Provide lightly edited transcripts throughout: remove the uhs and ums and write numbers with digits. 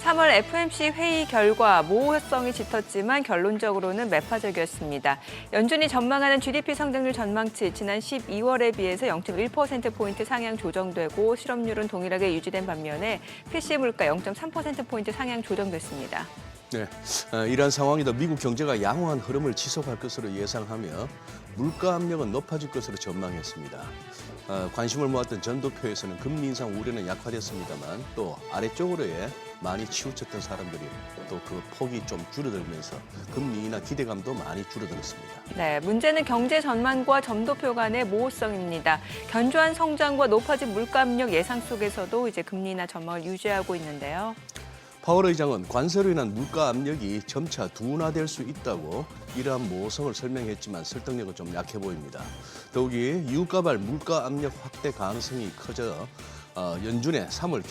3월 FOMC 회의 결과 모호성이 짙었지만 결론적으로는 매파적이었습니다. 연준이 전망하는 GDP 성장률 전망치 지난 12월에 비해서 0.1%포인트 상향 조정되고 실업률은 동일하게 유지된 반면에 PC 물가 0.3%포인트 상향 조정됐습니다. 네, 이러한 상황이다 미국 경제가 양호한 흐름을 지속할 것으로 예상하며 물가 압력은 높아질 것으로 전망했습니다. 관심을 모았던 전도표에서는 금리 인상 우려는 약화됐습니다만 또 아래쪽으로에 많이 치우쳤던 사람들이 또 그 폭이 좀 줄어들면서 금리 인하 기대감도 많이 줄어들었습니다. 네, 문제는 경제 전망과 점도표 간의 모호성입니다. 견조한 성장과 높아진 물가 압력 예상 속에서도 이제 금리 인하 전망을 유지하고 있는데요. 파월 의장은 관세로 인한 물가 압력이 점차 둔화될 수 있다고 이러한 모호성을 설명했지만 설득력은 좀 약해 보입니다. 더욱이 유가발 물가 압력 확대 가능성이 커져 연준의 3월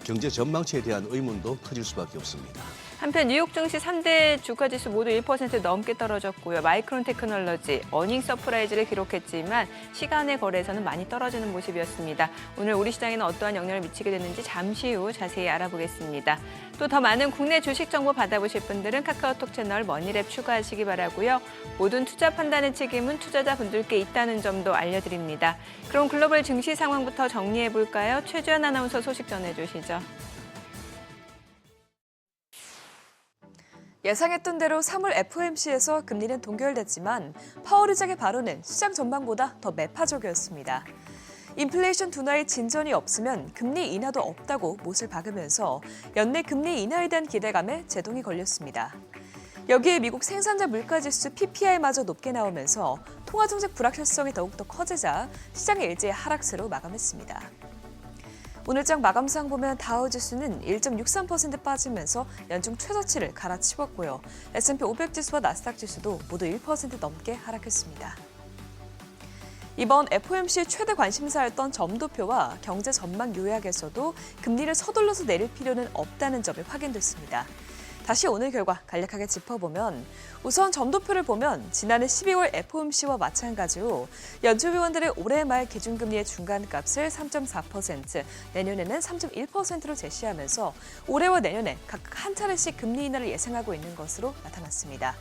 경제 전망치에 대한 의문도 커질 수밖에 없습니다. 한편 뉴욕 증시 3대 주가지수 모두 1% 넘게 떨어졌고요. 마이크론 테크놀로지, 어닝 서프라이즈를 기록했지만 시간의 거래에서는 많이 떨어지는 모습이었습니다. 오늘 우리 시장에는 어떠한 영향을 미치게 됐는지 잠시 후 자세히 알아보겠습니다. 또 더 많은 국내 주식 정보 받아보실 분들은 카카오톡 채널 머니랩 추가하시기 바라고요. 모든 투자 판단의 책임은 투자자분들께 있다는 점도 알려드립니다. 그럼 글로벌 증시 상황부터 정리해볼까요? 최주연 아나운서 소식 전해주시죠. 예상했던 대로 3월 FOMC에서 금리는 동결됐지만 파월 의장의 발언은 시장 전망보다 더 매파적이었습니다. 인플레이션 둔화의 진전이 없으면 금리 인하도 없다고 못을 박으면서 연내 금리 인하에 대한 기대감에 제동이 걸렸습니다. 여기에 미국 생산자 물가지수 PPI마저 높게 나오면서 통화정책 불확실성이 더욱더 커지자 시장의 일제히 하락세로 마감했습니다. 오늘장 마감상 보면 다우지수는 1.63% 빠지면서 연중 최저치를 갈아치웠고요. S&P 500 지수와 나스닥 지수도 모두 1% 넘게 하락했습니다. 이번 FOMC 최대 관심사였던 점도표와 경제 전망 요약에서도 금리를 서둘러서 내릴 필요는 없다는 점이 확인됐습니다. 다시 오늘 결과 간략하게 짚어보면 우선 점도표를 보면 지난해 12월 FOMC와 마찬가지로 연준위원들의 올해 말 기준금리의 중간값을 3.4%, 내년에는 3.1%로 제시하면서 올해와 내년에 각각 한 차례씩 금리 인하를 예상하고 있는 것으로 나타났습니다.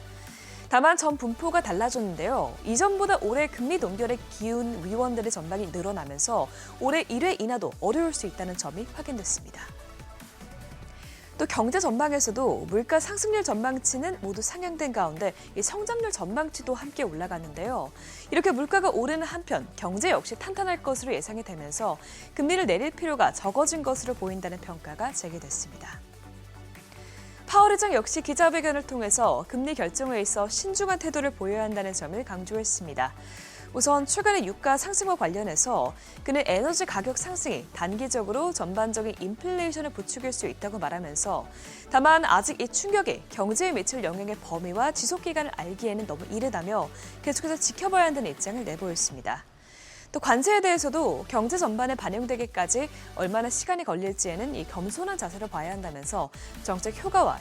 다만 전 분포가 달라졌는데요. 이전보다 올해 금리 동결에 기운 위원들의 전망이 늘어나면서 올해 1회 인하도 어려울 수 있다는 점이 확인됐습니다. 또 경제 전망에서도 물가 상승률 전망치는 모두 상향된 가운데 이 성장률 전망치도 함께 올라갔는데요. 이렇게 물가가 오르는 한편 경제 역시 탄탄할 것으로 예상이 되면서 금리를 내릴 필요가 적어진 것으로 보인다는 평가가 제기됐습니다. 파월 의장 역시 기자회견을 통해서 금리 결정에 있어 신중한 태도를 보여야 한다는 점을 강조했습니다. 우선 최근의 유가 상승과 관련해서 그는 에너지 가격 상승이 단기적으로 전반적인 인플레이션을 부추길 수 있다고 말하면서 다만 아직 이 충격이 경제에 미칠 영향의 범위와 지속 기간을 알기에는 너무 이르다며 계속해서 지켜봐야 한다는 입장을 내보였습니다. 또 관세에 대해서도 경제 전반에 반영되기까지 얼마나 시간이 걸릴지에는 이 겸손한 자세로 봐야 한다면서 정책 효과와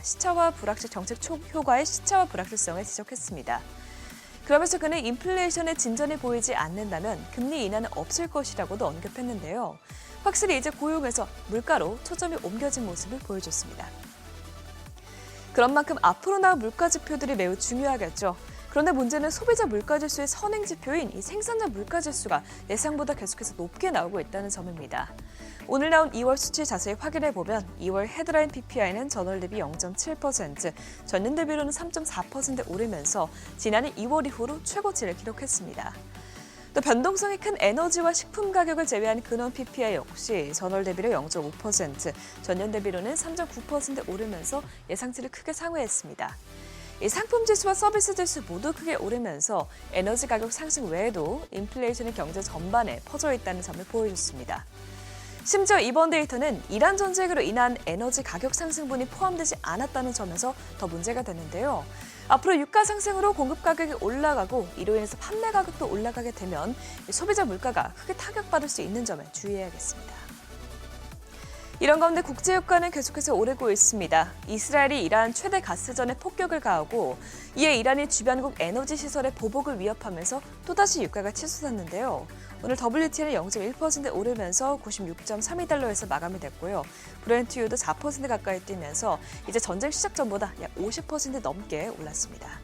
효과의 시차와 불확실성을 지적했습니다. 그러면서 그는 인플레이션의 진전이 보이지 않는다면 금리 인하는 없을 것이라고도 언급했는데요. 확실히 이제 고용에서 물가로 초점이 옮겨진 모습을 보여줬습니다. 그런 만큼 앞으로 나올 물가 지표들이 매우 중요하겠죠. 그런데 문제는 소비자 물가지수의 선행지표인 이 생산자 물가지수가 예상보다 계속해서 높게 나오고 있다는 점입니다. 오늘 나온 2월 수치 자세히 확인해보면 2월 헤드라인 PPI는 전월 대비 0.7%, 전년 대비로는 3.4% 오르면서 지난해 2월 이후로 최고치를 기록했습니다. 또 변동성이 큰 에너지와 식품 가격을 제외한 근원 PPI 역시 전월 대비로 0.5%, 전년 대비로는 3.9% 오르면서 예상치를 크게 상회했습니다. 이 상품 지수와 서비스 지수 모두 크게 오르면서 에너지 가격 상승 외에도 인플레이션이 경제 전반에 퍼져 있다는 점을 보여줬습니다. 심지어 이번 데이터는 이란 전쟁으로 인한 에너지 가격 상승분이 포함되지 않았다는 점에서 더 문제가 되는데요. 앞으로 유가 상승으로 공급 가격이 올라가고 이로 인해서 판매 가격도 올라가게 되면 소비자 물가가 크게 타격받을 수 있는 점에 주의해야겠습니다. 이런 가운데 국제유가는 계속해서 오르고 있습니다. 이스라엘이 이란 최대 가스전에 폭격을 가하고 이에 이란이 주변국 에너지 시설의 보복을 위협하면서 또다시 유가가 치솟았는데요. 오늘 WTI는 0.1% 오르면서 96.32달러에서 마감이 됐고요. 브렌트유도 4% 가까이 뛰면서 이제 전쟁 시작 전보다 약 50% 넘게 올랐습니다.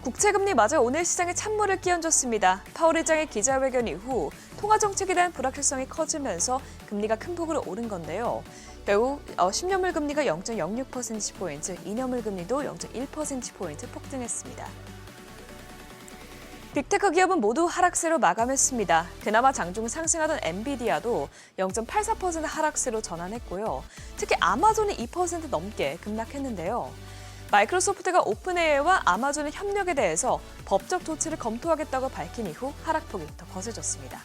국채금리마저 오늘 시장에 찬물을 끼얹었습니다. 파월 의장의 기자회견 이후 통화정책에 대한 불확실성이 커지면서 금리가 큰 폭으로 오른 건데요. 결국 10년물 금리가 0.06%포인트, 2년물 금리도 0.1%포인트 폭등했습니다. 빅테크 기업은 모두 하락세로 마감했습니다. 그나마 장중 상승하던 엔비디아도 0.84% 하락세로 전환했고요. 특히 아마존이 2% 넘게 급락했는데요. 마이크로소프트가 오픈AI와 아마존의 협력에 대해서 법적 조치를 검토하겠다고 밝힌 이후 하락폭이 더 거세졌습니다.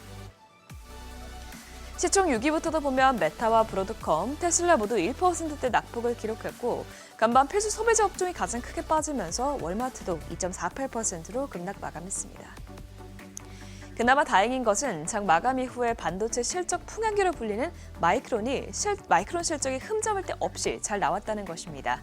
시총 6위부터도 보면 메타와 브로드컴, 테슬라 모두 1%대 낙폭을 기록했고 간밤 필수 소비자 업종이 가장 크게 빠지면서 월마트도 2.48%로 급락 마감했습니다. 그나마 다행인 것은 장 마감 이후에 반도체 실적 풍향기로 불리는 마이크론 실적이 흠잡을 데 없이 잘 나왔다는 것입니다.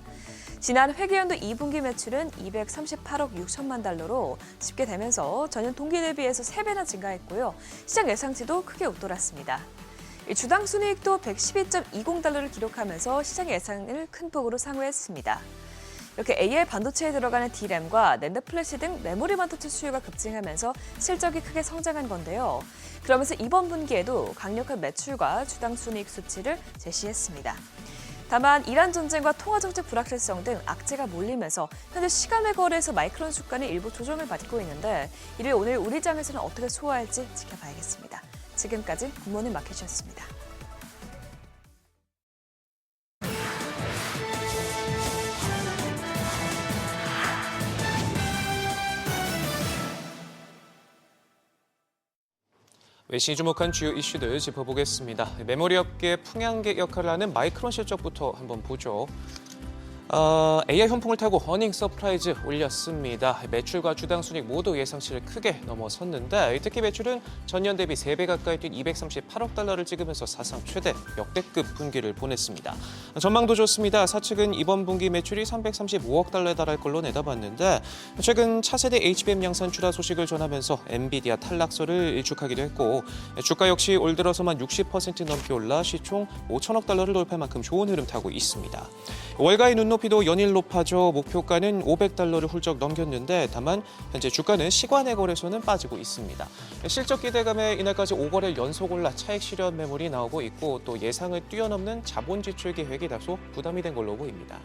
지난 회계연도 2분기 매출은 238억 6천만 달러로 집계 되면서 전년 동기 대비해서 3배나 증가했고요. 시장 예상치도 크게 웃돌았습니다. 주당 순이익도 112.20달러를 기록하면서 시장 예상을 큰 폭으로 상회했습니다. 이렇게 AI 반도체에 들어가는 D램과 낸드 플래시 등 메모리 반도체 수요가 급증하면서 실적이 크게 성장한 건데요. 그러면서 이번 분기에도 강력한 매출과 주당 순이익 수치를 제시했습니다. 다만 이란 전쟁과 통화정책 불확실성 등 악재가 몰리면서 현재 시간외 거래에서 마이크론 주가는 일부 조정을 받고 있는데 이를 오늘 우리 장에서는 어떻게 소화할지 지켜봐야겠습니다. 지금까지 굿모닝 마켓이었습니다. 외신이 주목한 주요 이슈들 짚어보겠습니다. 메모리 업계 풍향계 역할을 하는 마이크론 실적부터 한번 보죠. AI 현풍을 타고 어닝 서프라이즈 올렸습니다. 매출과 주당 순이익 모두 예상치를 크게 넘어섰는데 특히 매출은 전년 대비 3배 가까이 뛴 238억 달러를 찍으면서 사상 최대 역대급 분기를 보냈습니다. 전망도 좋습니다. 사측은 이번 분기 매출이 335억 달러에 달할 걸로 내다봤는데 최근 차세대 HBM 양산 출하 소식을 전하면서 엔비디아 탈락설을 일축하기도 했고 주가 역시 올 들어서만 60% 넘게 올라 시총 5천억 달러를 돌파할 만큼 좋은 흐름 타고 있습니다. 월가의 눈높이도 연일 높아져 목표가는 500달러를 훌쩍 넘겼는데 다만 현재 주가는 시간외 거래소는 빠지고 있습니다. 실적 기대감에 이날까지 5거래일 연속 올라 차익 실현 매물이 나오고 있고 또 예상을 뛰어넘는 자본 지출 계획이 다소 부담이 된 걸로 보입니다.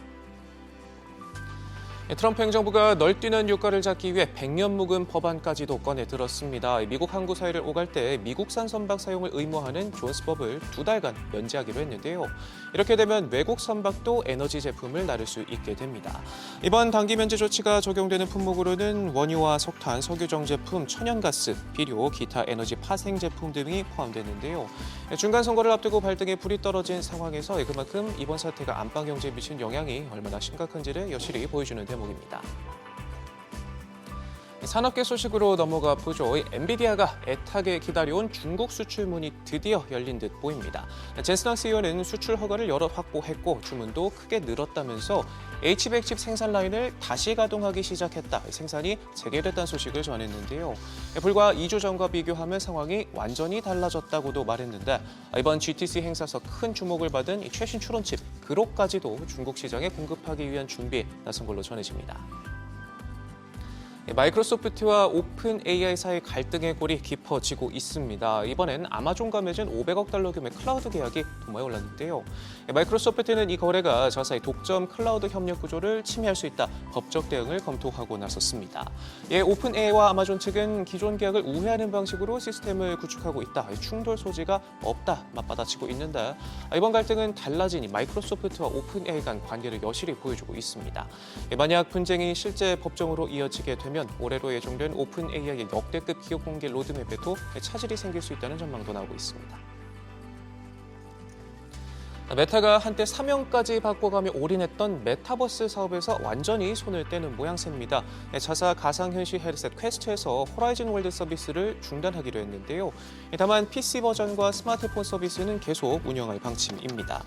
트럼프 행정부가 널뛰는 유가를 잡기 위해 100년 묵은 법안까지도 꺼내 들었습니다. 미국 항구 사이를 오갈 때 미국산 선박 사용을 의무화하는 존스법을 2달간 면제하기로 했는데요. 이렇게 되면 외국 선박도 에너지 제품을 나를 수 있게 됩니다. 이번 단기 면제 조치가 적용되는 품목으로는 원유와 석탄, 석유정 제품, 천연가스, 비료, 기타 에너지 파생 제품 등이 포함되는데요. 중간 선거를 앞두고 발등에 불이 떨어진 상황에서 그만큼 이번 사태가 안방 경제에 미친 영향이 얼마나 심각한지를 여실히 보여주는 대목입니다. 산업계 소식으로 넘어가 보죠. 엔비디아가 애타게 기다려온 중국 수출문이 드디어 열린 듯 보입니다. 젠슨황 CEO는 수출 허가를 여러 확보했고 주문도 크게 늘었다면서 H100칩 생산 라인을 다시 가동하기 시작했다. 생산이 재개됐다는 소식을 전했는데요. 불과 2주 전과 비교하면 상황이 완전히 달라졌다고도 말했는데 이번 GTC 행사에서 큰 주목을 받은 최신 추론칩 그록까지도 중국 시장에 공급하기 위한 준비에 나선 걸로 전해집니다. 마이크로소프트와 오픈 AI 사이 갈등의 골이 깊어지고 있습니다. 이번엔 아마존과 맺은 500억 달러 규모의 클라우드 계약이 도마에 올랐는데요. 마이크로소프트는 이 거래가 자사의 독점 클라우드 협력 구조를 침해할 수 있다 법적 대응을 검토하고 나섰습니다. 오픈 AI와 아마존 측은 기존 계약을 우회하는 방식으로 시스템을 구축하고 있다. 충돌 소지가 없다 맞받아치고 있는데 이번 갈등은 달라진 마이크로소프트와 오픈 AI 간 관계를 여실히 보여주고 있습니다. 만약 분쟁이 실제 법정으로 이어지게 되면 올해로 예정된 오픈 AI의 역대급 기업 공개 로드맵에도 차질이 생길 수 있다는 전망도 나오고 있습니다. 메타가 한때 사명까지 바꿔가며 올인했던 메타버스 사업에서 완전히 손을 떼는 모양새입니다. 자사 가상현실 헤드셋 퀘스트에서 호라이즌 월드 서비스를 중단하기로 했는데요. 다만 PC 버전과 스마트폰 서비스는 계속 운영할 방침입니다.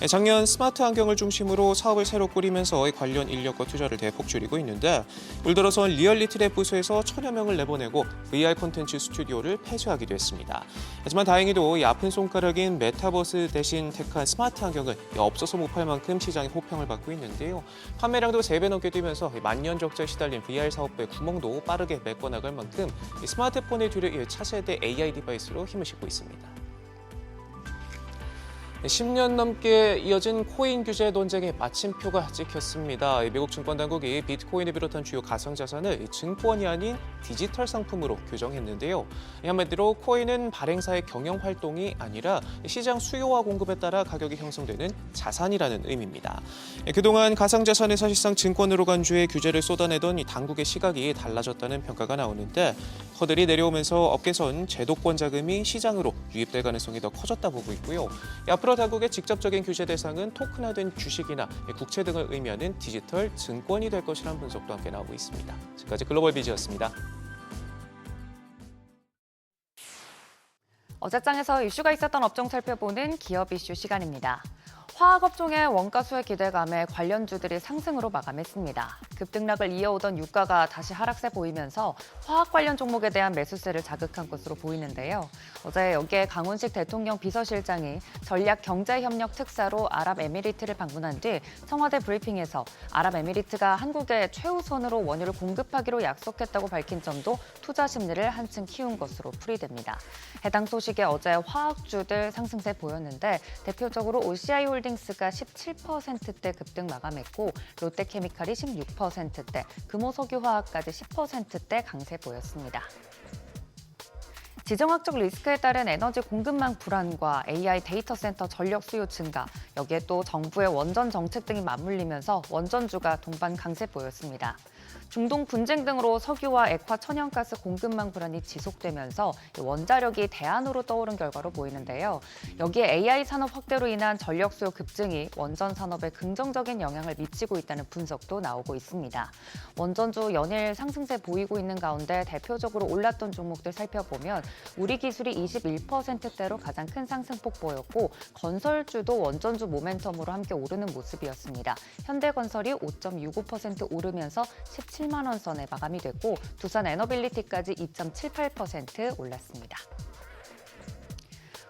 작년 스마트 안경을 중심으로 사업을 새로 꾸리면서 관련 인력과 투자를 대폭 줄이고 있는데 올 들어선 리얼리티랩 부서에서 1000여 명을 내보내고 VR 콘텐츠 스튜디오를 폐쇄하기도 했습니다. 하지만 다행히도 이 아픈 손가락인 메타버스 대신 택한 스마트 안경은 없어서 못 팔 만큼 시장의 호평을 받고 있는데요. 판매량도 3배 넘게 뛰면서 만년 적자에 시달린 VR 사업부의 구멍도 빠르게 메꿔나갈 만큼 스마트폰의 뒤를 차세대 AI 디바이스로 힘을 싣고 있습니다. 10년 넘게 이어진 코인 규제 논쟁의 마침표가 찍혔습니다. 미국 증권당국이 비트코인을 비롯한 주요 가상자산을 증권이 아닌 디지털 상품으로 규정했는데요. 한마디로 코인은 발행사의 경영 활동이 아니라 시장 수요와 공급에 따라 가격이 형성되는 자산이라는 의미입니다. 그동안 가상자산을 사실상 증권으로 간주해 규제를 쏟아내던 이 당국의 시각이 달라졌다는 평가가 나오는데 허들이 내려오면서 업계선 제도권 자금이 시장으로 유입될 가능성이 더 커졌다 보고 있고요. 앞으로 당국의 직접적인 규제 대상은 토큰화된 주식이나 국채 등을 의미하는 디지털 증권이 될 것이라는 분석도 함께 나오고 있습니다. 지금까지 글로벌 비즈였습니다. 어제장에서 이슈가 있었던 업종 살펴보는 기업 이슈 시간입니다. 화학업종의 원가수의 기대감에 관련주들이 상승으로 마감했습니다. 급등락을 이어오던 유가가 다시 하락세 보이면서 화학 관련 종목에 대한 매수세를 자극한 것으로 보이는데요. 어제 여기에 강훈식 대통령 비서실장이 전략경제협력 특사로 아랍에미리트를 방문한 뒤 청와대 브리핑에서 아랍에미리트가 한국에 최우선으로 원유를 공급하기로 약속했다고 밝힌 점도 투자 심리를 한층 키운 것으로 풀이됩니다. 해당 소식에 어제 화학주들 상승세 보였는데 대표적으로 OCI홀딩스가 17%대 급등 마감했고 롯데케미칼이 16%대, 금호석유화학까지 10%대 강세 보였습니다. 지정학적 리스크에 따른 에너지 공급망 불안과 AI 데이터 센터 전력 수요 증가, 여기에 또 정부의 원전 정책 등이 맞물리면서 원전주가 동반 강세 보였습니다. 중동 분쟁 등으로 석유와 액화 천연가스 공급망 불안이 지속되면서 원자력이 대안으로 떠오른 결과로 보이는데요. 여기에 AI 산업 확대로 인한 전력 수요 급증이 원전 산업에 긍정적인 영향을 미치고 있다는 분석도 나오고 있습니다. 원전주 연일 상승세 보이고 있는 가운데 대표적으로 올랐던 종목들 살펴보면 우리기술이 21%대로 가장 큰 상승폭 보였고 건설주도 원전주 모멘텀으로 함께 오르는 모습이었습니다. 현대건설이 5.65% 오르면서 17만 원 선에 마감이 됐고 두산 에너빌리티까지 2.78% 올랐습니다.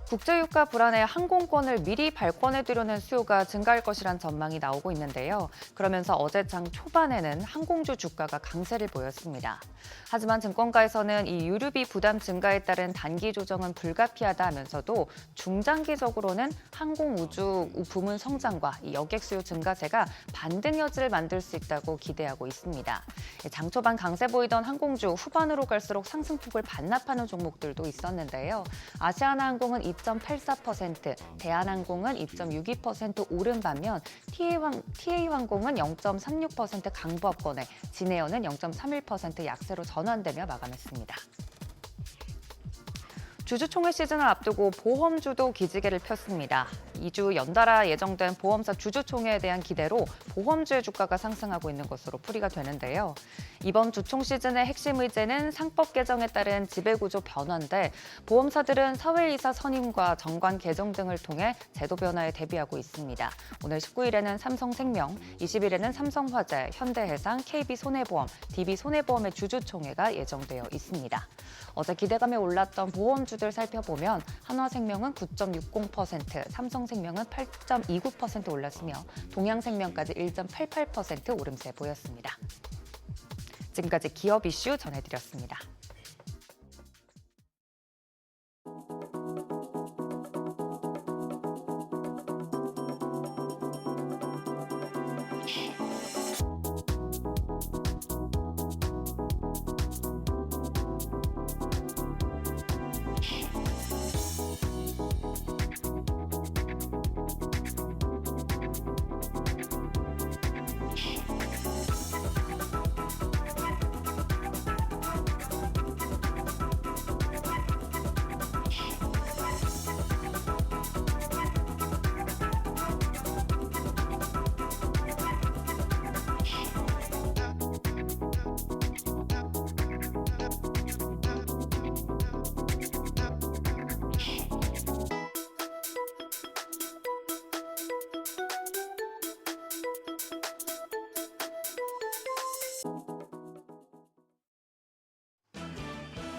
국제유가 불안에 항공권을 미리 발권해두려는 수요가 증가할 것이란 전망이 나오고 있는데요. 그러면서 어제 장 초반에는 항공주 주가가 강세를 보였습니다. 하지만 증권가에서는 이 유류비 부담 증가에 따른 단기 조정은 불가피하다 하면서도 중장기적으로는 항공우주 부문 성장과 이 여객 수요 증가세가 반등 여지를 만들 수 있다고 기대하고 있습니다. 장 초반 강세 보이던 항공주 후반으로 갈수록 상승폭을 반납하는 종목들도 있었는데요. 아시아나항공은 2.84%, 대한항공은 2.62% 오른 반면 TA항공은 0.36% 강보합권에 진에어는 0.31% 약세로 전환되며 마감했습니다. 주주총회 시즌을 앞두고 보험주도 기지개를 폈습니다. 2주 연달아 예정된 보험사 주주총회에 대한 기대로 보험주의 주가가 상승하고 있는 것으로 풀이가 되는데요. 이번 주총 시즌의 핵심 의제는 상법 개정에 따른 지배구조 변화인데 보험사들은 사회이사 선임과 정관 개정 등을 통해 제도 변화에 대비하고 있습니다. 오늘 19일에는 삼성생명, 20일에는 삼성화재, 현대해상, KB손해보험, DB손해보험의 주주총회가 예정되어 있습니다. 어제 기대감에 올랐던 보험주들 살펴보면 한화생명은 9.60%, 삼성생명은 8.29% 올랐으며 동양생명까지 1.88% 오름세 보였습니다. 지금까지 기업 이슈 전해드렸습니다.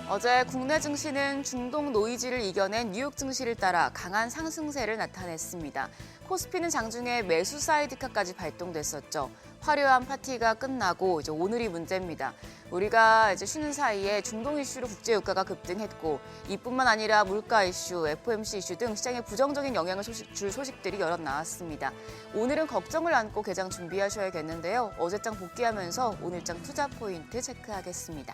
어제 국내 증시는 중동 노이즈를 이겨낸 뉴욕 증시를 따라 강한 상승세를 나타냈습니다. 코스피는 장중에 매수 사이드카까지 발동됐었죠. 화려한 파티가 끝나고 이제 오늘이 문제입니다. 우리가 이제 쉬는 사이에 중동 이슈로 국제 유가가 급등했고 이뿐만 아니라 물가 이슈, FOMC 이슈 등 시장에 부정적인 영향을 줄 소식들이 여럿 나왔습니다. 오늘은 걱정을 안고 개장 준비하셔야겠는데요. 어제장 복귀하면서 오늘장 투자 포인트 체크하겠습니다.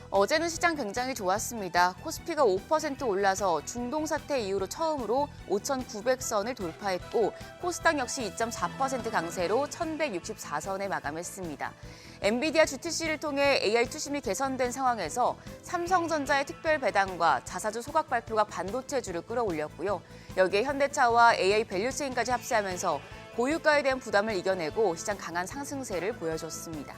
어제는 시장 굉장히 좋았습니다. 코스피가 5% 올라서 중동 사태 이후로 처음으로 5,900선을 돌파했고 코스닥 역시 2.4% 강세로 1,164선에 마감했습니다. 엔비디아 GTC를 통해 AI 투심이 개선된 상황에서 삼성전자의 특별 배당과 자사주 소각 발표가 반도체주를 끌어올렸고요. 여기에 현대차와 AI 밸류체인까지 합세하면서 고유가에 대한 부담을 이겨내고 시장 강한 상승세를 보여줬습니다.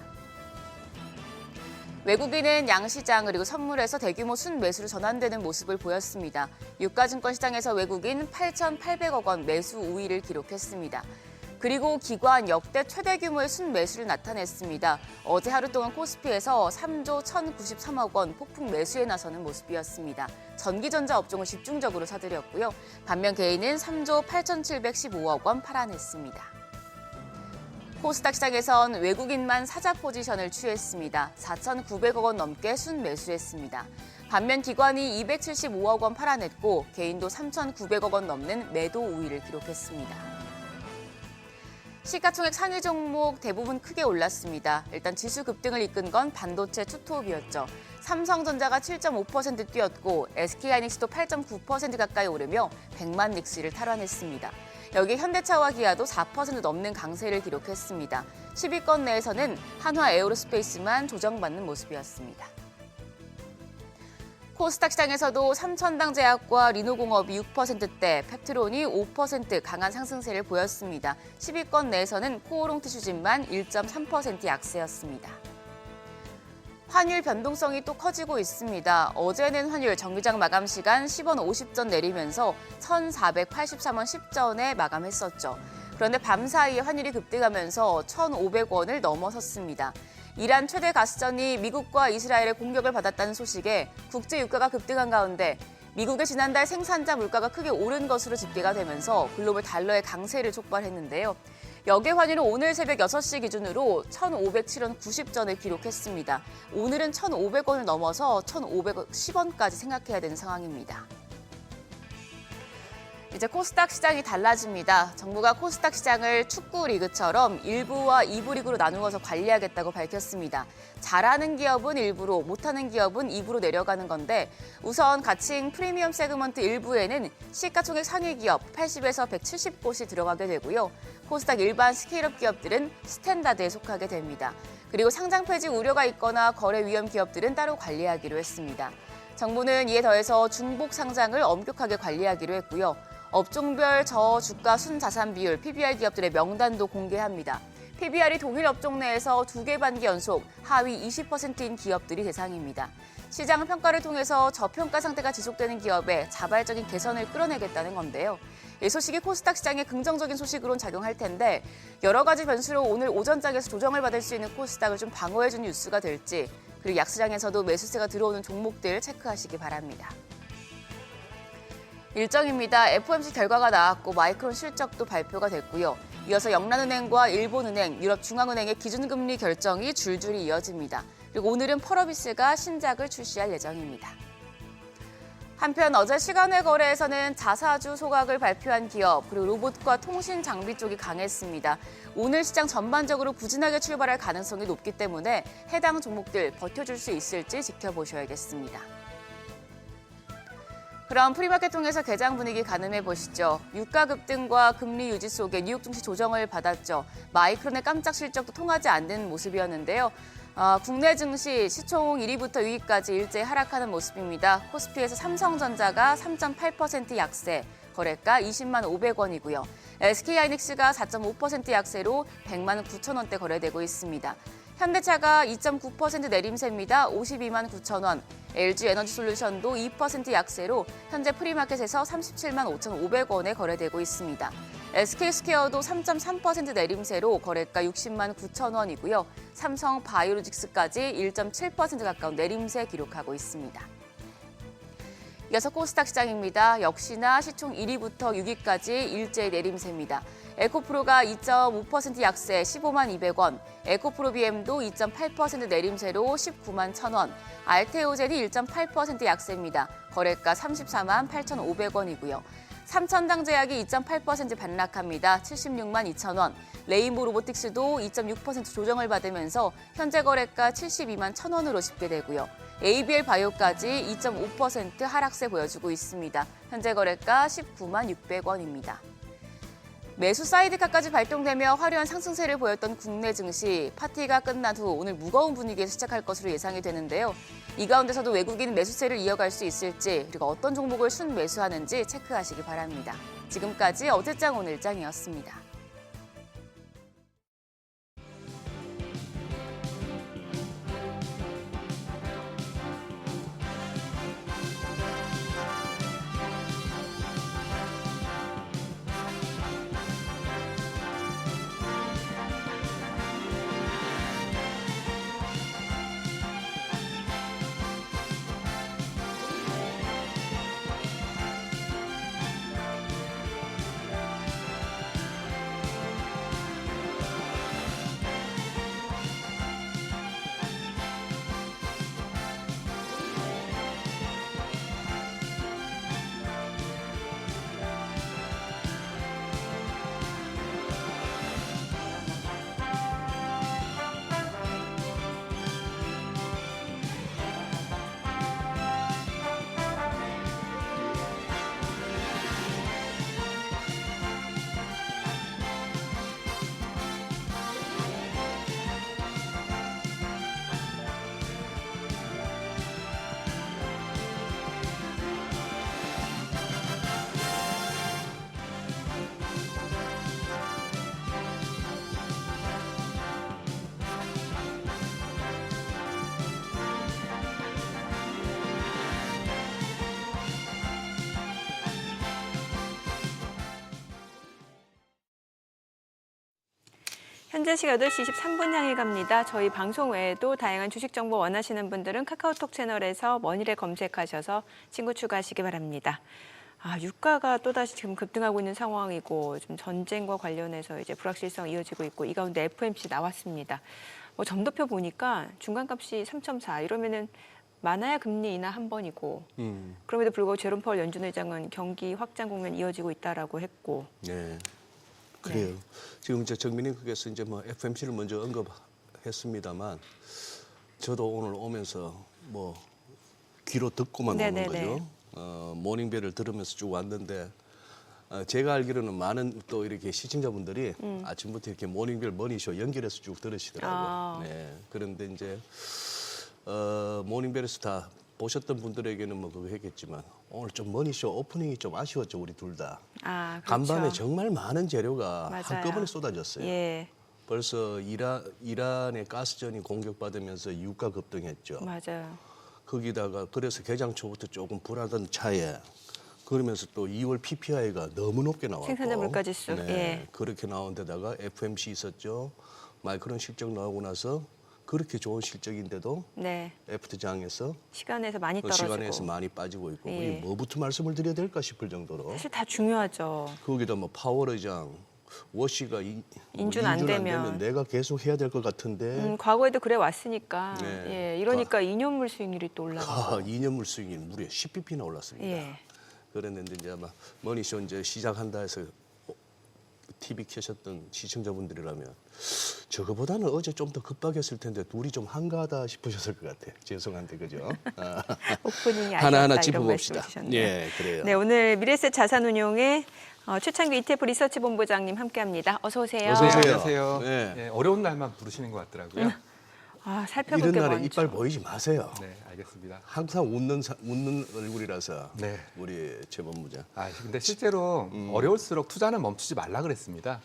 외국인은 양시장 그리고 선물에서 대규모 순매수로 전환되는 모습을 보였습니다. 유가증권 시장에서 외국인 8,800억 원 매수 우위를 기록했습니다. 그리고 기관 역대 최대 규모의 순매수를 나타냈습니다. 어제 하루 동안 코스피에서 3조 1,093억 원 폭풍 매수에 나서는 모습이었습니다. 전기전자 업종을 집중적으로 사들였고요. 반면 개인은 3조 8,715억 원 팔아냈습니다. 코스닥 시장에선 외국인만 사자 포지션을 취했습니다. 4,900억 원 넘게 순매수했습니다. 반면 기관이 275억 원 팔아냈고 개인도 3,900억 원 넘는 매도 우위를 기록했습니다. 시가총액 상위 종목 대부분 크게 올랐습니다. 일단 지수 급등을 이끈 건 반도체 투톱이었죠. 삼성전자가 7.5% 뛰었고 SK하이닉스도 8.9% 가까이 오르며 100만 닉스를 탈환했습니다. 여기 현대차와 기아도 4% 넘는 강세를 기록했습니다. 10위권 내에서는 한화 에어로스페이스만 조정받는 모습이었습니다. 코스닥 시장에서도 삼천당제약과 리노공업이 6%대, 펩트론이 5% 강한 상승세를 보였습니다. 10위권 내에서는 코오롱티슈진만 1.3% 약세였습니다. 환율 변동성이 또 커지고 있습니다. 어제는 환율 정기장 마감 시간 10원 50전 내리면서 1,483원 10전에 마감했었죠. 그런데 밤사이에 환율이 급등하면서 1,500원을 넘어섰습니다. 이란 최대 가스전이 미국과 이스라엘의 공격을 받았다는 소식에 국제 유가가 급등한 가운데 미국의 지난달 생산자 물가가 크게 오른 것으로 집계가 되면서 글로벌 달러의 강세를 촉발했는데요. 역외 환율은 오늘 새벽 6시 기준으로 1,507원 90전을 기록했습니다. 오늘은 1,500원을 넘어서 1,510원까지 생각해야 되는 상황입니다. 이제 코스닥 시장이 달라집니다. 정부가 코스닥 시장을 축구 리그처럼 1부와 2부 리그로 나누어서 관리하겠다고 밝혔습니다. 잘하는 기업은 1부로, 못하는 기업은 2부로 내려가는 건데 우선 가칭 프리미엄 세그먼트 1부에는 시가총액 상위 기업 80에서 170곳이 들어가게 되고요. 코스닥 일반 스케일업 기업들은 스탠다드에 속하게 됩니다. 그리고 상장 폐지 우려가 있거나 거래 위험 기업들은 따로 관리하기로 했습니다. 정부는 이에 더해서 중복 상장을 엄격하게 관리하기로 했고요. 업종별 저주가 순자산 비율 PBR 기업들의 명단도 공개합니다. PBR이 동일 업종 내에서 2개 반기 연속 하위 20%인 기업들이 대상입니다. 시장 평가를 통해서 저평가 상태가 지속되는 기업의 자발적인 개선을 끌어내겠다는 건데요. 이 소식이 코스닥 시장에 긍정적인 소식으론 작용할 텐데 여러 가지 변수로 오늘 오전장에서 조정을 받을 수 있는 코스닥을 좀 방어해준 뉴스가 될지 그리고 약시장에서도 매수세가 들어오는 종목들 체크하시기 바랍니다. 일정입니다. FOMC 결과가 나왔고 마이크론 실적도 발표가 됐고요. 이어서 영란은행과 일본은행, 유럽중앙은행의 기준금리 결정이 줄줄이 이어집니다. 그리고 오늘은 펄어비스가 신작을 출시할 예정입니다. 한편 어제 시간외 거래에서는 자사주 소각을 발표한 기업 그리고 로봇과 통신 장비 쪽이 강했습니다. 오늘 시장 전반적으로 부진하게 출발할 가능성이 높기 때문에 해당 종목들 버텨줄 수 있을지 지켜보셔야겠습니다. 그럼 프리마켓 통해서 개장 분위기 가늠해 보시죠. 유가 급등과 금리 유지 속에 뉴욕 증시 조정을 받았죠. 마이크론의 깜짝 실적도 통하지 않는 모습이었는데요. 국내 증시 시총 1위부터 6위까지 일제히 하락하는 모습입니다. 코스피에서 삼성전자가 3.8% 약세, 거래가 20만 500원이고요. SK하이닉스가 4.5% 약세로 100만 9천 원대 거래되고 있습니다. 현대차가 2.9% 내림세입니다. 52만 9천 원. LG에너지솔루션도 2% 약세로 현재 프리마켓에서 37만 5,500원에 거래되고 있습니다. SK스퀘어도 3.3% 내림세로 거래가 60만 9천 원이고요. 삼성 바이오로직스까지 1.7% 가까운 내림세 기록하고 있습니다. 이어서 코스닥 시장입니다. 역시나 시총 1위부터 6위까지 일제히 내림세입니다. 에코프로가 2.5% 약세 15만 200원, 에코프로비엠도 2.8% 내림세로 19만 1,000원, 알테오젠이 1.8% 약세입니다. 거래가 34만 8,500원이고요. 삼천당제약이 2.8% 반락합니다. 76만 2,000원, 레인보 로보틱스도 2.6% 조정을 받으면서 현재 거래가 72만 1,000원으로 집계되고요. ABL 바이오까지 2.5% 하락세 보여주고 있습니다. 현재 거래가 19만 600원입니다. 매수 사이드카까지 발동되며 화려한 상승세를 보였던 국내 증시, 파티가 끝난 후 오늘 무거운 분위기에서 시작할 것으로 예상이 되는데요. 이 가운데서도 외국인 매수세를 이어갈 수 있을지, 그리고 어떤 종목을 순매수하는지 체크하시기 바랍니다. 지금까지 어제장 오늘장이었습니다. 현재 시각 8시 23분 향해 갑니다. 저희 방송 외에도 다양한 주식 정보 원하시는 분들은 카카오톡 채널에서 머니를 검색하셔서 친구 추가하시기 바랍니다. 유가가 또다시 지금 급등하고 있는 상황이고 좀 전쟁과 관련해서 이제 불확실성 이어지고 있고 이 가운데 FOMC 나왔습니다. 점도표 보니까 중간값이 3.4 이러면은 많아야 금리 인하 한 번이고 그럼에도 불구하고 제롬 파월 연준 의장은 경기 확장 국면 이어지고 있다라고 했고. 네. 그래요. 네. 지금 이제 정민님께서 이제 뭐 FMC를 먼저 언급했습니다만 저도 오늘 오면서 뭐 귀로 듣고만 오는 네네네. 거죠. 모닝벨을 들으면서 쭉 왔는데 제가 알기로는 많은 또 이렇게 시청자분들이 아침부터 이렇게 모닝벨 머니쇼 연결해서 쭉 들으시더라고요. 네. 그런데 이제 모닝벨에서 다 보셨던 분들에게는 뭐 그거 했겠지만 오늘 좀 머니쇼 오프닝이 좀 아쉬웠죠, 우리 둘 다. 그렇죠. 간밤에 정말 많은 재료가 맞아요. 한꺼번에 쏟아졌어요. 예, 벌써 이란의 가스전이 공격받으면서 유가 급등했죠. 맞아요. 거기다가 그래서 개장 초부터 조금 불안한 차에 그러면서 또 2월 PPI가 너무 높게 나왔고 생산자 물가지수. 네, 예. 그렇게 나온 데다가 FMC 있었죠. 마이크론 실적 나오고 나서 그렇게 좋은 실적인데도 네, 애프터장에서 시간에서 많이 그 떨어지고. 시간에서 많이 빠지고 있고 예. 이게 뭐부터 말씀을 드려야 될까 싶을 정도로 사실 다 중요하죠. 거기다 뭐 파월 의장 워시가 인준 안 되면. 내가 계속 해야 될 것 같은데 과거에도 그래 왔으니까. 네. 예, 이러니까 2년물 수익률이 또 올라가고. 2년물 수익이 무려 10bp나 올랐습니다. 예. 그랬는데 이제 아마 머니쇼 이제 시작한다 해서 TV 켜셨던 시청자분들이라면 저거보다는 어제 좀 더 급박했을 텐데 둘이 좀 한가하다 싶으셨을 것 같아요. 죄송한데 그죠? 오프닝이 하나하나 아쉬웠다, 이런 짚어봅시다. 말씀을 주셨네요. 예, 그래요. 네, 오늘 미래셋 자산운용의 최창규 ETF 리서치 본부장님 함께합니다. 어서 오세요. 어서 오세요. 안녕하세요. 네. 네, 어려운 날만 부르시는 것 같더라고요. 살펴볼 이런 게 날에 많죠. 이빨 보이지 마세요. 네, 알겠습니다. 항상 웃는 얼굴이라서 네. 우리 최 본부장. 근데 실제로 어려울수록 투자는 멈추지 말라 그랬습니다.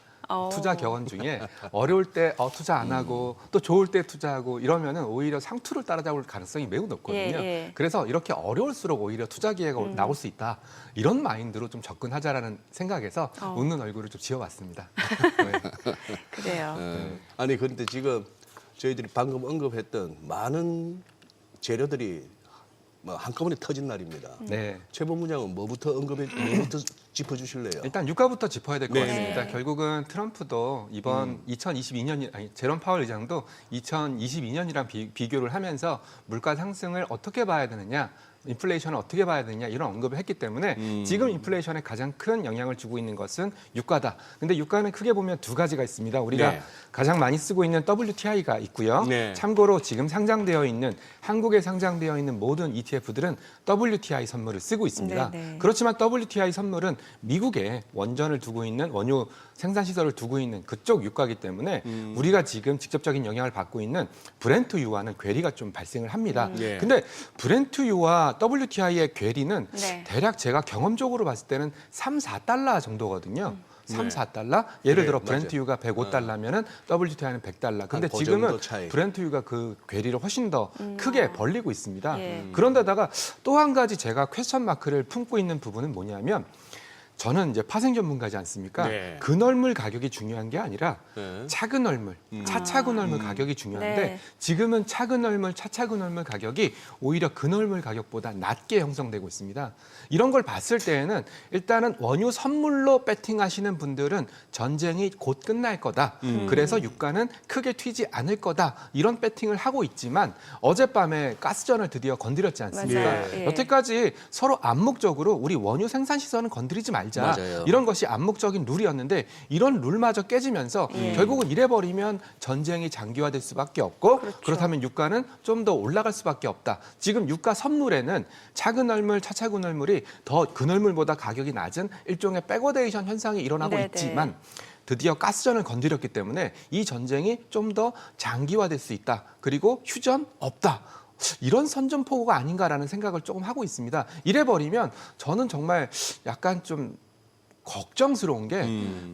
투자 교원 중에 어려울 때 투자 안 하고 또 좋을 때 투자하고 이러면은 오히려 상투를 따라잡을 가능성이 매우 높거든요. 예. 그래서 이렇게 어려울수록 오히려 투자 기회가 나올 수 있다. 이런 마인드로 좀 접근하자라는 생각에서 웃는 얼굴을 좀 지어봤습니다. 네. 그래요. 아니 그런데 지금 저희들이 방금 언급했던 많은 재료들이 뭐 한꺼번에 터진 날입니다. 네. 최 본부장은 뭐부터 짚어주실래요? 일단 유가부터 짚어야 될 것 네. 같습니다. 결국은 트럼프도 이번 2022년, 제롬 파월 의장도 2022년이랑 비교를 하면서 물가 상승을 어떻게 봐야 되느냐, 인플레이션을 어떻게 봐야 되느냐 이런 언급을 했기 때문에 지금 인플레이션에 가장 큰 영향을 주고 있는 것은 유가다. 근데 유가는 크게 보면 두 가지가 있습니다. 우리가 네. 가장 많이 쓰고 있는 WTI가 있고요. 네. 참고로 지금 상장되어 있는 한국에 상장되어 있는 모든 ETF들은 WTI 선물을 쓰고 있습니다. 네. 그렇지만 WTI 선물은 미국에 원전을 두고 있는 원유 생산 시설을 두고 있는 그쪽 유가이기 때문에 우리가 지금 직접적인 영향을 받고 있는 브렌트유와는 괴리가 좀 발생을 합니다. 네. 근데 브렌트유와 WTI의 괴리는 네. 대략 제가 경험적으로 봤을 때는 3, 4달러 정도거든요. 3, 4달러? 예를 네, 들어 맞아요. 브렌트유가 105달러면은 WTI는 100달러. 근데 그 지금은 정도 차이. 브렌트유가 그 괴리를 훨씬 더 크게 벌리고 있습니다. 예. 그런데다가 또 한 가지 제가 퀘스천 마크를 품고 있는 부분은 뭐냐면 저는 이제 파생 전문가지 않습니까? 네. 근얼물 가격이 중요한 게 아니라 네. 차근 얼물, 차차근 얼물 가격이 중요한데 네. 지금은 차근 얼물, 차차근 얼물 가격이 오히려 근얼물 가격보다 낮게 형성되고 있습니다. 이런 걸 봤을 때에는 일단은 원유 선물로 배팅하시는 분들은 전쟁이 곧 끝날 거다. 그래서 유가는 크게 튀지 않을 거다. 이런 배팅을 하고 있지만 어젯밤에 가스전을 드디어 건드렸지 않습니까? 맞아요. 예. 여태까지 서로 암묵적으로 우리 원유 생산 시설은 건드리지 말자. 맞아요. 이런 것이 암묵적인 룰이었는데 이런 룰마저 깨지면서 결국은 이래버리면 전쟁이 장기화될 수밖에 없고 그렇다면 유가는 좀 더 올라갈 수밖에 없다. 지금 유가 선물에는 차근 얼물, 차차근 얼물이 더 근얼물보다 가격이 낮은 일종의 백워데이션 현상이 일어나고 네네. 있지만 드디어 가스전을 건드렸기 때문에 이 전쟁이 좀 더 장기화될 수 있다. 그리고 휴전 없다. 이런 선전포고가 아닌가라는 생각을 조금 하고 있습니다. 이래버리면 저는 정말 약간 좀 걱정스러운 게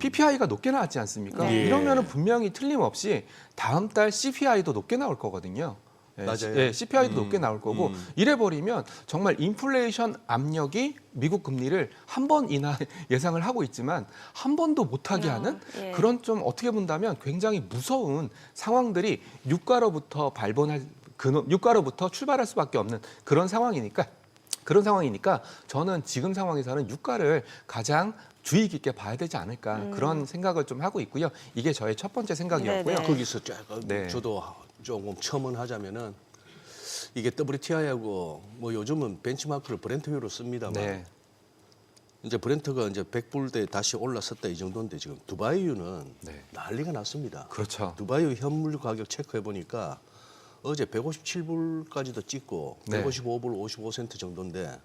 PPI가 높게 나왔지 않습니까? 네. 이러면은 분명히 틀림없이 다음 달 CPI도 높게 나올 거거든요. 맞아요. 예, CPI도 높게 나올 거고 이래버리면 정말 인플레이션 압력이 미국 금리를 한 번 인하 예상을 하고 있지만 한 번도 못하게 하는 예. 그런 좀 어떻게 본다면 굉장히 무서운 상황들이 유가로부터 유가로부터 출발할 수밖에 없는 그런 상황이니까 저는 지금 상황에서는 유가를 가장 주의 깊게 봐야 되지 않을까 그런 생각을 좀 하고 있고요. 이게 저의 첫 번째 생각이었고요. 네네. 거기서 조금 네. 저도 조금 첨언하자면은 이게 WTI하고 뭐 요즘은 벤치마크를 브렌트유로 씁니다만 네. 이제 브렌트가 이제 100불대 다시 올라섰다 이 정도인데 지금 두바이유는 네. 난리가 났습니다. 그렇죠. 두바이유 현물 가격 체크해 보니까 어제 157불까지도 찍고 네. 155불 55센트 정도인데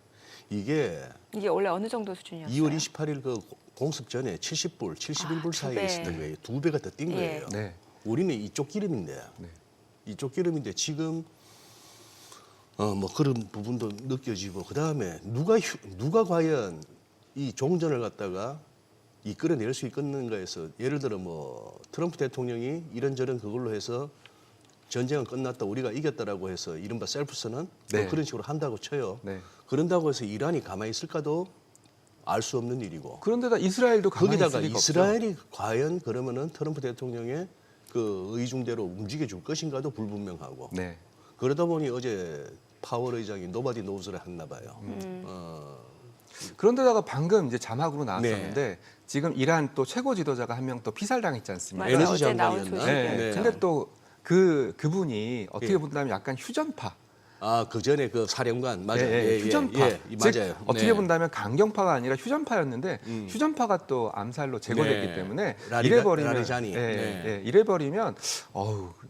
이게 이게 원래 어느 정도 수준이었어요? 2월 28일 그 공습 전에 70불, 71불 두 사이에 배. 있었던 거예요. 2배가 더 뛴 예. 거예요. 네. 우리는 이쪽 기름인데 네. 이쪽 기름인데 지금 뭐 그런 부분도 느껴지고 그다음에 누가 과연 이 종전을 갖다가 이끌어낼 수 있겠는가에서 예를 들어 뭐 트럼프 대통령이 이런저런 그걸로 해서 전쟁은 끝났다 우리가 이겼다라고 해서 이른바 셀프선언 네. 뭐 그런 식으로 한다고 쳐요. 네. 그런다고 해서 이란이 가만히 있을까도 알 수 없는 일이고 그런데다 이스라엘도 가만히 거기다가 있을 리가 이스라엘이 과연 그러면은 트럼프 대통령의 그 의중대로 움직여 줄 것인가도 불분명하고 없죠. 네. 그러다 보니 어제 파월 의장이 노바디 노우즈를 했나 봐요. 그런데다가 방금 이제 자막으로 나왔었는데 지금 이란 또 최고 지도자가 한 명 또 피살당했지 않습니까? 맞아요. 에너지 어제 나온 장관이었나? 소식에. 네. 네. 근데 또 그분이 어떻게 예. 본다면 약간 휴전파. 그 전에 그 사령관 맞아요. 예, 휴전파. 즉, 맞아요. 어떻게 네. 본다면 강경파가 아니라 휴전파였는데 휴전파가 또 암살로 제거됐기 네. 때문에 라리자니. 이래버리면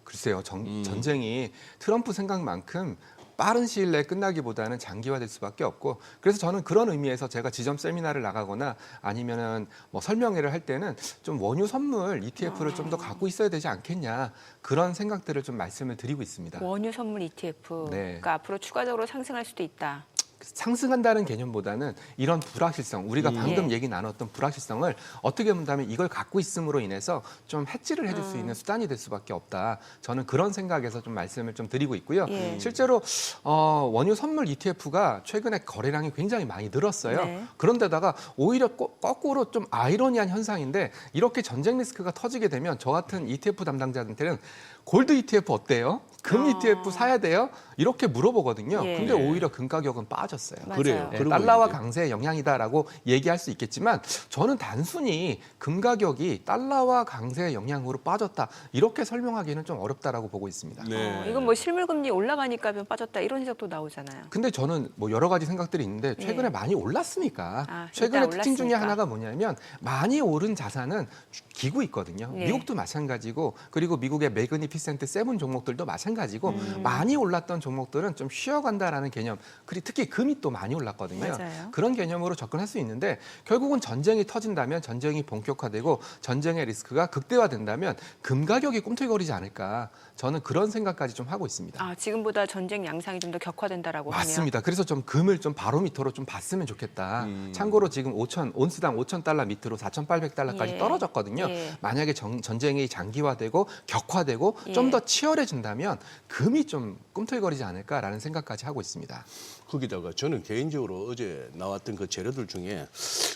글쎄요 전쟁이 트럼프 생각만큼 빠른 시일 내에 끝나기보다는 장기화될 수밖에 없고 그래서 저는 그런 의미에서 제가 지점 세미나를 나가거나 아니면은 뭐 설명회를 할 때는 좀 원유 선물 ETF를 좀 더 갖고 있어야 되지 않겠냐 그런 생각들을 좀 말씀을 드리고 있습니다. 원유 선물 ETF가 네. 앞으로 추가적으로 상승할 수도 있다. 상승한다는 개념보다는 이런 불확실성, 우리가 방금 얘기 나눴던 불확실성을 어떻게 본다면 이걸 갖고 있음으로 인해서 좀 해지를 해줄 수 있는 수단이 될 수밖에 없다. 저는 그런 생각에서 좀 말씀을 좀 드리고 있고요. 예. 실제로 원유 선물 ETF가 최근에 거래량이 굉장히 많이 늘었어요. 네. 그런데다가 오히려 거꾸로 좀 아이러니한 현상인데 이렇게 전쟁 리스크가 터지게 되면 저 같은 ETF 담당자한테는 골드 ETF 어때요? 금 ETF 사야 돼요? 이렇게 물어보거든요. 예. 근데 오히려 금 가격은 빠졌어요. 맞아요. 그래요. 네, 그러고 달러와 이제 강세의 영향이다라고 얘기할 수 있겠지만 저는 단순히 금 가격이 달러와 강세의 영향으로 빠졌다 이렇게 설명하기는 좀 어렵다라고 보고 있습니다. 네. 이건 뭐 실물금리 올라가니까 빠졌다 이런 해석도 나오잖아요. 근데 저는 뭐 여러 가지 생각들이 있는데 최근에 예. 많이 올랐으니까 아, 최근에 일단 특징 중에 올랐으니까. 하나가 뭐냐면 많이 오른 자산은 기고 있거든요. 예. 미국도 마찬가지고 그리고 미국의 매그니피센트 세븐 종목들도 마찬가지고 많이 올랐던 종목들은 좀 쉬어간다라는 개념. 그리고 특히 금이 또 많이 올랐거든요. 맞아요. 그런 개념으로 접근할 수 있는데 결국은 전쟁이 터진다면 전쟁이 본격화되고 전쟁의 리스크가 극대화된다면 금 가격이 꿈틀거리지 않을까. 저는 그런 생각까지 좀 하고 있습니다. 아, 지금보다 전쟁 양상이 좀 더 격화된다라고 하면. 맞습니다. 그래서 좀 금을 좀 바로미터로 좀 봤으면 좋겠다. 참고로 지금 온스당 5,000달러 밑으로 4,800달러까지 예. 떨어졌거든요. 예. 만약에 전쟁이 장기화되고 격화되고 예. 좀 더 치열해진다면 금이 좀 꿈틀거리지 않을까라는 생각까지 하고 있습니다. 거기다가 저는 개인적으로 어제 나왔던 그 재료들 중에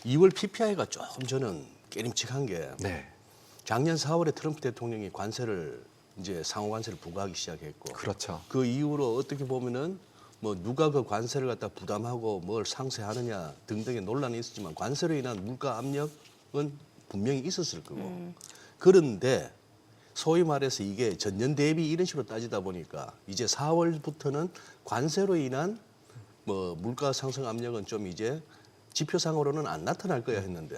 2월 PPI가 조금 저는 깨림칙한 게 네, 작년 4월에 트럼프 대통령이 이제 상호 관세를 부과하기 시작했고 그렇죠. 그 이후로 어떻게 보면은 뭐 누가 그 관세를 갖다 부담하고 뭘 상쇄하느냐 등등의 논란이 있었지만 관세로 인한 물가 압력은 분명히 있었을 거고 그런데 소위 말해서 이게 전년 대비 이런 식으로 따지다 보니까 이제 4월부터는 관세로 인한 뭐 물가 상승 압력은 좀 이제 지표상으로는 안 나타날 거야 했는데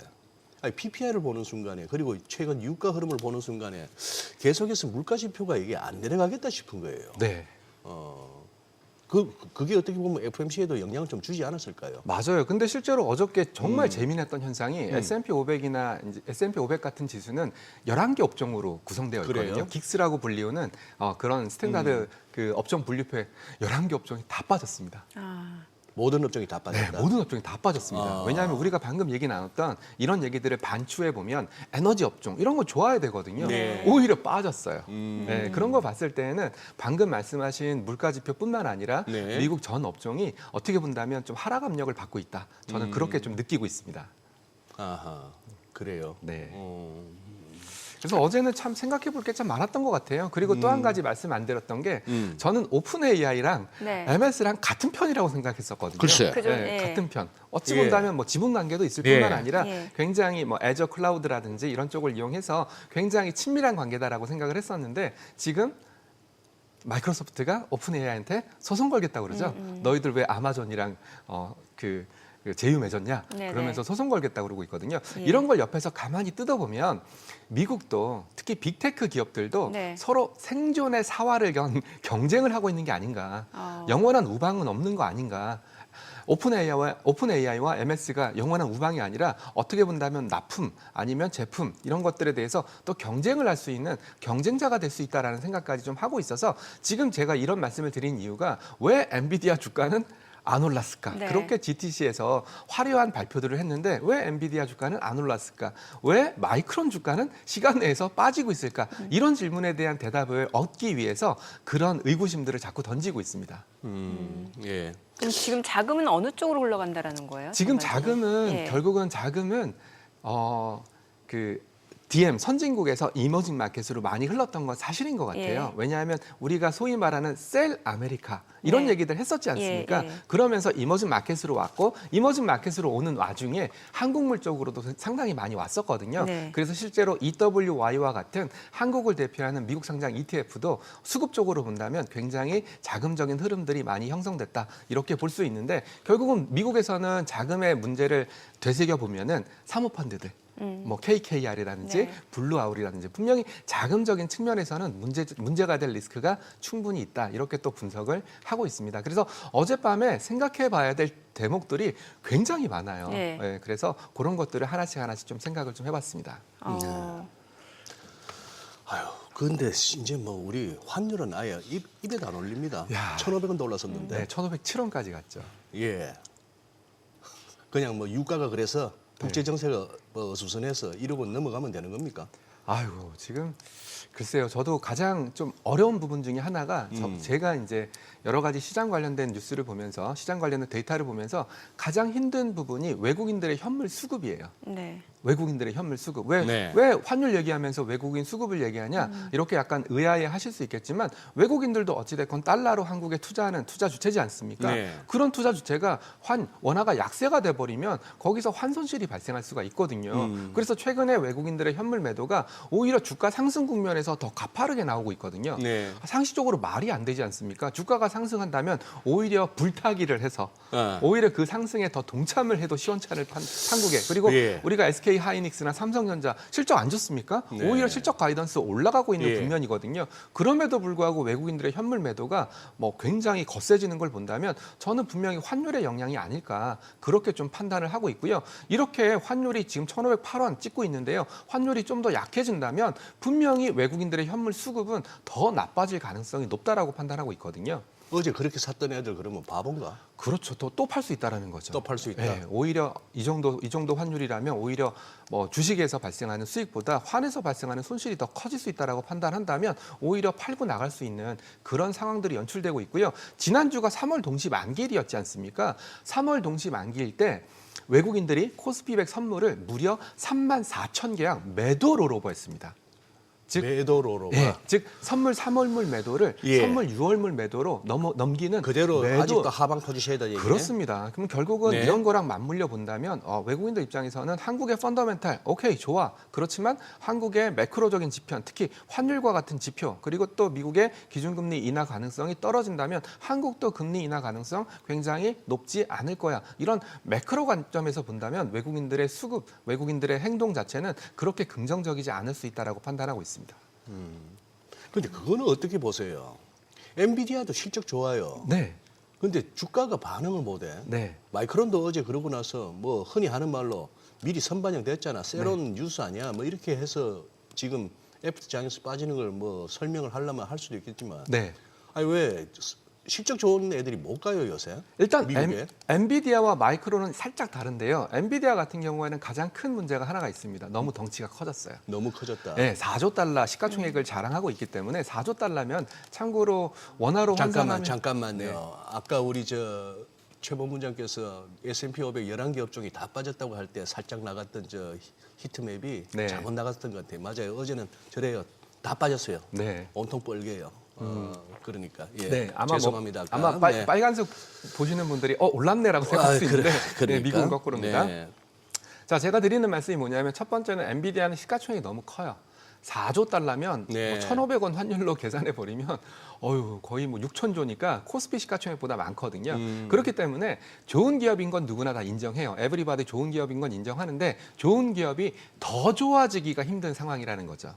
아니, PPI를 보는 순간에 그리고 최근 유가 흐름을 보는 순간에 계속해서 물가 지표가 이게 안 내려가겠다 싶은 거예요. 네. 그게 어떻게 보면 FMC에도 영향을 좀 주지 않았을까요? 맞아요. 근데 실제로 어저께 정말 재미났던 현상이 S&P 500이나 이제 S&P 500 같은 지수는 11개 업종으로 구성되어 있거든요. 그래요? 긱스라고 불리우는 그런 스탠다드 그 업종 분류표에 11개 업종이 다 빠졌습니다. 아, 모든 업종이 다 네, 빠졌다. 모든 업종이 다 빠졌습니다. 왜냐하면 우리가 방금 얘기 나눴던 이런 얘기들을 반추해 보면 에너지 업종 이런 거 좋아야 되거든요. 네. 오히려 빠졌어요. 네, 그런 거 봤을 때는 방금 말씀하신 물가 지표뿐만 아니라 네. 미국 전 업종이 어떻게 본다면 좀 하락 압력을 받고 있다. 저는 그렇게 좀 느끼고 있습니다. 아하, 그래요. 네. 어, 그래서 어제는 참 생각해 볼 게 참 많았던 것 같아요. 그리고 또 한 가지 말씀 안 드렸던 게 저는 오픈 AI랑 네. MS랑 같은 편이라고 생각했었거든요. 글쎄. 그죠? 네, 예. 같은 편. 어찌 예. 본다면 뭐 지분 관계도 있을 예. 뿐만 아니라 예. 굉장히 뭐 애저 클라우드라든지 이런 쪽을 이용해서 굉장히 친밀한 관계다라고 생각을 했었는데 지금 마이크로소프트가 오픈 AI한테 소송 걸겠다고 그러죠. 너희들 왜 아마존이랑 그 제휴 맺었냐? 네네. 그러면서 소송 걸겠다고 그러고 있거든요. 예. 이런 걸 옆에서 가만히 뜯어보면 미국도 특히 빅테크 기업들도 네. 서로 생존의 사활을 경쟁을 하고 있는 게 아닌가. 영원한 우방은 없는 거 아닌가. 오픈 AI와 MS가 영원한 우방이 아니라 어떻게 본다면 납품 아니면 제품 이런 것들에 대해서 또 경쟁을 할 수 있는 경쟁자가 될 수 있다라는 생각까지 좀 하고 있어서 지금 제가 이런 말씀을 드린 이유가 왜 엔비디아 주가는 안 올랐을까? 네. 그렇게 GTC에서 화려한 발표들을 했는데 왜 엔비디아 주가는 안 올랐을까? 왜 마이크론 주가는 시간 내에서 빠지고 있을까? 이런 질문에 대한 대답을 얻기 위해서 그런 의구심들을 자꾸 던지고 있습니다. 예. 그럼 지금 자금은 어느 쪽으로 흘러간다라는 거예요? 지금 그 말씀은? 자금은 예. 결국은 자금은 그 DM 선진국에서 이머징 마켓으로 많이 흘렀던 건 사실인 것 같아요. 예. 왜냐하면 우리가 소위 말하는 셀 아메리카 이런 네. 얘기들 했었지 않습니까? 예, 예. 그러면서 이머징 마켓으로 왔고 이머징 마켓으로 오는 와중에 한국물 쪽으로도 상당히 많이 왔었거든요. 네. 그래서 실제로 EWY와 같은 한국을 대표하는 미국 상장 ETF도 수급 쪽으로 본다면 굉장히 자금적인 흐름들이 많이 형성됐다 이렇게 볼 수 있는데 결국은 미국에서는 자금의 문제를 되새겨 보면은 사모펀드들 뭐 KKR이라든지 네. 블루아울이라든지 분명히 자금적인 측면에서는 문제가 될 리스크가 충분히 있다 이렇게 또 분석을 하고 있습니다. 그래서 어젯밤에 생각해봐야 될 대목들이 굉장히 많아요. 네. 예, 그래서 그런 것들을 하나씩 좀 생각을 좀 해봤습니다. 아유, 근데 이제 뭐 우리 환율은 아예 입에도 안 올립니다. 야. 1,500원도 올랐었는데. 네, 1,507원까지 갔죠. 예. 그냥 뭐 유가가 그래서 국제 정세가 뭐 어수선해서 이러고 넘어가면 되는 겁니까? 아이고 지금 글쎄요. 저도 가장 좀 어려운 부분 중에 하나가 제가 이제 여러 가지 시장 관련된 뉴스를 보면서 시장 관련된 데이터를 보면서 가장 힘든 부분이 외국인들의 현물 수급이에요. 네. 외국인들의 현물 수급. 왜 네. 환율 얘기하면서 외국인 수급을 얘기하냐? 이렇게 약간 의아해 하실 수 있겠지만 외국인들도 어찌됐건 달러로 한국에 투자하는 투자 주체지 않습니까? 네. 그런 투자 주체가 원화가 약세가 돼버리면 거기서 환손실이 발생할 수가 있거든요. 그래서 최근에 외국인들의 현물 매도가 오히려 주가 상승 국면에서 더 가파르게 나오고 있거든요. 네. 상식적으로 말이 안 되지 않습니까? 주가가 상승한다면 오히려 불타기를 해서 오히려 그 상승에 더 동참을 해도 시원찮을 판국에 그리고 예. 우리가 SK 하이닉스나 삼성전자 실적 안 좋습니까? 네. 오히려 실적 가이던스 올라가고 있는 예. 국면이거든요. 그럼에도 불구하고 외국인들의 현물 매도가 뭐 굉장히 거세지는 걸 본다면 저는 분명히 환율의 영향이 아닐까 그렇게 좀 판단을 하고 있고요. 이렇게 환율이 지금 1,508원 찍고 있는데요. 환율이 좀 더 약해진다면 분명히 외국인들의 현물 수급은 더 나빠질 가능성이 높다라고 판단하고 있거든요. 어제 그렇게 샀던 애들 그러면 바본가? 그렇죠. 또 팔 수 있다라는 거죠. 또 팔 수 있다. 네, 오히려 이 정도 환율이라면 오히려 뭐 주식에서 발생하는 수익보다 환에서 발생하는 손실이 더 커질 수 있다라고 판단한다면 오히려 팔고 나갈 수 있는 그런 상황들이 연출되고 있고요. 지난주가 3월 동시 만기일이었지 않습니까? 3월 동시 만기일 때 외국인들이 코스피 100 선물을 무려 34,000개양 매도 롤오버했습니다. 즉 매도로가 예, 즉 선물 3월물 매도를 예. 선물 6월물 매도로 넘기는 그대로 매도 아직도 하방 터지셔야 얘기네. 그렇습니다. 그럼 결국은 네. 이런 거랑 맞물려 본다면 외국인들 입장에서는 한국의 펀더멘탈 오케이 좋아. 그렇지만 한국의 매크로적인 지표, 특히 환율과 같은 지표 그리고 또 미국의 기준금리 인하 가능성이 떨어진다면 한국도 금리 인하 가능성 굉장히 높지 않을 거야. 이런 매크로 관점에서 본다면 외국인들의 수급, 외국인들의 행동 자체는 그렇게 긍정적이지 않을 수 있다라고 판단하고 있습니다. 근데 그거는 어떻게 보세요? 엔비디아도 실적 좋아요. 네, 근데 주가가 반응을 못해. 네. 마이크론도 어제 그러고 나서 뭐 흔히 하는 말로 미리 선반영 됐잖아. 새로운 뉴스 아니야. 뭐 이렇게 해서 지금 F장에서 빠지는 걸 뭐 설명을 하려면 할 수도 있겠지만. 네. 아니 왜 실적 좋은 애들이 못 가요 요새? 일단 미국에? 엔비디아와 마이크론은 살짝 다른데요. 엔비디아 같은 경우에는 가장 큰 문제가 하나가 있습니다. 너무 덩치가 커졌어요. 너무 커졌다. 네, 4조 달러 시가총액을 자랑하고 있기 때문에 4조 달러면 참고로 원화로 환산하면 잠깐만요. 아까 우리 최 본부장께서 S&P 500 11개 업종이 다 빠졌다고 할 때 살짝 나갔던 히트맵이 네. 잘못 나갔던 것 같아요. 맞아요. 어제는 저래요. 다 빠졌어요. 네. 온통 뻘개요. 그러니까 예. 네, 아마 죄송합니다. 아까. 아마 네. 빨간색 보시는 분들이 올랐네라고 생각할 수 있는데 그러니까. 네, 미국은 거꾸로입니다. 네. 자, 제가 드리는 말씀이 뭐냐면 첫 번째는 엔비디아는 시가총액이 너무 커요. 4조 달러면 네. 1,500원 환율로 계산해 버리면 거의 뭐 6,000조니까 코스피 시가총액보다 많거든요. 그렇기 때문에 좋은 기업인 건 누구나 다 인정해요. 에브리바디 좋은 기업인 건 인정하는데 좋은 기업이 더 좋아지기가 힘든 상황이라는 거죠.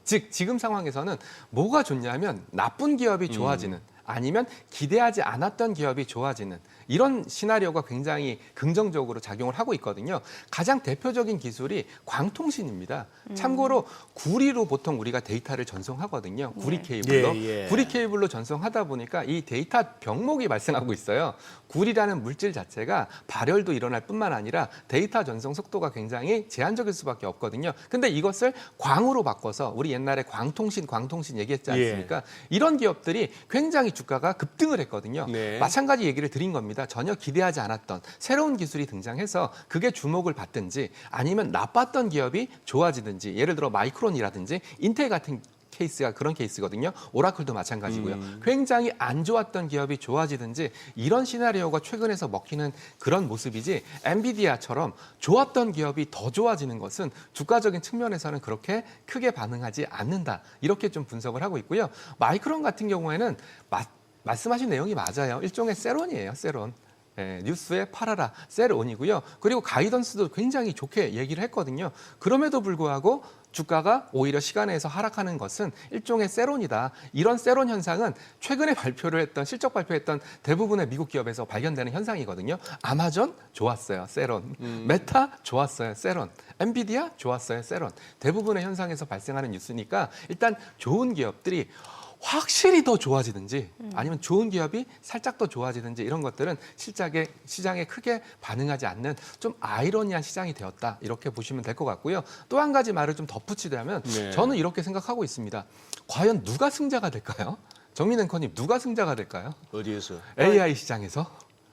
즉 지금 상황에서는 뭐가 좋냐면 나쁜 기업이 좋아지는 아니면 기대하지 않았던 기업이 좋아지는 이런 시나리오가 굉장히 긍정적으로 작용을 하고 있거든요. 가장 대표적인 기술이 광통신입니다. 참고로 구리로 보통 우리가 데이터를 전송하거든요. 구리 케이블로. 예, 예. 구리 케이블로 전송하다 보니까 이 데이터 병목이 발생하고 있어요. 구리라는 물질 자체가 발열도 일어날 뿐만 아니라 데이터 전송 속도가 굉장히 제한적일 수밖에 없거든요. 근데 이것을 광으로 바꿔서 우리 옛날에 광통신 얘기했지 않습니까? 이런 기업들이 굉장히 주가가 급등을 했거든요. 네. 마찬가지 얘기를 드린 겁니다. 전혀 기대하지 않았던 새로운 기술이 등장해서 그게 주목을 받든지 아니면 나빴던 기업이 좋아지든지 예를 들어 마이크론이라든지 인텔 같은 케이스가 그런 케이스거든요. 오라클도 마찬가지고요. 굉장히 안 좋았던 기업이 좋아지든지 이런 시나리오가 최근에서 먹히는 그런 모습이지 엔비디아처럼 좋았던 기업이 더 좋아지는 것은 주가적인 측면에서는 그렇게 크게 반응하지 않는다. 이렇게 좀 분석을 하고 있고요. 마이크론 같은 경우에는 말씀하신 내용이 맞아요. 일종의 세론이에요. 세론. 예, 뉴스에 팔아라 셀온이고요. 그리고 가이던스도 굉장히 좋게 얘기를 했거든요. 그럼에도 불구하고 주가가 오히려 시간에서 하락하는 것은 일종의 세론이다. 이런 세론 현상은 최근에 실적 발표했던 대부분의 미국 기업에서 발견되는 현상이거든요. 아마존 좋았어요, 세론. 메타 좋았어요, 세론. 엔비디아 좋았어요, 세론. 대부분의 현상에서 발생하는 뉴스니까 일단 좋은 기업들이 확실히 더 좋아지든지 아니면 좋은 기업이 살짝 더 좋아지든지 이런 것들은 시장에 크게 반응하지 않는 좀 아이러니한 시장이 되었다. 이렇게 보시면 될 것 같고요. 또 한 가지 말을 좀 덧붙이자면 네. 저는 이렇게 생각하고 있습니다. 과연 누가 승자가 될까요? 정민 앵커님 누가 승자가 될까요? 어디에서? AI 시장에서?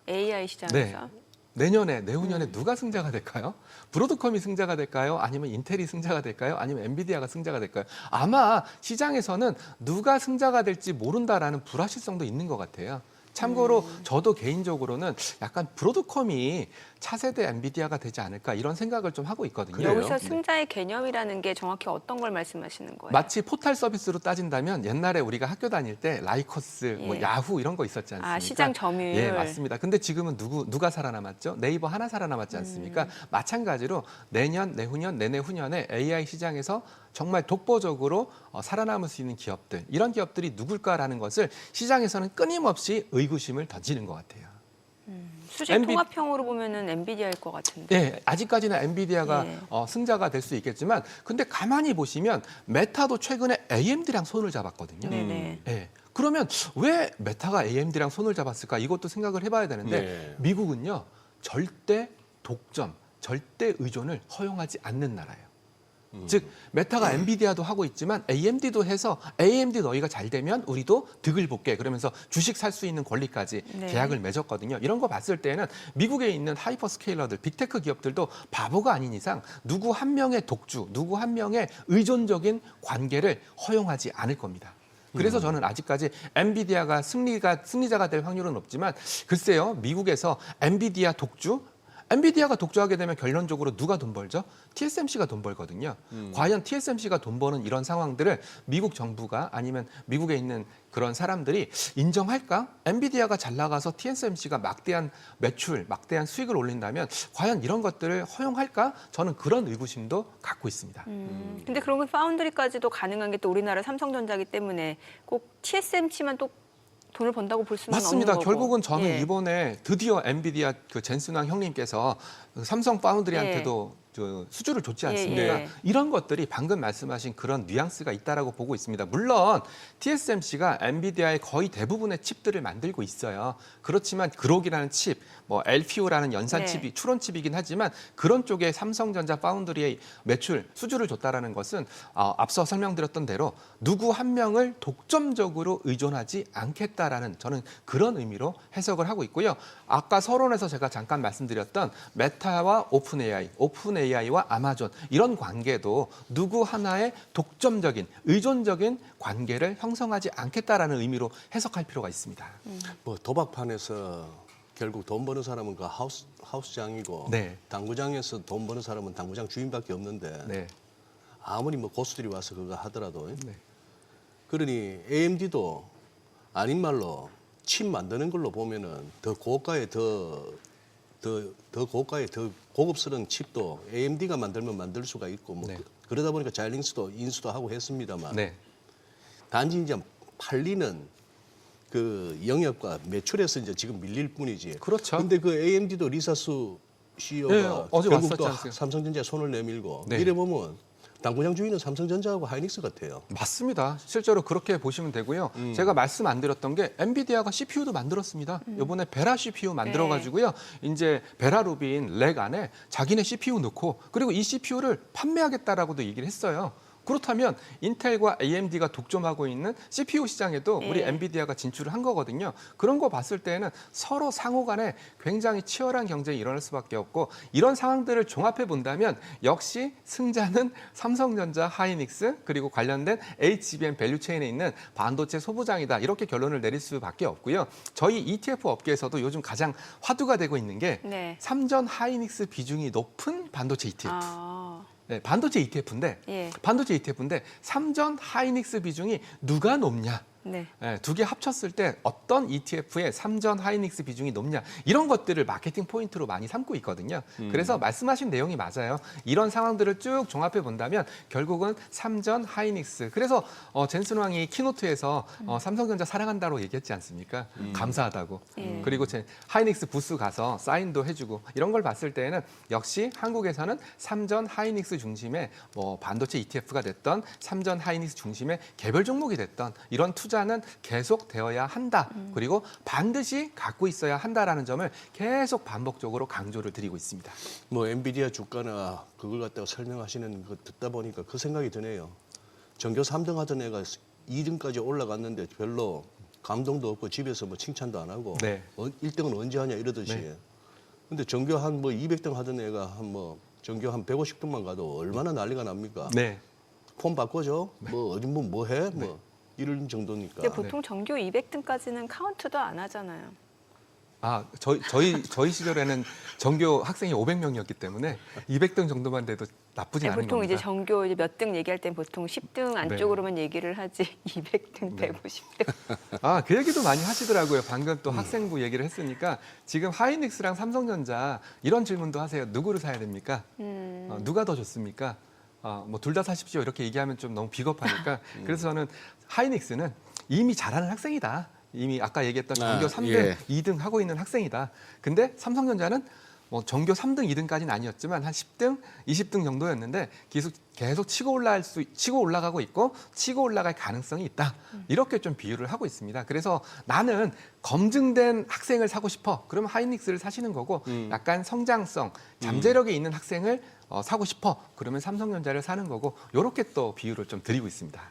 AI 시장에서. 내년에 내후년에 누가 승자가 될까요? 브로드컴이 승자가 될까요? 아니면 인텔이 승자가 될까요? 아니면 엔비디아가 승자가 될까요? 아마 시장에서는 누가 승자가 될지 모른다라는 불확실성도 있는 것 같아요. 참고로 저도 개인적으로는 약간 브로드컴이 차세대 엔비디아가 되지 않을까 이런 생각을 좀 하고 있거든요. 그래요? 여기서 승자의 개념이라는 게 정확히 어떤 걸 말씀하시는 거예요? 마치 포털 서비스로 따진다면 옛날에 우리가 학교 다닐 때 라이커스, 뭐 예. 야후 이런 거 있었지 않습니까? 아, 시장 점유율. 예, 맞습니다. 근데 지금은 누가 살아남았죠? 네이버 하나 살아남았지 않습니까? 마찬가지로 내년, 내후년, 내내후년에 AI 시장에서 정말 독보적으로 살아남을 수 있는 기업들, 이런 기업들이 누굴까라는 것을 시장에서는 끊임없이 의구심을 던지는 것 같아요. 수직 통합형으로 보면은 엔비디아일 것 같은데. 네, 아직까지는 엔비디아가 예. 승자가 될 수 있겠지만, 근데 가만히 보시면 메타도 최근에 AMD랑 손을 잡았거든요. 네네. 네. 그러면 왜 메타가 AMD랑 손을 잡았을까? 이것도 생각을 해봐야 되는데 네. 미국은요 절대 독점, 절대 의존을 허용하지 않는 나라예요. 즉 메타가 엔비디아도 하고 있지만 AMD도 해서 AMD 너희가 잘 되면 우리도 득을 볼게 그러면서 주식 살 수 있는 권리까지 네. 계약을 맺었거든요. 이런 거 봤을 때는 미국에 있는 하이퍼스케일러들, 빅테크 기업들도 바보가 아닌 이상 누구 한 명의 독주, 누구 한 명의 의존적인 관계를 허용하지 않을 겁니다. 그래서 저는 아직까지 엔비디아가 승리자가 될 확률은 없지만 글쎄요, 미국에서 엔비디아 독주, 엔비디아가 독주하게 되면 결론적으로 누가 돈 벌죠? TSMC가 돈 벌거든요. 과연 TSMC가 돈 버는 이런 상황들을 미국 정부가 아니면 미국에 있는 그런 사람들이 인정할까? 엔비디아가 잘 나가서 TSMC가 막대한 매출, 막대한 수익을 올린다면 과연 이런 것들을 허용할까? 저는 그런 의구심도 갖고 있습니다. 근데 그런 건 파운드리까지도 가능한 게 또 우리나라 삼성전자기 때문에 꼭 TSMC만 또 돈을 번다고 볼 수는 맞습니다. 없는 거고. 결국은 저는 예. 이번에 드디어 엔비디아 그 젠슨왕 형님께서 삼성 파운드리한테도 그 수주를 줬지 않습니까? 예. 이런 것들이 방금 말씀하신 그런 뉘앙스가 있다라고 보고 있습니다. 물론 TSMC가 엔비디아의 거의 대부분의 칩들을 만들고 있어요. 그렇지만 그록이라는 칩, 뭐 LPO라는 연산 네. 칩이 추론 칩이긴 하지만 그런 쪽에 삼성전자 파운드리의 매출 수주를 줬다라는 것은 앞서 설명드렸던 대로 누구 한 명을 독점적으로 의존하지 않겠다라는 저는 그런 의미로 해석을 하고 있고요. 아까 서론에서 제가 잠깐 말씀드렸던 메타와 오픈AI와 아마존 이런 관계도 누구 하나의 독점적인 의존적인 관계를 형성하지 않겠다라는 의미로 해석할 필요가 있습니다. 뭐 도박판에서 결국 돈 버는 사람은 그 하우스장이고 네. 당구장에서 돈 버는 사람은 당구장 주인밖에 없는데 네. 아무리 뭐 고수들이 와서 그거 하더라도 네. 그러니 AMD도 아닌 말로 칩 만드는 걸로 보면은 더 고가의 더 고급스러운 칩도 AMD가 만들면 만들 수가 있고 뭐 네. 그러다 보니까 자이링스도 인수도 하고 했습니다만 네. 단지 이제 팔리는 그 영역과 매출에서 이제 지금 밀릴 뿐이지. 그렇죠. 근데 그 AMD도 리사수 CEO가 네, 어제 결국 왔었지 또 않습니까? 삼성전자에 손을 내밀고 네. 이래 보면 당구장 주인은 삼성전자하고 하이닉스 같아요. 맞습니다. 실제로 그렇게 보시면 되고요. 제가 말씀 안 드렸던 게 엔비디아가 CPU도 만들었습니다. 이번에 베라 CPU 만들어가지고요. 이제 베라 루빈 렉 안에 자기네 CPU 넣고 그리고 이 CPU를 판매하겠다라고도 얘기를 했어요. 그렇다면 인텔과 AMD가 독점하고 있는 CPU 시장에도 우리 예. 엔비디아가 진출을 한 거거든요. 그런 거 봤을 때는 서로 상호 간에 굉장히 치열한 경쟁이 일어날 수밖에 없고 이런 상황들을 종합해 본다면 역시 승자는 삼성전자, 하이닉스 그리고 관련된 HBM 밸류체인에 있는 반도체 소부장이다. 이렇게 결론을 내릴 수밖에 없고요. 저희 ETF 업계에서도 요즘 가장 화두가 되고 있는 게 네. 삼전 하이닉스 비중이 높은 반도체 ETF. 아, 네, 반도체 ETF인데 예. 반도체 ETF인데 삼전 하이닉스 비중이 누가 높냐? 네. 두 개 합쳤을 때 어떤 ETF의 삼전 하이닉스 비중이 높냐 이런 것들을 마케팅 포인트로 많이 삼고 있거든요. 그래서 말씀하신 내용이 맞아요. 이런 상황들을 쭉 종합해 본다면 결국은 삼전 하이닉스. 그래서 젠슨 왕이 키노트에서 삼성전자 사랑한다고 얘기했지 않습니까? 감사하다고. 예. 그리고 하이닉스 부스 가서 사인도 해주고 이런 걸 봤을 때는 역시 한국에서는 삼전 하이닉스 중심의 뭐 반도체 ETF가 됐던 삼전 하이닉스 중심의 개별 종목이 됐던 이런 투자 투자는 계속 되어야 한다. 그리고 반드시 갖고 있어야 한다라는 점을 계속 반복적으로 강조를 드리고 있습니다. 뭐 엔비디아 주가나 그걸 갖다가 설명하시는 거 듣다 보니까 그 생각이 드네요. 전교 3등 하던 애가 2등까지 올라갔는데 별로 감동도 없고 집에서 뭐 칭찬도 안 하고 네. 1등은 언제 하냐 이러듯이. 네. 근데 전교 한 뭐 200등 하던 애가 한 뭐 전교 한 150등만 가도 얼마나 난리가 납니까? 네. 폰 바꿔줘? 뭐 어디 뭐 해? 뭐 이런 정도니까. 근데 보통 전교 200등까지는 카운트도 안 하잖아요. 저희 시절에는 전교 학생이 500명이었기 때문에 200등 정도만 돼도 나쁘지 않은 보통 겁니다. 이제 전교 이제 몇 등 얘기할 땐 보통 10등 안쪽으로만 얘기를 하지 200등, 네. 150등. 그 얘기도 많이 하시더라고요. 방금 또 학생부 얘기를 했으니까 지금 하이닉스랑 삼성전자 이런 질문도 하세요. 누구를 사야 됩니까? 누가 더 좋습니까? 뭐 둘 다 사십시오 이렇게 얘기하면 좀 너무 비겁하니까 그래서 저는 하이닉스는 이미 잘하는 학생이다. 이미 아까 얘기했던 전교 3등, 예. 2등 하고 있는 학생이다. 근데 삼성전자는 뭐 전교 3등, 2등까지는 아니었지만 한 10등, 20등 정도였는데 계속 치고 올라가고 있고 치고 올라갈 가능성이 있다. 이렇게 좀 비유를 하고 있습니다. 그래서 나는 검증된 학생을 사고 싶어. 그러면 하이닉스를 사시는 거고 약간 성장성, 잠재력이 있는 학생을 사고 싶어. 그러면 삼성전자를 사는 거고 이렇게 또 비유를 좀 드리고 있습니다.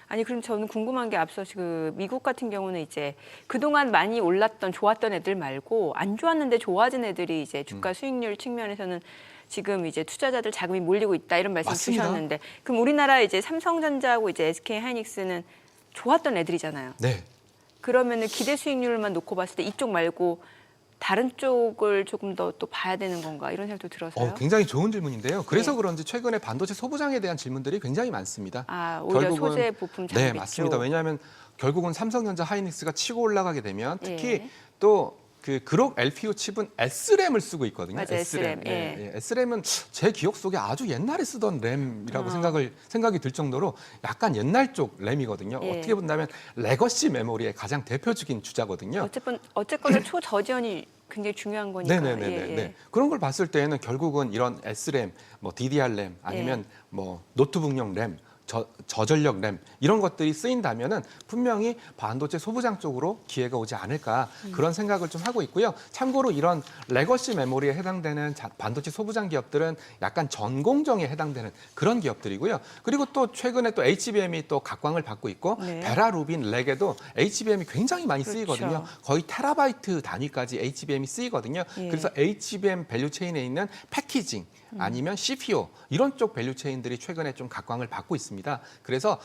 아니 그럼 저는 궁금한 게 앞서 그 미국 같은 경우는 이제 그동안 많이 올랐던 좋았던 애들 말고 안 좋았는데 좋아진 애들이 이제 주가 수익률 측면에서는 지금 이제 투자자들 자금이 몰리고 있다 이런 말씀 맞습니다. 주셨는데 그럼 우리나라 이제 삼성전자하고 이제 SK 하이닉스는 좋았던 애들이잖아요. 네. 그러면은 기대 수익률만 놓고 봤을 때 이쪽 말고 다른 쪽을 조금 더 또 봐야 되는 건가 이런 생각도 들어서요. 굉장히 좋은 질문인데요. 그래서 네. 그런지 최근에 반도체 소부장에 대한 질문들이 굉장히 많습니다. 오히려 결국은- 소재 부품 장비 네, 맞습니다. 쪽. 왜냐하면 결국은 삼성전자 하이닉스가 치고 올라가게 되면 특히 예. 또 그 그룹 LPU 칩은 S램을 쓰고 있거든요. 맞아요, S램. 예. S램은 제 기억 속에 아주 옛날에 쓰던 램이라고 생각이 들 정도로 약간 옛날 쪽 램이거든요. 예. 어떻게 본다면 레거시 메모리의 가장 대표적인 주자거든요. 어쨌거나 초저지연이 굉장히 중요한 거니까. 네네네. 예. 그런 걸 봤을 때는 결국은 이런 S램, 뭐 DDR램 아니면 뭐 노트북용 램, 저전력 램 이런 것들이 쓰인다면은 분명히 반도체 소부장 쪽으로 기회가 오지 않을까 그런 생각을 좀 하고 있고요. 참고로 이런 레거시 메모리에 해당되는 반도체 소부장 기업들은 약간 전공정에 해당되는 그런 기업들이고요. 그리고 또 최근에 또 HBM이 또 각광을 받고 있고 네. 베라루빈 렉에도 HBM이 굉장히 많이 그렇죠. 쓰이거든요. 거의 테라바이트 단위까지 HBM이 쓰이거든요. 예. 그래서 HBM 밸류 체인에 있는 패키징 아니면 CPO 이런 쪽 밸류 체인들이 최근에 좀 각광을 받고 있습니다. 그래서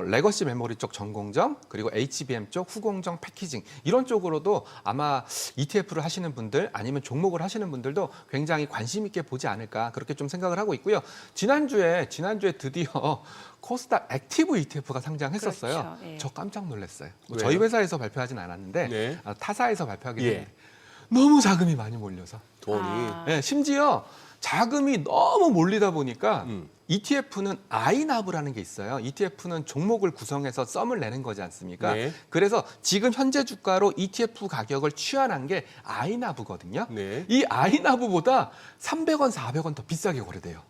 레거시 메모리 쪽 전공정 그리고 HBM 쪽 후공정 패키징 이런 쪽으로도 아마 ETF를 하시는 분들 아니면 종목을 하시는 분들도 굉장히 관심 있게 보지 않을까 그렇게 좀 생각을 하고 있고요. 지난주에 드디어 코스닥 액티브 ETF가 상장했었어요. 그렇죠. 예. 저 깜짝 놀랐어요. 왜요? 저희 회사에서 발표하진 않았는데 네. 타사에서 발표하게 예. 됐는데 너무 자금이 많이 몰려서 돈이. 네, 심지어 자금이 너무 몰리다 보니까 ETF는 아이나브라는 게 있어요. ETF는 종목을 구성해서 썸을 내는 거지 않습니까? 네. 그래서 지금 현재 주가로 ETF 가격을 취한한 게 아이나브거든요. 네. 이 아이나브보다 300원, 400원 더 비싸게 거래돼요.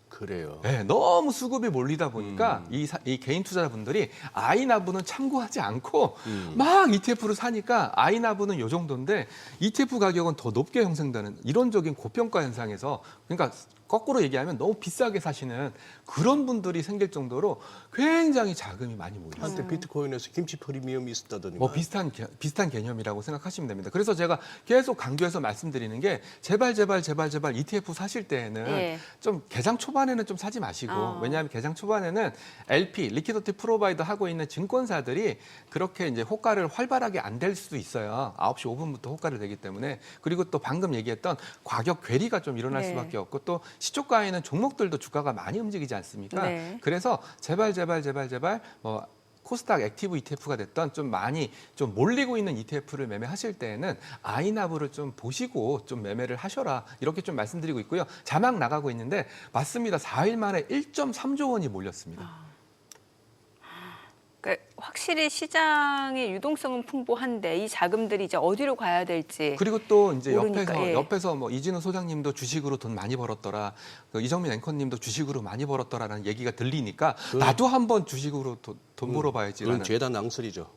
그래요. 네, 너무 수급이 몰리다 보니까 이 개인 투자자분들이 아이나브는 참고하지 않고 막 ETF를 사니까 아이나브는 이 정도인데 ETF 가격은 더 높게 형성되는 이론적인 고평가 현상에서 그러니까 거꾸로 얘기하면 너무 비싸게 사시는 그런 분들이 생길 정도로 굉장히 자금이 많이 몰렸어요. 한때 비트코인에서 김치 프리미엄이 있었다더니. 뭐 비슷한 개념이라고 생각하시면 됩니다. 그래서 제가 계속 강조해서 말씀드리는 게 제발 ETF 사실 때에는 예. 좀 개장 초반에는 좀 사지 마시고 왜냐하면 개장 초반에는 LP 리퀴디티 프로바이더 하고 있는 증권사들이 그렇게 이제 호가를 활발하게 안 될 수도 있어요. 9시 5분부터 호가를 내기 때문에 그리고 또 방금 얘기했던 가격 괴리가 좀 일어날 네. 수밖에 없고 또 시초가에는 종목들도 주가가 많이 움직이지 않습니까? 네. 그래서 제발 뭐 코스닥 액티브 ETF가 됐던 좀 많이 좀 몰리고 있는 ETF를 매매하실 때에는 아이나브를 좀 보시고 좀 매매를 하셔라 이렇게 좀 말씀드리고 있고요. 자막 나가고 있는데 맞습니다. 4일 만에 1.3조 원이 몰렸습니다. 그러니까 확실히 시장의 유동성은 풍부한데 이 자금들이 이제 어디로 가야 될지. 그리고 또 이제 모르니까, 예. 옆에서 뭐 이진우 소장님도 주식으로 돈 많이 벌었더라, 그 이정민 앵커님도 주식으로 많이 벌었더라라는 얘기가 들리니까 나도 한번 주식으로 돈 벌어봐야지라는. 그건 죄다 낭설이죠.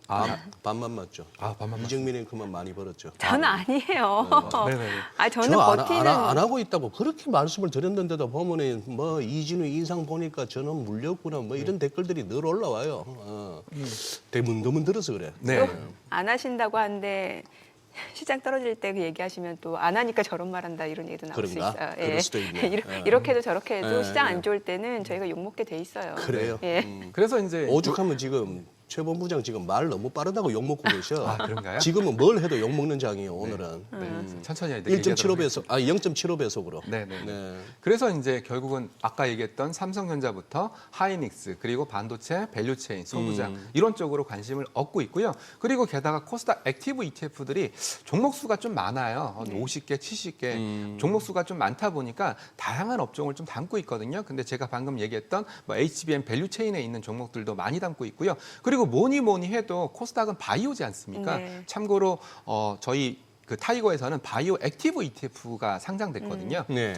반만 맞죠. 반만 맞죠. 이정민 앵커만 많이 벌었죠. 저는 아니에요. 네네. 아, 저는 저 버티는. 안 하고 있다고 그렇게 말씀을 드렸는데도 보면은 뭐 이진우 인상 보니까 저는 물렸구나 뭐 이런 댓글들이 늘 올라와요. 대문더문 들어서 그래. 네. 안 하신다고 하는데 시장 떨어질 때 그 얘기하시면 또 안 하니까 저런 말한다 이런 얘기도 나올 수 그런가? 있어요. 그럴 수도 있네. 이렇게 해도 저렇게 해도 예, 시장 예. 안 좋을 때는 저희가 욕먹게 돼 있어요. 그래요. 예. 그래서 이제 오죽하면 지금 최 본부장 지금 말 너무 빠르다고 욕먹고 계셔. 아, 그런가요? 지금은 뭘 해도 욕먹는 장이에요 오늘은. 천천히 1.75배속, 0.75배속으로. 네네. 네. 그래서 이제 결국은 아까 얘기했던 삼성전자부터 하이닉스 그리고 반도체, 밸류체인, 소부장 이런 쪽으로 관심을 얻고 있고요. 그리고 게다가 코스닥 액티브 ETF들이 종목 수가 좀 많아요. 한 50개, 70개 종목 수가 좀 많다 보니까 다양한 업종을 좀 담고 있거든요. 근데 제가 방금 얘기했던 뭐 HBM 밸류체인에 있는 종목들도 많이 담고 있고요. 그리고 뭐니 해도 코스닥은 바이오지 않습니까? 네. 참고로 저희 그 타이거에서는 바이오 액티브 ETF가 상장됐거든요. 네.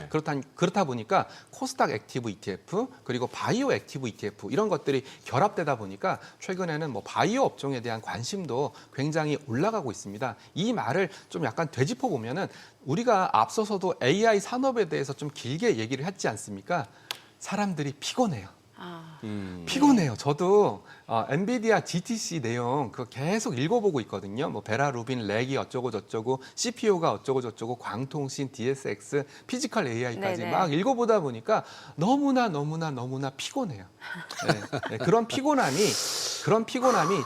그렇다 보니까 코스닥 액티브 ETF 그리고 바이오 액티브 ETF 이런 것들이 결합되다 보니까 최근에는 뭐 바이오 업종에 대한 관심도 굉장히 올라가고 있습니다. 이 말을 좀 약간 되짚어 보면은 우리가 앞서서도 AI 산업에 대해서 좀 길게 얘기를 했지 않습니까? 사람들이 피곤해요. 피곤해요. 저도 엔비디아 GTC 내용 그거 계속 읽어보고 있거든요. 뭐 베라 루빈, 렉이 어쩌고 저쩌고, CPU가 어쩌고 저쩌고, 광통신, DSX, 피지컬 AI까지 네네. 막 읽어보다 보니까 너무나 피곤해요. 네, 그런 피곤함이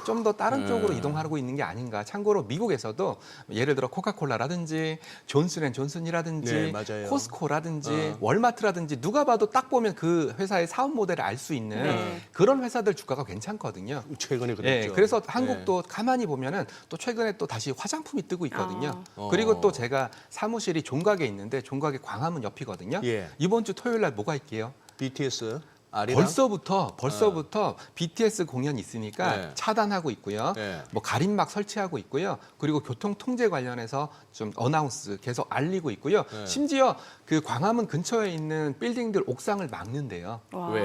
좀 더 다른 쪽으로 이동하고 있는 게 아닌가. 참고로 미국에서도 예를 들어 코카콜라라든지 존슨앤존슨이라든지 네, 맞아요. 코스코라든지 월마트라든지 누가 봐도 딱 보면 그 회사의 사업 모델을 알 수 있는 네. 그런 회사들 주가가 괜찮거든요. 최근에 그랬죠. 예, 그래서 한국도 가만히 보면은 또 최근에 또 다시 화장품이 뜨고 있거든요. 어. 그리고 또 제가 사무실이 종각에 있는데 종각에 광화문 옆이거든요. 예. 이번 주 토요일 날 뭐가 있게요? BTS, 아리랑. 벌써부터 BTS 공연 있으니까 네. 차단하고 있고요. 네. 뭐 가림막 설치하고 있고요. 그리고 교통 통제 관련해서 좀 어나운스 계속 알리고 있고요. 네. 심지어 그 광화문 근처에 있는 빌딩들 옥상을 막는데요. 와. 왜?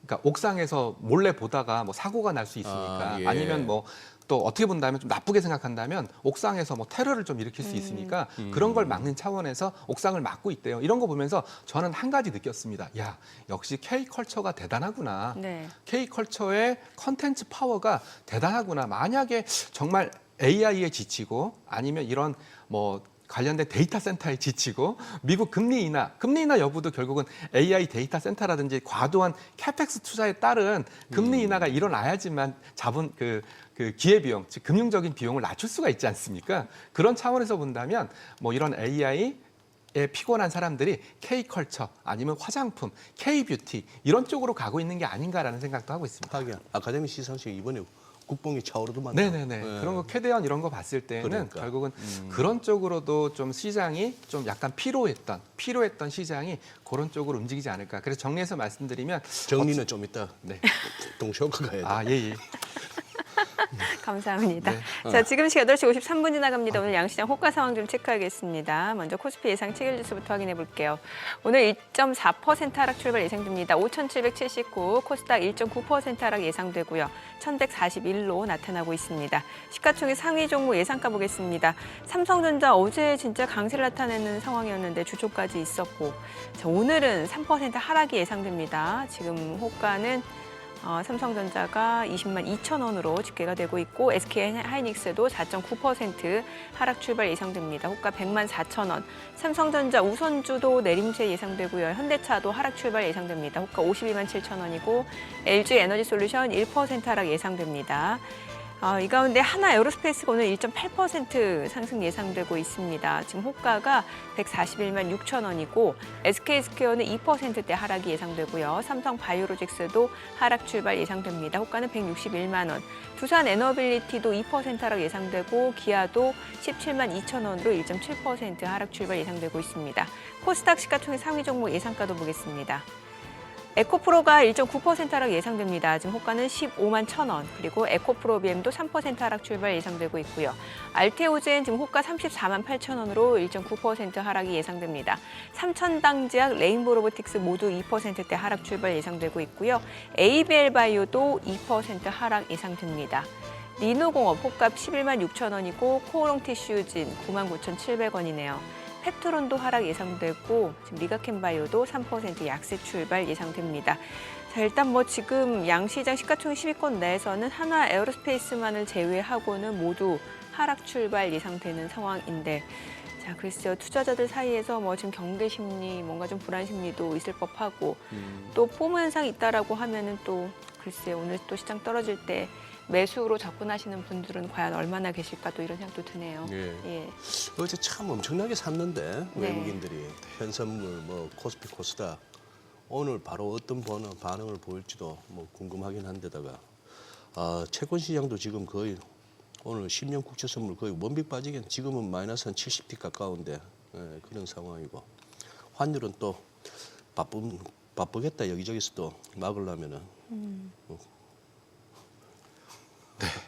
그러니까 옥상에서 몰래 보다가 뭐 사고가 날 수 있으니까 예. 아니면 뭐 또 어떻게 본다면 좀 나쁘게 생각한다면 옥상에서 뭐 테러를 좀 일으킬 수 있으니까 그런 걸 막는 차원에서 옥상을 막고 있대요. 이런 거 보면서 저는 한 가지 느꼈습니다. 야, 역시 K컬처가 대단하구나. 네. K컬처의 컨텐츠 파워가 대단하구나. 만약에 정말 AI에 지치고 아니면 이런 뭐 관련된 데이터 센터에 지치고 미국 금리 인하 여부도 결국은 AI 데이터 센터라든지 과도한 캐펙스 투자에 따른 금리 인하가 일어나야지만 자본 그 기회비용, 즉 금융적인 비용을 낮출 수가 있지 않습니까? 그런 차원에서 본다면 뭐 이런 AI에 피곤한 사람들이 K컬처 아니면 화장품, K뷰티 이런 쪽으로 가고 있는 게 아닌가라는 생각도 하고 있습니다. 하긴 아카데미 시상식 이번에 국뽕이 차오르더만. 네네네. 그런 거 캐대언 이런 거 봤을 때는 그러니까. 결국은 그런 쪽으로도 좀 시장이 좀 약간 피로했던 시장이 그런 쪽으로 움직이지 않을까. 그래서 정리해서 말씀드리면 정리는 좀 이따 네. 동시효과 가야 돼. 예. 감사합니다. 네. 자, 지금 시각 8시 53분 지나갑니다. 오늘 양시장 호가 상황 좀 체크하겠습니다. 먼저 코스피 예상 체결지수부터 확인해 볼게요. 오늘 1.4% 하락 출발 예상됩니다. 5,779, 코스닥 1.9% 하락 예상되고요. 1,141로 나타나고 있습니다. 시가총액 상위 종목 예상가 보겠습니다. 삼성전자 어제 진짜 강세를 나타내는 상황이었는데 주초까지 있었고, 자, 오늘은 3% 하락이 예상됩니다. 지금 호가는 삼성전자가 20만 2천 원으로 집계가 되고 있고 SK하이닉스도 4.9% 하락 출발 예상됩니다. 호가 100만 4천 원. 삼성전자 우선주도 내림세 예상되고요. 현대차도 하락 출발 예상됩니다. 호가 52만 7천 원이고 LG에너지솔루션 1% 하락 예상됩니다. 이 가운데 하나 에어로스페이스가 오늘 1.8% 상승 예상되고 있습니다. 지금 호가가 141만 6천 원이고 SK스퀘어는 2%대 하락이 예상되고요. 삼성 바이오로직스도 하락 출발 예상됩니다. 호가는 161만 원. 두산 에너빌리티도 2% 하락 예상되고 기아도 17만 2천 원으로 1.7% 하락 출발 예상되고 있습니다. 코스닥 시가총액 상위 종목 예상가도 보겠습니다. 에코프로가 1.9% 하락 예상됩니다. 지금 호가는 15만 1,000원, 그리고 에코프로 BM도 3% 하락 출발 예상되고 있고요. 알테오젠 지금 호가 34만 8,000원으로 1.9% 하락이 예상됩니다. 삼천당제약, 레인보우 로보틱스 모두 2%대 하락 출발 예상되고 있고요. ABL 바이오도 2% 하락 예상됩니다. 리노공업 호가 11만 6,000원이고 코오롱 티슈진 9만 9,700원이네요. 펩트론도 하락 예상되고 지금 리가캔바이오도 3% 약세 출발 예상됩니다. 자, 일단 뭐 지금 양시장 시가총액 10위권 내에서는 한화 에어로스페이스만을 제외하고는 모두 하락 출발 예상되는 상황인데, 자, 글쎄요, 투자자들 사이에서 뭐 지금 경계 심리, 뭔가 좀 불안 심리도 있을 법하고 또 포모 현상이 있다라고 하면은 또 글쎄요, 오늘 또 시장 떨어질 때 매수로 접근하시는 분들은 과연 얼마나 계실까 또 이런 생각도 드네요. 예. 예. 어제 참 엄청나게 샀는데 네. 외국인들이 현선물, 뭐 코스피, 코스닥 오늘 바로 어떤 반응을 보일지도 뭐 궁금하긴 한데다가 채권 시장도 지금 거의 오늘 10년 국채 선물 거의 원빅 빠지긴 지금은 마이너스 한 70피 가까운데 그런 상황이고 환율은 또 바쁘겠다 여기저기서 또 막으려면은.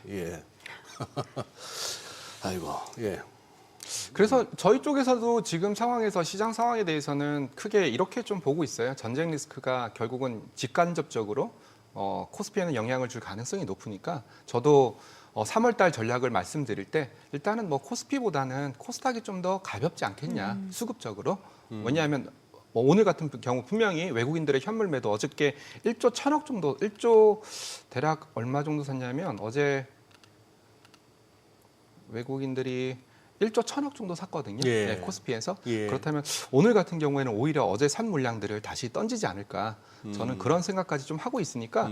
예. 아이고, 예. 그래서 저희 쪽에서도 지금 상황에서 시장 상황에 대해서는 크게 이렇게 좀 보고 있어요. 전쟁 리스크가 결국은 직간접적으로 코스피에는 영향을 줄 가능성이 높으니까 저도 3월 달 전략을 말씀드릴 때 일단은 뭐 코스피보다는 코스닥이 좀 더 가볍지 않겠냐, 수급적으로. 왜냐하면 뭐 오늘 같은 경우 분명히 외국인들의 현물 매도 어저께 1조 1,000억 정도, 1조 대략 얼마 정도 샀냐면 어제 외국인들이 1조 1,000억 정도 샀거든요. 예. 네, 코스피에서. 예. 그렇다면 오늘 같은 경우에는 오히려 어제 산 물량들을 다시 던지지 않을까. 저는 그런 생각까지 좀 하고 있으니까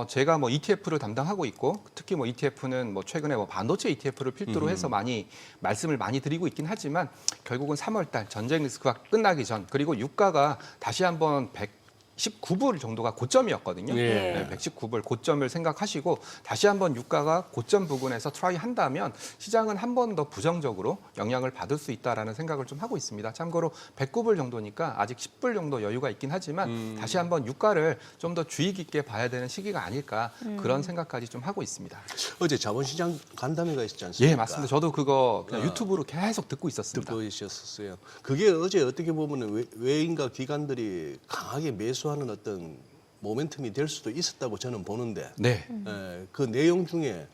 제가 뭐 ETF를 담당하고 있고 특히 뭐 ETF는 뭐 최근에 뭐 반도체 ETF를 필두로 해서 많이 말씀을 많이 드리고 있긴 하지만 결국은 3월 달 전쟁 리스크가 끝나기 전 그리고 유가가 다시 한번 119불 정도가 고점이었거든요. 예. 네, 119불 고점을 생각하시고 다시 한번 유가가 고점 부근에서 트라이 한다면 시장은 한 번 더 부정적으로 영향을 받을 수 있다라는 생각을 좀 하고 있습니다. 참고로 109불 정도니까 아직 10불 정도 여유가 있긴 하지만 다시 한번 유가를 좀 더 주의 깊게 봐야 되는 시기가 아닐까 그런 생각까지 좀 하고 있습니다. 어제 자본시장 간담회가 있지 않습니까? 예, 맞습니다. 저도 그거 그냥 유튜브로 계속 듣고 있었습니다. 듣고 있었어요. 그게 어제 어떻게 보면 외인과 기관들이 강하게 매수하는 어떤 모멘텀이 될 수도 있었다고 저는 보는데 네. 그 내용 중에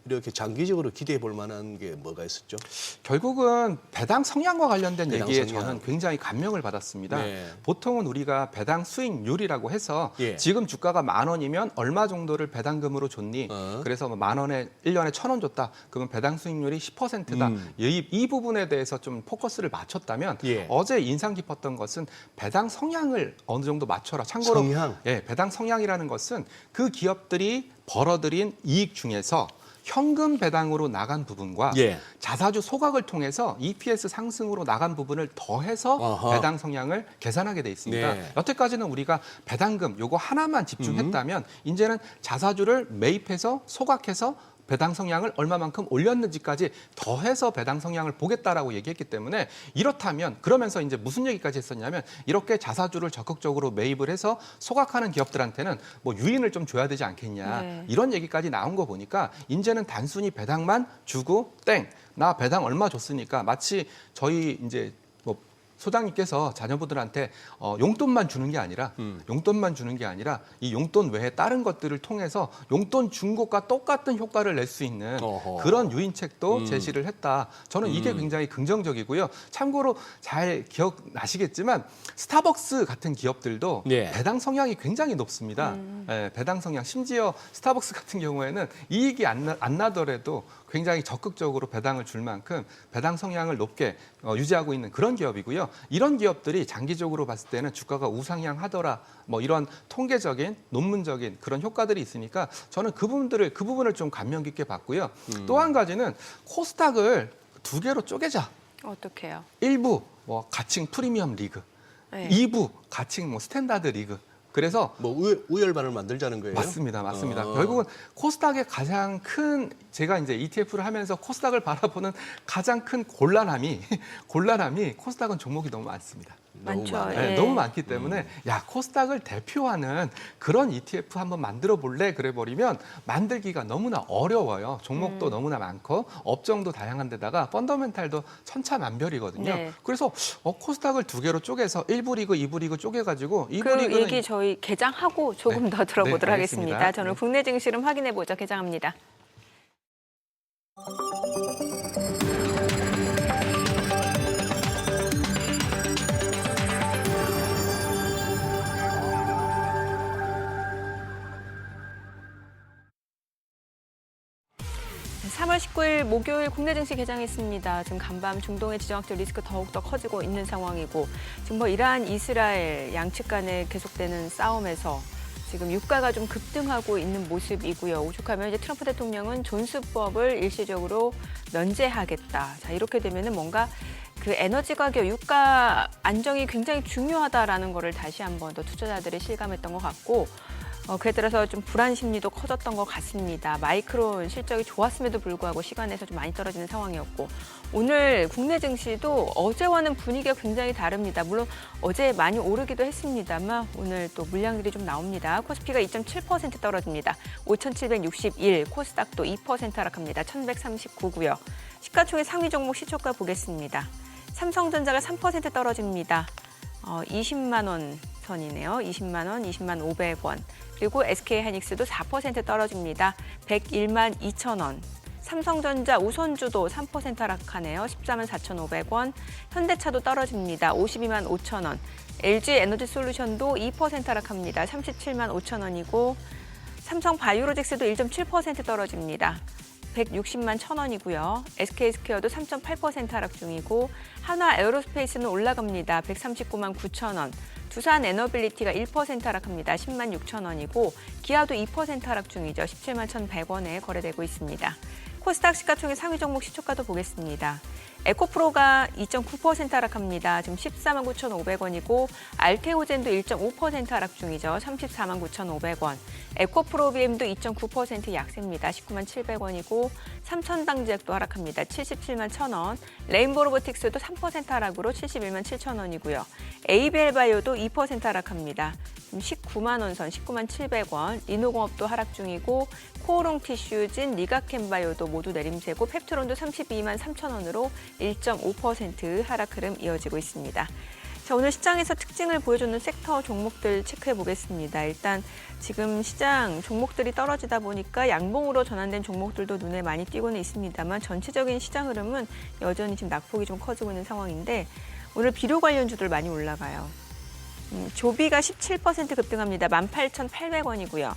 이렇게 장기적으로 기대해 볼 만한 게 뭐가 있었죠? 결국은 배당 성향과 관련된 배당 얘기에 성향. 저는 굉장히 감명을 받았습니다. 네. 보통은 우리가 배당 수익률이라고 해서 예. 지금 주가가 10,000원이면 얼마 정도를 배당금으로 줬니? 그래서 뭐 10,000원에 1년에 1,000원 줬다. 그러면 배당 수익률이 10%다. 이 부분에 대해서 좀 포커스를 맞췄다면 예. 어제 인상 깊었던 것은 배당 성향을 어느 정도 맞춰라. 참고로 성향? 예, 배당 성향이라는 것은 그 기업들이 벌어들인 이익 중에서 현금 배당으로 나간 부분과 예. 자사주 소각을 통해서 EPS 상승으로 나간 부분을 더해서 어허. 배당 성향을 계산하게 돼 있습니다. 네. 여태까지는 우리가 배당금 요거 하나만 집중했다면 이제는 자사주를 매입해서 소각해서 배당 성향을 얼마만큼 올렸는지까지 더해서 배당 성향을 보겠다라고 얘기했기 때문에 이렇다면 그러면서 이제 무슨 얘기까지 했었냐면 이렇게 자사주를 적극적으로 매입을 해서 소각하는 기업들한테는 뭐 유인을 좀 줘야 되지 않겠냐 네. 이런 얘기까지 나온 거 보니까 이제는 단순히 배당만 주고 땡 나 배당 얼마 줬으니까 마치 저희 이제 뭐 소장님께서 자녀분들한테 용돈만 주는 게 아니라 이 용돈 외에 다른 것들을 통해서 용돈 준 것과 똑같은 효과를 낼 수 있는 어허. 그런 유인책도 제시를 했다. 저는 이게 굉장히 긍정적이고요. 참고로 잘 기억나시겠지만 스타벅스 같은 기업들도 네. 배당 성향이 굉장히 높습니다. 예, 배당 성향 심지어 스타벅스 같은 경우에는 이익이 안 나더라도 굉장히 적극적으로 배당을 줄 만큼 배당 성향을 높게 유지하고 있는 그런 기업이고요. 이런 기업들이 장기적으로 봤을 때는 주가가 우상향하더라. 뭐 이런 통계적인 논문적인 그런 효과들이 있으니까 저는 그 부분을 좀 감명 깊게 봤고요. 또 한 가지는 코스닥을 두 개로 쪼개자. 어떡해요? 1부 뭐 가칭 프리미엄 리그, 네. 2부 가칭 뭐 스탠다드 리그. 그래서 뭐 우열반을 만들자는 거예요? 맞습니다. 결국은 코스닥의 가장 큰 제가 이제 ETF를 하면서 코스닥을 바라보는 가장 큰 곤란함이 코스닥은 종목이 너무 많습니다. 많죠. 많아요. 네, 예. 너무 많기 때문에 야 코스닥을 대표하는 그런 ETF 한번 만들어 볼래 그래 버리면 만들기가 너무나 어려워요. 종목도 너무나 많고 업종도 다양한 데다가 펀더멘탈도 천차만별이거든요. 네. 그래서 코스닥을 두 개로 쪼개서 1부 리그, 2부 리그 쪼개가지고 2부 그 리그는 얘기 저희 개장하고 조금 네. 더 들어보도록 네, 하겠습니다. 알겠습니다. 저는 네. 국내 증시 좀 확인해 보죠. 개장합니다. 네, 3월 19일 목요일 국내 증시 개장했습니다. 지금 간밤 중동의 지정학적 리스크 더욱더 커지고 있는 상황이고 지금 뭐 이란, 이스라엘 양측 간에 계속되는 싸움에서 지금 유가가 좀 급등하고 있는 모습이고요. 오죽하면 이제 트럼프 대통령은 존스법을 일시적으로 면제하겠다. 자, 이렇게 되면은 뭔가 그 에너지 가격, 유가 안정이 굉장히 중요하다라는 거를 다시 한번 더 투자자들이 실감했던 것 같고 그에 따라서 좀 불안 심리도 커졌던 것 같습니다. 마이크론 실적이 좋았음에도 불구하고 시간에서 좀 많이 떨어지는 상황이었고 오늘 국내 증시도 어제와는 분위기가 굉장히 다릅니다. 물론 어제 많이 오르기도 했습니다만 오늘 또 물량들이 좀 나옵니다. 코스피가 2.7% 떨어집니다. 5,761, 코스닥도 2% 하락합니다. 1,139고요. 시가총액 상위 종목 시초가 보겠습니다. 삼성전자가 3% 떨어집니다. 20만 원 선이네요. 20만 원, 20만 500원. 그리고 SK하이닉스도 4% 떨어집니다. 101만 2천 원. 삼성전자 우선주도 3% 하락하네요. 14만 4,500원. 현대차도 떨어집니다. 52만 5천 원. LG에너지솔루션도 2% 하락합니다. 37만 5천 원이고 삼성바이오로직스도 1.7% 떨어집니다. 160만 1천 원이고요. SK스퀘어도 3.8% 하락 중이고 한화에어로스페이스는 올라갑니다. 139만 9천 원. 두산에너빌리티가 1% 하락합니다. 10만 6천 원이고 기아도 2% 하락 중이죠. 17만 1,100원에 거래되고 있습니다. 코스닥 시가총액 상위 종목 시초가도 보겠습니다. 에코프로가 2.9% 하락합니다. 지금 14만 9,500원이고 알테오젠도 1.5% 하락 중이죠. 34만 9,500원. 에코프로비엠도 2.9% 약세입니다. 19만 700원이고 삼천당제약도 하락합니다. 77만 1,000원. 레인보로보틱스도 3% 하락으로 71만 7,000원이고요. ABL바이오도 2% 하락합니다. 19만 원 선, 19만 700원. 리노공업도 하락 중이고 코오롱티슈진, 리가켄바이오도 모두 내림세고 펩트론도 32만 3천 원으로 1.5% 하락 흐름 이어지고 있습니다. 자, 오늘 시장에서 특징을 보여주는 섹터 종목들 체크해 보겠습니다. 일단 지금 시장 종목들이 떨어지다 보니까 양봉으로 전환된 종목들도 눈에 많이 띄고는 있습니다만 전체적인 시장 흐름은 여전히 지금 낙폭이 좀 커지고 있는 상황인데 오늘 비료 관련주들 많이 올라가요. 조비가 17% 급등합니다. 18,800원이고요.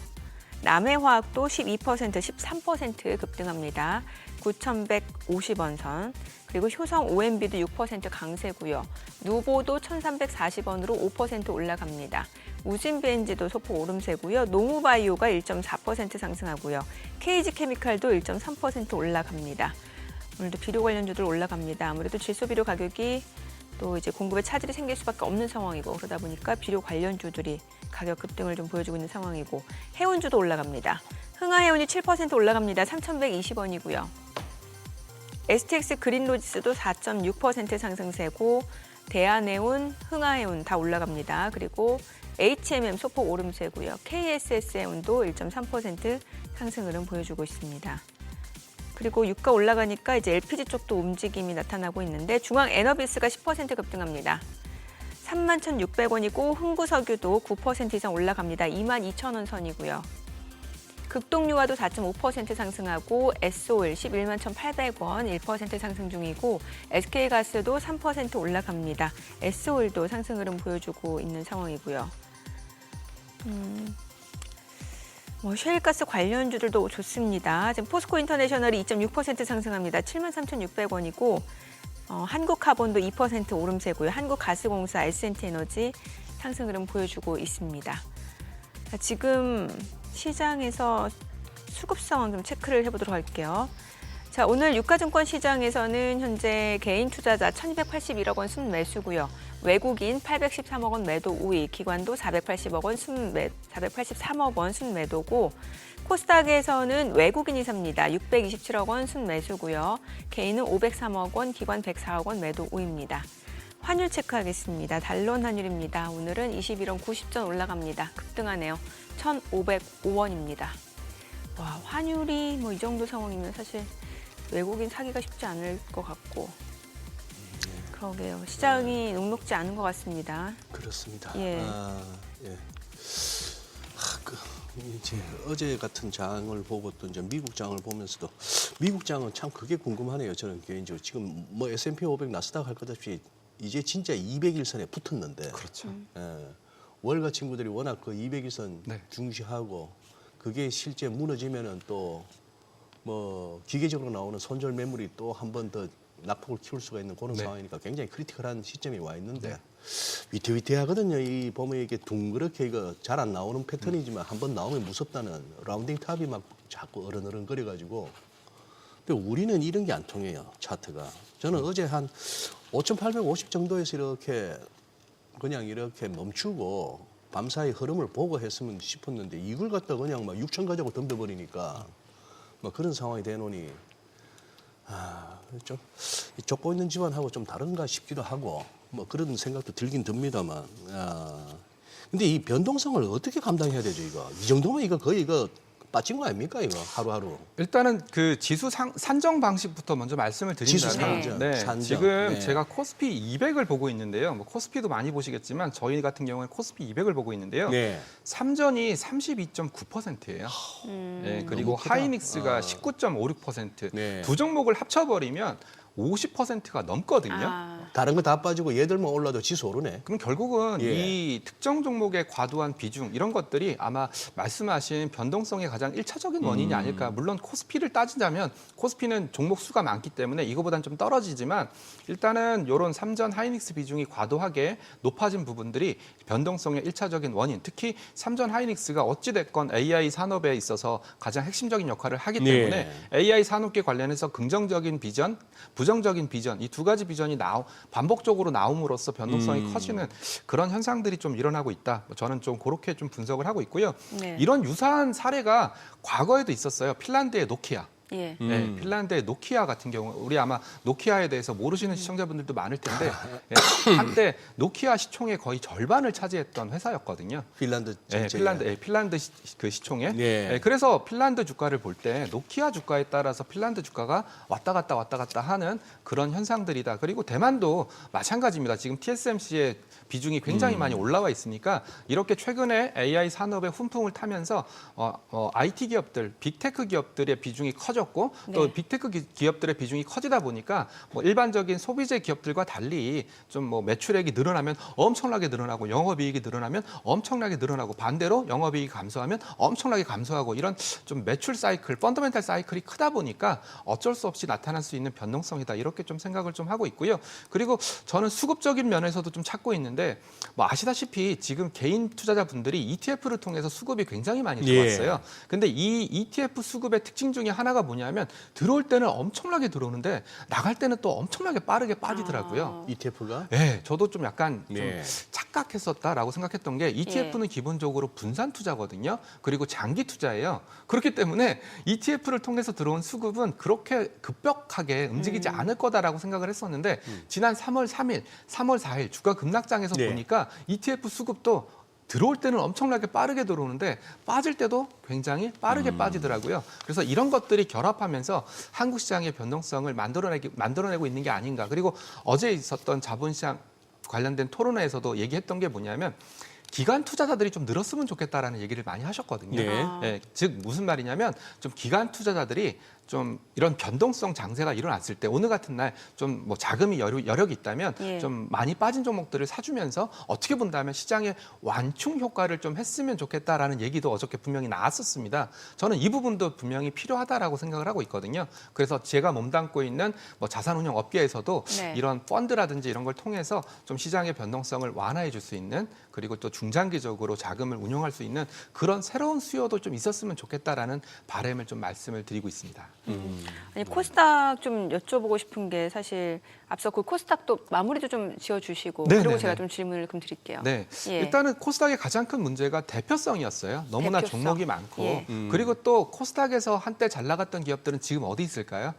남해화학도 12%, 13% 급등합니다. 9,150원 선. 그리고 효성 OMB도 6% 강세고요. 누보도 1,340원으로 5% 올라갑니다. 우진비엔지도 소폭 오름세고요. 노무바이오가 1.4% 상승하고요. KG케미칼도 1.3% 올라갑니다. 오늘도 비료 관련주들 올라갑니다. 아무래도 질소비료 가격이 또 이제 공급에 차질이 생길 수밖에 없는 상황이고 그러다 보니까 비료 관련주들이 가격 급등을 좀 보여주고 있는 상황이고 해운주도 올라갑니다. 흥하해운이 7% 올라갑니다. 3,120원이고요. STX 그린로지스도 4.6% 상승세고 대한해운, 흥하해운 다 올라갑니다. 그리고 HMM 소폭 오름세고요. KSS해운도 1.3% 상승 흐름 보여주고 있습니다. 그리고 유가 올라가니까 이제 LPG 쪽도 움직임이 나타나고 있는데 중앙에너비스가 10% 급등합니다. 31,600원이고 흥구석유도 9% 이상 올라갑니다. 22,000원 선이고요. 극동유화도 4.5% 상승하고 S오일 11만 1,800원 1% 상승 중이고 SK가스도 3% 올라갑니다. S오일도 상승 흐름 보여주고 있는 상황이고요. 셰일가스 관련주들도 좋습니다. 지금 포스코 인터내셔널이 2.6% 상승합니다. 73,600원이고 한국카본도 2% 오름세고요. 한국가스공사, S&T에너지 상승 흐름 보여주고 있습니다. 자, 지금 시장에서 수급 상황 좀 체크를 해보도록 할게요. 자, 오늘 유가증권 시장에서는 현재 개인 투자자 1,281억 원 순매수고요. 외국인 813억 원 매도 우위, 기관도 480억 원 483억 원 순매도고 코스닥에서는 외국인이 삽니다. 627억 원 순매수고요. 개인은 503억 원, 기관 104억 원 매도 우위입니다. 환율 체크하겠습니다. 달러 환율입니다. 오늘은 21원 90전 올라갑니다. 급등하네요. 1,505원입니다. 와, 환율이 뭐 이 정도 상황이면 사실 외국인 사기가 쉽지 않을 것 같고. 그러게요. 시장이 녹록지 않은 것 같습니다. 그렇습니다. 예. 예. 이제 어제 같은 장을 보고 또 이제 미국 장을 보면서도 미국 장은 참 그게 궁금하네요. 저는 개인적으로 지금 뭐 S&P 500 나스닥 할 것 없이 이제 진짜 200일선에 붙었는데. 그렇죠. 예. 월가 친구들이 워낙 그 200일선 네. 중시하고 그게 실제 무너지면은 또 뭐 기계적으로 나오는 손절 매물이 또 한 번 더 낙폭을 키울 수가 있는 그런 네. 상황이니까 굉장히 크리티컬한 시점이 와 있는데 네. 위태위태하거든요. 이 보면 이게 둥그렇게 이거 잘 안 나오는 패턴이지만 한 번 나오면 무섭다는 라운딩 탑이 막 자꾸 어른어른 거려가지고. 근데 우리는 이런 게 안 통해요. 차트가. 저는 어제 한 5,850 정도에서 이렇게 그냥 이렇게 멈추고 밤사이 흐름을 보고 했으면 싶었는데 이걸 갖다 그냥 막 6천 가지고 덤벼버리니까 뭐 그런 상황이 되노니 좀 쫓고 있는 집안하고 좀 다른가 싶기도 하고 뭐 그런 생각도 들긴 듭니다만 근데 이 변동성을 어떻게 감당해야 되죠 이거 이 정도면 이거 거의 이거 빠진 거 아닙니까 이거 하루하루 일단은 그 지수 산정 방식부터 먼저 말씀을 지수 드린다면 산정, 네, 산정. 지금 네. 제가 코스피 200을 보고 있는데요. 뭐 코스피도 많이 보시겠지만 저희 같은 경우는 코스피 200을 보고 있는데요. 네. 삼전이 32.9%예요. 네, 그리고 너무 크다. 하이닉스가 19.56%. 네. 두 종목을 합쳐버리면 50%가 넘거든요. 다른 거 다 빠지고 얘들만 올라도 지수 오르네. 그럼 결국은 예. 이 특정 종목의 과도한 비중 이런 것들이 아마 말씀하신 변동성의 가장 1차적인 원인이 아닐까. 물론 코스피를 따지자면 코스피는 종목 수가 많기 때문에 이거보다는 좀 떨어지지만 일단은 이런 삼전 하이닉스 비중이 과도하게 높아진 부분들이 변동성의 1차적인 원인. 특히 삼전 하이닉스가 어찌됐건 AI 산업에 있어서 가장 핵심적인 역할을 하기 때문에 AI 산업계 관련해서 긍정적인 비전, 부정적인 비전 이 두 가지 비전이 반복적으로 나옴으로써 변동성이 커지는 그런 현상들이 좀 일어나고 있다. 저는 좀 그렇게 좀 분석을 하고 있고요. 네. 이런 유사한 사례가 과거에도 있었어요. 핀란드의 노키아. 예. 네, 핀란드의 노키아 같은 경우 우리 아마 노키아에 대해서 모르시는 시청자분들도 많을 텐데 한때 노키아 시총의 거의 절반을 차지했던 회사였거든요. 핀란드 네, 핀란드 그 시총에. 네. 네, 그래서 핀란드 주가를 볼 때 노키아 주가에 따라서 핀란드 주가가 왔다 갔다 하는 그런 현상들이다. 그리고 대만도 마찬가지입니다. 지금 TSMC의 비중이 굉장히 많이 올라와 있으니까 이렇게 최근에 AI 산업의 훈풍을 타면서 IT 기업들, 빅테크 기업들의 비중이 커졌고 또 네. 빅테크 기업들의 비중이 커지다 보니까 뭐 일반적인 소비재 기업들과 달리 좀 뭐 매출액이 늘어나면 엄청나게 늘어나고 영업이익이 늘어나면 엄청나게 늘어나고 반대로 영업이익이 감소하면 엄청나게 감소하고 이런 좀 매출 사이클, 펀더멘탈 사이클이 크다 보니까 어쩔 수 없이 나타날 수 있는 변동성이다 이렇게 좀 생각을 좀 하고 있고요. 그리고 저는 수급적인 면에서도 좀 찾고 있는데 뭐 아시다시피 지금 개인 투자자분들이 ETF를 통해서 수급이 굉장히 많이 들어왔어요. 근데 이 ETF 수급의 특징 중에 하나가 뭐냐면 들어올 때는 엄청나게 들어오는데 나갈 때는 또 엄청나게 빠르게 빠지더라고요. ETF가 네, 저도 좀 약간 좀 네. 착각했었다라고 생각했던 게 ETF는 기본적으로 분산 투자거든요. 그리고 장기 투자예요. 그렇기 때문에 ETF를 통해서 들어온 수급은 그렇게 급격하게 움직이지 않을 거다라고 생각을 했었는데 지난 3월 3일, 3월 4일 주가 급락장에서 네. 보니까 ETF 수급도 들어올 때는 엄청나게 빠르게 들어오는데 빠질 때도 굉장히 빠르게 빠지더라고요. 그래서 이런 것들이 결합하면서 한국 시장의 변동성을 만들어내고 있는 게 아닌가. 그리고 어제 있었던 자본시장 관련된 토론회에서도 얘기했던 게 뭐냐면 기관 투자자들이 좀 늘었으면 좋겠다라는 얘기를 많이 하셨거든요. 네. 예, 즉 무슨 말이냐면 좀 기관 투자자들이 좀 이런 변동성 장세가 일어났을 때 오늘 같은 날 좀 뭐 자금이 여력이 있다면 예. 좀 많이 빠진 종목들을 사주면서 어떻게 본다면 시장의 완충 효과를 좀 했으면 좋겠다라는 얘기도 어저께 분명히 나왔었습니다. 저는 이 부분도 분명히 필요하다라고 생각을 하고 있거든요. 그래서 제가 몸담고 있는 뭐 자산운용 업계에서도 네. 이런 펀드라든지 이런 걸 통해서 좀 시장의 변동성을 완화해 줄 수 있는 그리고 또 중장기적으로 자금을 운용할 수 있는 그런 새로운 수요도 좀 있었으면 좋겠다라는 바람을 좀 말씀을 드리고 있습니다. 아니 코스닥 좀 여쭤보고 싶은 게 사실 앞서 그 코스닥도 마무리도 좀 지어주시고 네, 그리고 네, 제가 네. 좀 질문을 그럼 드릴게요. 네, 예. 일단은 코스닥의 가장 큰 문제가 대표성이었어요. 너무나 대표성. 종목이 많고 예. 그리고 또 코스닥에서 한때 잘 나갔던 기업들은 지금 어디 있을까요?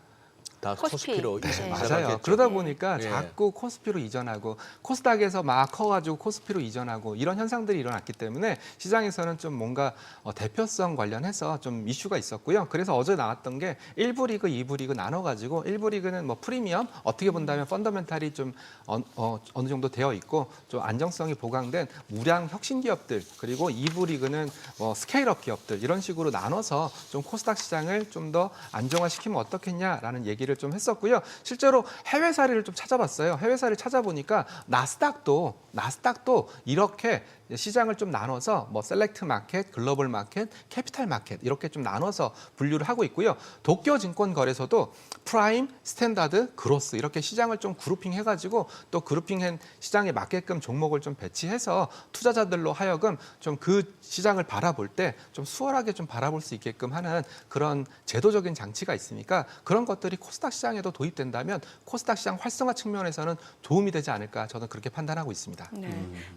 다 코스피. 코스피로 네. 이사갔겠죠. 맞아요. 그러다 보니까 예. 자꾸 코스피로 이전하고 코스닥에서 막 커가지고 코스피로 이전하고 이런 현상들이 일어났기 때문에 시장에서는 좀 뭔가 대표성 관련해서 좀 이슈가 있었고요. 그래서 어제 나왔던 게 1부 리그, 2부 리그 나눠가지고 1부 리그는 뭐 프리미엄 어떻게 본다면 펀더멘탈이 좀 어느 정도 되어 있고 좀 안정성이 보강된 우량 혁신 기업들 그리고 2부 리그는 뭐 스케일업 기업들 이런 식으로 나눠서 좀 코스닥 시장을 좀 더 안정화시키면 어떻겠냐라는 얘기를 좀 했었고요. 실제로 해외 사례를 좀 찾아봤어요. 해외 사례를 찾아보니까 나스닥도 이렇게 시장을 좀 나눠서 뭐 셀렉트 마켓, 글로벌 마켓, 캐피탈 마켓 이렇게 좀 나눠서 분류를 하고 있고요. 도쿄 증권 거래소도 프라임, 스탠다드, 그로스 이렇게 시장을 좀 그룹핑 해가지고 또 그룹핑한 시장에 맞게끔 종목을 좀 배치해서 투자자들로 하여금 좀 그 시장을 바라볼 때 좀 수월하게 좀 바라볼 수 있게끔 하는 그런 제도적인 장치가 있으니까 그런 것들이 코스닥 시장에도 도입된다면 코스닥 시장 활성화 측면에서는 도움이 되지 않을까 저는 그렇게 판단하고 있습니다. 네.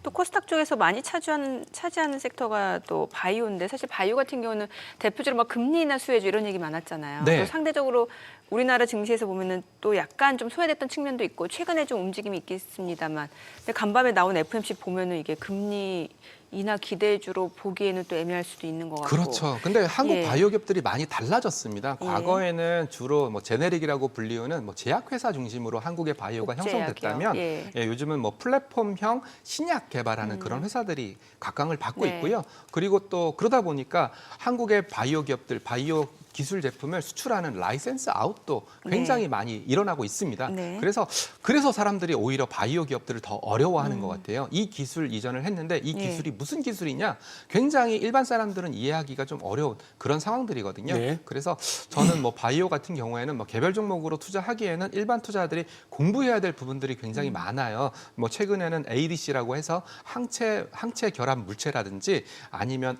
또 코스닥 쪽에서 많이 차지하는 섹터가 또 바이오인데 사실 바이오 같은 경우는 대표적으로 막 금리 인하 수혜주 이런 얘기 많았잖아요. 네. 또 상대적으로 우리나라 증시에서 보면은 또 약간 좀 소외됐던 측면도 있고 최근에 좀 움직임이 있겠습니다만 근데 간밤에 나온 FMC 보면은 이게 금리 인하 기대주로 보기에는 또 애매할 수도 있는 것 같고. 그렇죠. 근데 한국 예. 바이오 기업들이 많이 달라졌습니다. 예. 과거에는 주로 뭐 제네릭이라고 불리우는 뭐 제약회사 중심으로 한국의 바이오가 국제약이요. 형성됐다면 예. 요즘은 뭐 플랫폼형 신약 개발하는 그런 회사들이 각광을 받고 네. 있고요. 그리고 또 그러다 보니까 한국의 바이오 기업들, 바이오 기술 제품을 수출하는 라이센스 아웃도 굉장히 네. 많이 일어나고 있습니다. 네. 그래서 사람들이 오히려 바이오 기업들을 더 어려워하는 것 같아요. 이 기술 이전을 했는데 이 예. 기술이 무슨 기술이냐? 굉장히 일반 사람들은 이해하기가 좀 어려운 그런 상황들이거든요. 네. 그래서 저는 뭐 바이오 같은 경우에는 뭐 개별 종목으로 투자하기에는 일반 투자자들이 공부해야 될 부분들이 굉장히 많아요. 뭐 최근에는 ADC라고 해서 항체 결합 물체라든지 아니면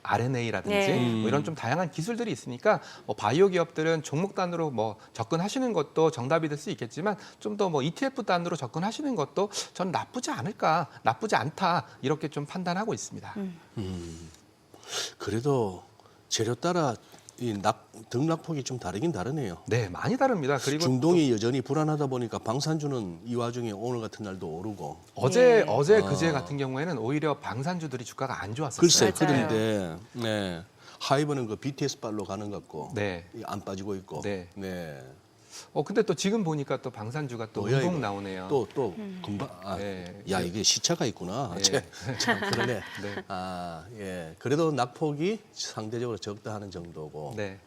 RNA라든지 네. 뭐 이런 좀 다양한 기술들이 있으니까 뭐 바이오 기업들은 종목 단으로 뭐 접근하시는 것도 정답이 될 수 있겠지만 좀 더 뭐 ETF 단으로 접근하시는 것도 전 나쁘지 않다 이렇게 좀 판단하고 있습니다. 그래도 재료 따라 이 등락폭이 좀 다르긴 다르네요. 네, 많이 다릅니다. 그리고 중동이 여전히 불안하다 보니까 방산주는 이 와중에 오늘 같은 날도 오르고. 어제 예. 그제 같은 경우에는 오히려 방산주들이 주가가 안 좋았었어요. 글쎄, 맞아요. 그런데 네. 하이브는 그 BTS 발로 가는 것 같고 네. 안 빠지고 있고. 네. 네. 근데 또 지금 보니까 또 방산주가 또 뭐야, 우동 이거? 나오네요. 또 금방 네. 야 이게 시차가 있구나. 네. 참 그러네. 네. 예. 그래도 낙폭이 상대적으로 적다 하는 정도고. 네.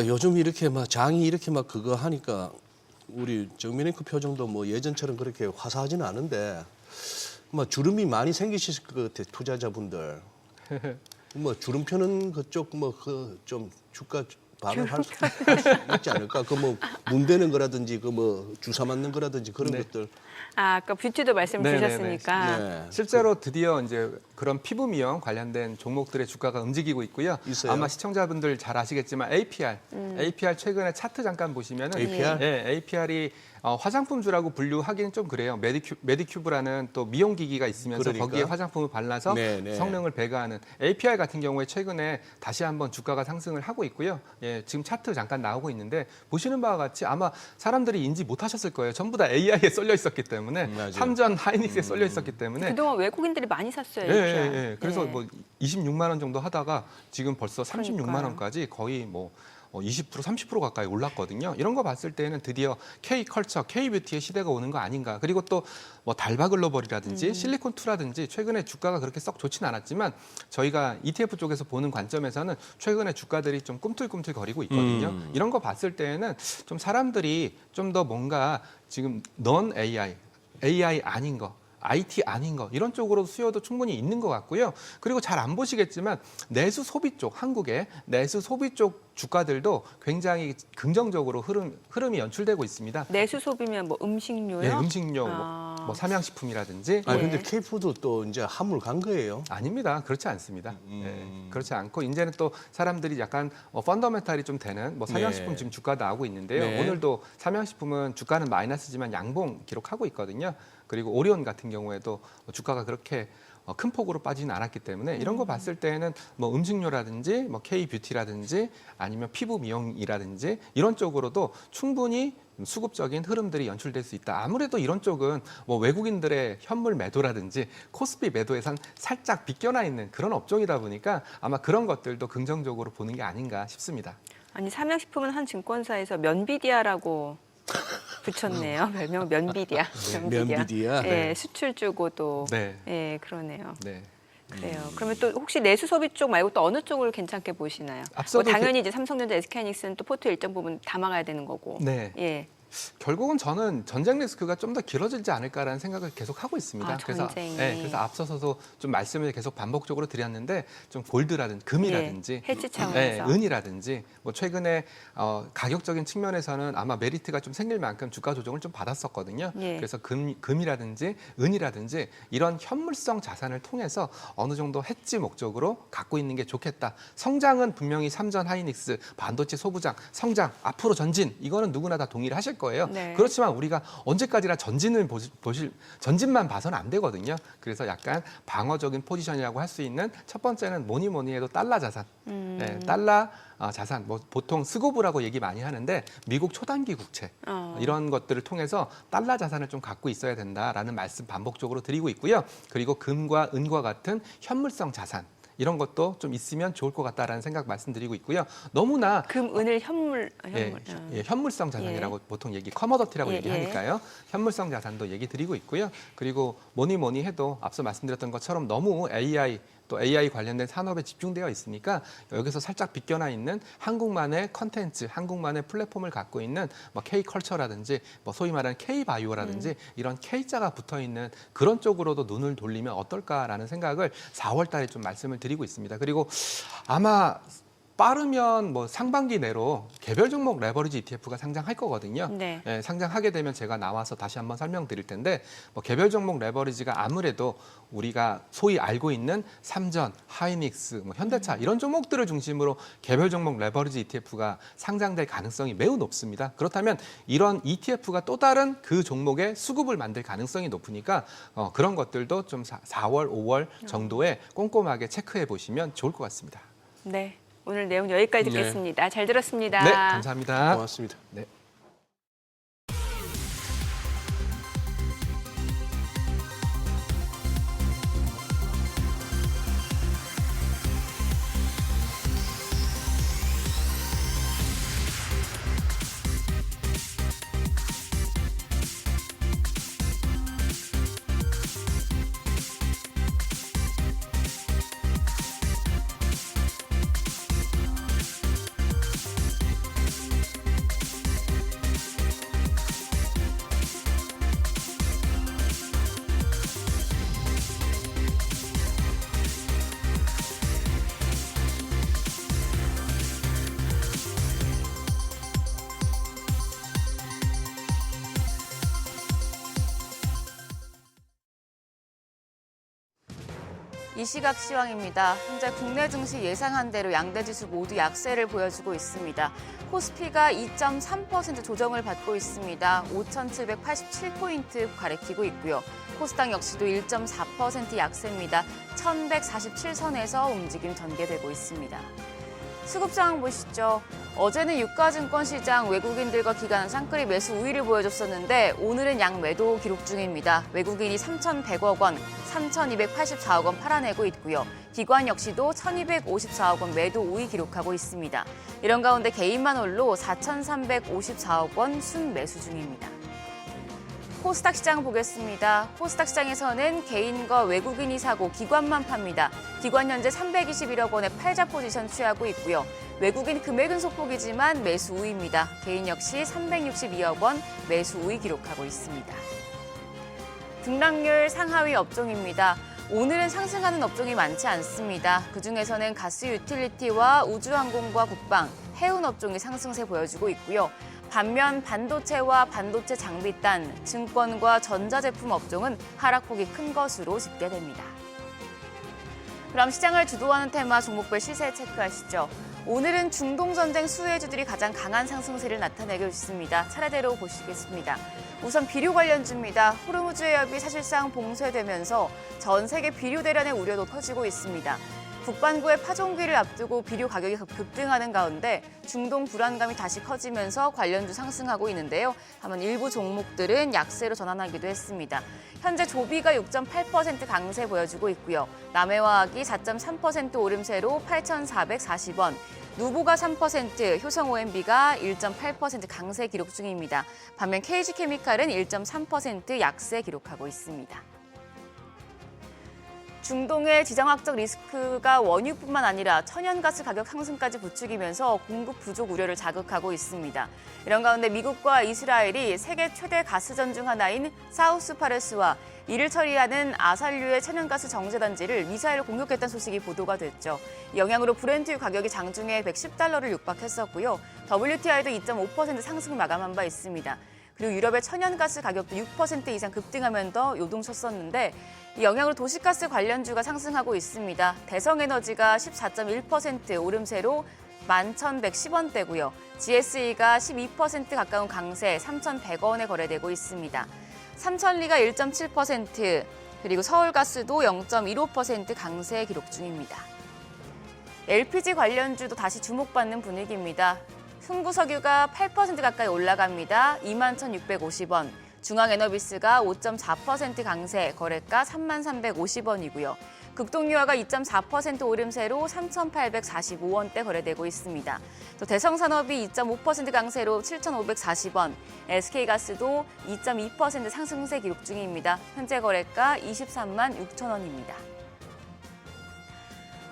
요즘 이렇게 막 장이 이렇게 막 그거 하니까 우리 정민앵커 표정도 뭐 예전처럼 그렇게 화사하지는 않은데 뭐 주름이 많이 생기실 것 같아 투자자분들. 뭐 주름 펴는 그쪽 뭐 그 좀 주가 반응할 수 있지 않을까? 그 뭐 문대는 거라든지 그 뭐 주사 맞는 거라든지 그런 네. 것들. 아까 뷰티도 말씀 네, 주셨으니까. 네. 실제로 드디어 이제 그런 피부 미용 관련된 종목들의 주가가 움직이고 있고요. 있어요? 아마 시청자분들 잘 아시겠지만 APR 최근에 차트 잠깐 보시면은 APR? APR이 화장품주라고 분류하기는 좀 그래요. 메디큐브라는 또 미용기기가 있으면서 그러니까. 거기에 화장품을 발라서 네, 네. 성능을 배가하는 APR 같은 경우에 최근에 다시 한번 주가가 상승을 하고 있고요. 예, 지금 차트 잠깐 나오고 있는데 보시는 바와 같이 아마 사람들이 인지 못하셨을 거예요. 전부 다 AI에 썰려 있었기 때문에 맞아요. 삼전 하이닉스에 썰려 있었기 때문에 그동안 외국인들이 많이 샀어요. 예, APR. 예. 그래서 네. 뭐 26만 원 정도 하다가 지금 벌써 36만 그러니까요. 원까지 거의 뭐 20%, 30% 가까이 올랐거든요. 이런 거 봤을 때는 드디어 K컬처, K뷰티의 시대가 오는 거 아닌가. 그리고 또 뭐 달바 글로벌이라든지 실리콘2라든지 최근에 주가가 그렇게 썩 좋지는 않았지만 저희가 ETF 쪽에서 보는 관점에서는 최근에 주가들이 좀 꿈틀꿈틀 거리고 있거든요. 이런 거 봤을 때는 좀 사람들이 좀 더 뭔가 지금 넌 AI 아닌 거 IT 아닌 거 이런 쪽으로 수요도 충분히 있는 것 같고요. 그리고 잘 안 보시겠지만 내수 소비 쪽 한국의 내수 소비 쪽 주가들도 굉장히 긍정적으로 흐름이 연출되고 있습니다. 내수 소비면 뭐 음식료요? 네, 음식료, 아. 뭐 삼양식품이라든지 근데 K푸드 또 이제 한물 간 거예요. 아닙니다. 그렇지 않습니다. 그렇지 않고 이제는 또 사람들이 약간 펀더멘탈이 좀 되는 뭐 삼양식품 네. 지금 주가 나오고 있는데요. 네. 오늘도 삼양식품은 주가는 마이너스지만 양봉 기록하고 있거든요. 그리고 오리온 같은 경우에도 주가가 그렇게 큰 폭으로 빠지진 않았기 때문에 이런 거 봤을 때는 뭐 음식료라든지 뭐 K-뷰티라든지 아니면 피부 미용이라든지 이런 쪽으로도 충분히 수급적인 흐름들이 연출될 수 있다. 아무래도 이런 쪽은 뭐 외국인들의 현물 매도라든지 코스피 매도에선 살짝 비껴나 있는 그런 업종이다 보니까 아마 그런 것들도 긍정적으로 보는 게 아닌가 싶습니다. 아니 삼양식품은 한 증권사에서 면비디아라고 붙였네요. 별명 면비디아. 면비디아. 예, 수출주고 또 네. 예, 그러네요. 네. 그래요. 그러면 또 혹시 내수 소비 쪽 말고 또 어느 쪽을 괜찮게 보시나요? 앞서도 뭐 당연히 이제 삼성전자, SK하이닉스는 또 포트 일정 부분 담아가야 되는 거고. 네. 예. 결국은 저는 전쟁 리스크가 좀 더 길어지지 않을까라는 생각을 계속 하고 있습니다. 아, 전쟁이. 그래서 앞서서도 좀 말씀을 계속 반복적으로 드렸는데 좀 골드라든지 금이라든지 예, 해지 차원에서. 은이라든지 뭐 최근에 가격적인 측면에서는 아마 메리트가 좀 생길 만큼 주가 조정을 좀 받았었거든요. 예. 그래서 금이라든지 은이라든지 이런 현물성 자산을 통해서 어느 정도 해지 목적으로 갖고 있는 게 좋겠다. 성장은 분명히 삼전 하이닉스, 반도체 소부장, 성장, 앞으로 전진 이거는 누구나 다 동의를 하실 거예요. 네. 그렇지만 우리가 언제까지나 전진만 봐서는 안 되거든요. 그래서 약간 방어적인 포지션이라고 할 수 있는 첫 번째는 뭐니 해도 달러 자산. 네, 달러 자산, 뭐 보통 스고브라고 얘기 많이 하는데 미국 초단기 국채 이런 것들을 통해서 달러 자산을 좀 갖고 있어야 된다라는 말씀 반복적으로 드리고 있고요. 그리고 금과 은과 같은 현물성 자산. 이런 것도 좀 있으면 좋을 것 같다라는 생각 말씀드리고 있고요. 너무나 금, 은을 현물. 현물성 자산이라고 보통 커머더티라고 예, 얘기하니까요. 현물성 자산도 얘기 드리고 있고요. 그리고 뭐니 해도 앞서 말씀드렸던 것처럼 너무 또 AI 관련된 산업에 집중되어 있으니까 여기서 살짝 비껴나 있는 한국만의 컨텐츠, 한국만의 플랫폼을 갖고 있는 뭐 K컬처라든지 뭐 소위 말하는 K바이오라든지 이런 K자가 붙어 있는 그런 쪽으로도 눈을 돌리면 어떨까라는 생각을 4월 달에 좀 말씀을 드리고 있습니다. 그리고 아마 빠르면 뭐 상반기 내로 개별 종목 레버리지 ETF가 상장할 거거든요. 네. 예, 상장하게 되면 제가 나와서 다시 한번 설명드릴 텐데 뭐 개별 종목 레버리지가 아무래도 우리가 소위 알고 있는 삼전, 하이닉스, 뭐 현대차 이런 종목들을 중심으로 개별 종목 레버리지 ETF가 상장될 가능성이 매우 높습니다. 그렇다면 이런 ETF가 또 다른 그 종목의 수급을 만들 가능성이 높으니까 그런 것들도 좀 4월, 5월 정도에 꼼꼼하게 체크해 보시면 좋을 것 같습니다. 네. 오늘 내용 여기까지 네. 듣겠습니다. 잘 들었습니다. 네, 감사합니다. 고맙습니다. 네. 이 시각 시황입니다. 현재 국내 증시 예상한 대로 양대 지수 모두 약세를 보여주고 있습니다. 코스피가 2.3% 조정을 받고 있습니다. 5,787포인트 가리키고 있고요. 코스닥 역시도 1.4% 약세입니다. 1,147선에서 움직임 전개되고 있습니다. 수급 상황 보시죠. 어제는 유가증권 시장 외국인들과 기관 쌍끌이 매수 우위를 보여줬었는데 오늘은 양매도 기록 중입니다. 외국인이 3,100억 원, 3,284억 원 팔아내고 있고요. 기관 역시도 1,254억 원 매도 우위 기록하고 있습니다. 이런 가운데 개인만 홀로 4,354억 원 순매수 중입니다. 코스닥 시장 보겠습니다. 코스닥 시장에서는 개인과 외국인이 사고 기관만 팝니다. 기관 현재 321억 원의 팔자 포지션 취하고 있고요. 외국인 금액은 소폭이지만 매수 우위입니다. 개인 역시 362억 원 매수 우위 기록하고 있습니다. 등락률 상하위 업종입니다. 오늘은 상승하는 업종이 많지 않습니다. 그중에서는 가스 유틸리티와 우주항공과 국방, 해운 업종이 상승세 보여주고 있고요. 반면 반도체와 반도체 장비단, 증권과 전자제품 업종은 하락폭이 큰 것으로 집계됩니다. 그럼 시장을 주도하는 테마 종목별 시세 체크하시죠. 오늘은 중동 전쟁 수혜주들이 가장 강한 상승세를 나타내고 있습니다. 차례대로 보시겠습니다. 우선 비료 관련주입니다. 호르무즈 해협이 사실상 봉쇄되면서 전 세계 비료 대란의 우려도 커지고 있습니다. 북반구의 파종기를 앞두고 비료 가격이 급등하는 가운데 중동 불안감이 다시 커지면서 관련주 상승하고 있는데요. 다만 일부 종목들은 약세로 전환하기도 했습니다. 현재 조비가 6.8% 강세 보여주고 있고요. 남해화학이 4.3% 오름세로 8,440원, 누보가 3%, 효성 OMB가 1.8% 강세 기록 중입니다. 반면 KG케미칼은 1.3% 약세 기록하고 있습니다. 중동의 지정학적 리스크가 원유뿐만 아니라 천연가스 가격 상승까지 부추기면서 공급 부족 우려를 자극하고 있습니다. 이런 가운데 미국과 이스라엘이 세계 최대 가스전 중 하나인 사우스파레스와 이를 처리하는 아산류의 천연가스 정제단지를 미사일로 공격했다는 소식이 보도가 됐죠. 이 영향으로 브렌트유 가격이 장중에 $110를 육박했었고요. WTI도 2.5% 상승 마감한 바 있습니다. 그리고 유럽의 천연가스 가격도 6% 이상 급등하면서 요동쳤었는데 이 영향으로 도시가스 관련주가 상승하고 있습니다. 대성에너지가 14.1% 오름세로 11,110원대고요. GSE가 12% 가까운 강세 3,100원에 거래되고 있습니다. 삼천리가 1.7%, 그리고 서울가스도 0.15% 강세 기록 중입니다. LPG 관련주도 다시 주목받는 분위기입니다. 흥구석유가 8% 가까이 올라갑니다. 21,650원. 중앙에너비스가 5.4% 강세, 거래가 33,350원이고요. 극동유화가 2.4% 오름세로 3,845원대 거래되고 있습니다. 또 대성산업이 2.5% 강세로 7,540원, SK가스도 2.2% 상승세 기록 중입니다. 현재 거래가 23만 6천 원입니다.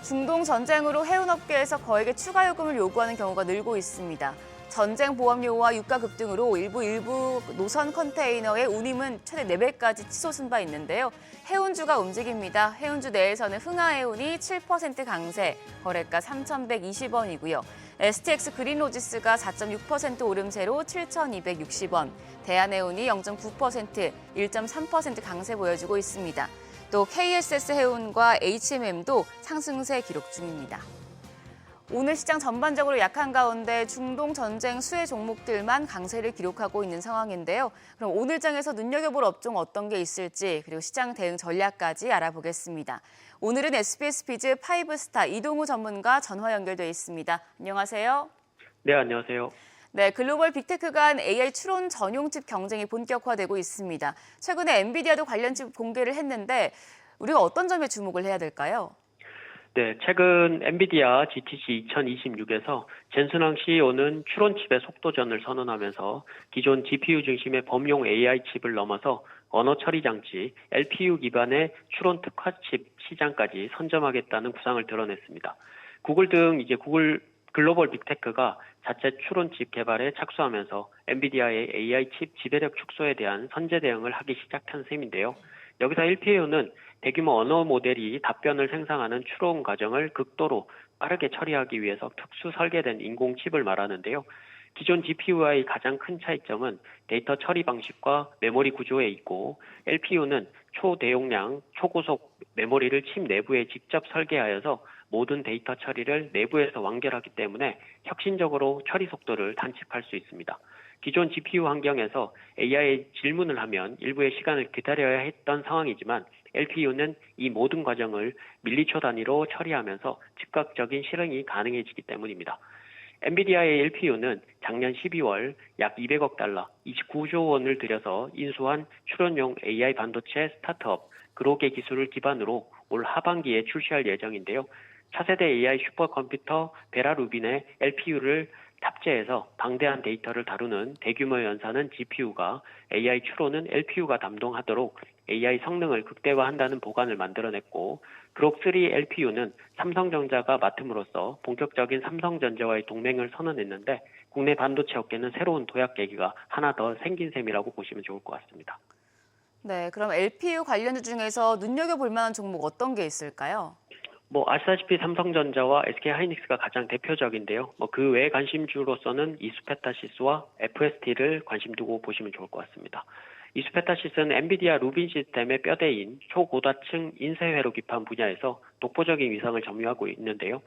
중동 전쟁으로 해운업계에서 거액의 추가 요금을 요구하는 경우가 늘고 있습니다. 전쟁 보험료와 유가 급등으로 일부 노선 컨테이너의 운임은 최대 4배까지 치솟은 바 있는데요. 해운주가 움직입니다. 해운주 내에서는 흥하해운이 7% 강세, 거래가 3,120원이고요. STX 그린로지스가 4.6% 오름세로 7,260원, 대한해운이 0.9%, 1.3% 강세 보여주고 있습니다. 또 KSS 해운과 HMM도 상승세 기록 중입니다. 오늘 시장 전반적으로 약한 가운데 중동 전쟁 수혜 종목들만 강세를 기록하고 있는 상황인데요. 그럼 오늘 장에서 눈여겨볼 업종 어떤 게 있을지, 그리고 시장 대응 전략까지 알아보겠습니다. 오늘은 SBS 비즈 5스타 이동우 전문가 전화 연결돼 있습니다. 안녕하세요. 네, 안녕하세요. 네, 글로벌 빅테크 간 AI 추론 전용 칩 경쟁이 본격화되고 있습니다. 최근에 엔비디아도 관련 칩 공개를 했는데 우리가 어떤 점에 주목을 해야 될까요? 네, 최근 엔비디아 GTC 2026에서 젠순왕 CEO는 추론칩의 속도전을 선언하면서 기존 GPU 중심의 범용 AI 칩을 넘어서 언어 처리 장치, LPU 기반의 추론 특화칩 시장까지 선점하겠다는 구상을 드러냈습니다. 구글 등 구글 글로벌 빅테크가 자체 추론칩 개발에 착수하면서 엔비디아의 AI 칩 지배력 축소에 대한 선제 대응을 하기 시작한 셈인데요. 여기서 LPU는 대규모 언어 모델이 답변을 생성하는 추론 과정을 극도로 빠르게 처리하기 위해서 특수 설계된 인공칩을 말하는데요. 기존 GPU와의 가장 큰 차이점은 데이터 처리 방식과 메모리 구조에 있고, LPU는 초대용량, 초고속 메모리를 칩 내부에 직접 설계하여서 모든 데이터 처리를 내부에서 완결하기 때문에 혁신적으로 처리 속도를 단축할 수 있습니다. 기존 GPU 환경에서 AI에 질문을 하면 일부의 시간을 기다려야 했던 상황이지만 LPU는 이 모든 과정을 밀리초 단위로 처리하면서 즉각적인 실행이 가능해지기 때문입니다. 엔비디아의 LPU는 작년 12월 약 200억 달러, 29조 원을 들여서 인수한 추론용 AI 반도체 스타트업 그로게 기술을 기반으로 올 하반기에 출시할 예정인데요. 차세대 AI 슈퍼컴퓨터 베라루빈의 LPU를 탑재해서 방대한 데이터를 다루는 대규모 연산은 GPU가, AI 추론은 LPU가 담당하도록 AI 성능을 극대화한다는 보관을 만들어냈고, 그록3 LPU는 삼성전자가 맡음으로써 본격적인 삼성전자와의 동맹을 선언했는데, 국내 반도체 업계는 새로운 도약 계기가 하나 더 생긴 셈이라고 보시면 좋을 것 같습니다. 네, 그럼 LPU 관련주 중에서 눈여겨볼 만한 종목 어떤 게 있을까요? 아시다시피 삼성전자와 SK하이닉스가 가장 대표적인데요. 그 외 관심주로서는 이수페타시스와 FST를 관심 두고 보시면 좋을 것 같습니다. 이수페타시스는 엔비디아 루빈 시스템의 뼈대인 초고다층 인쇄회로 기판 분야에서 독보적인 위상을 점유하고 있는데요.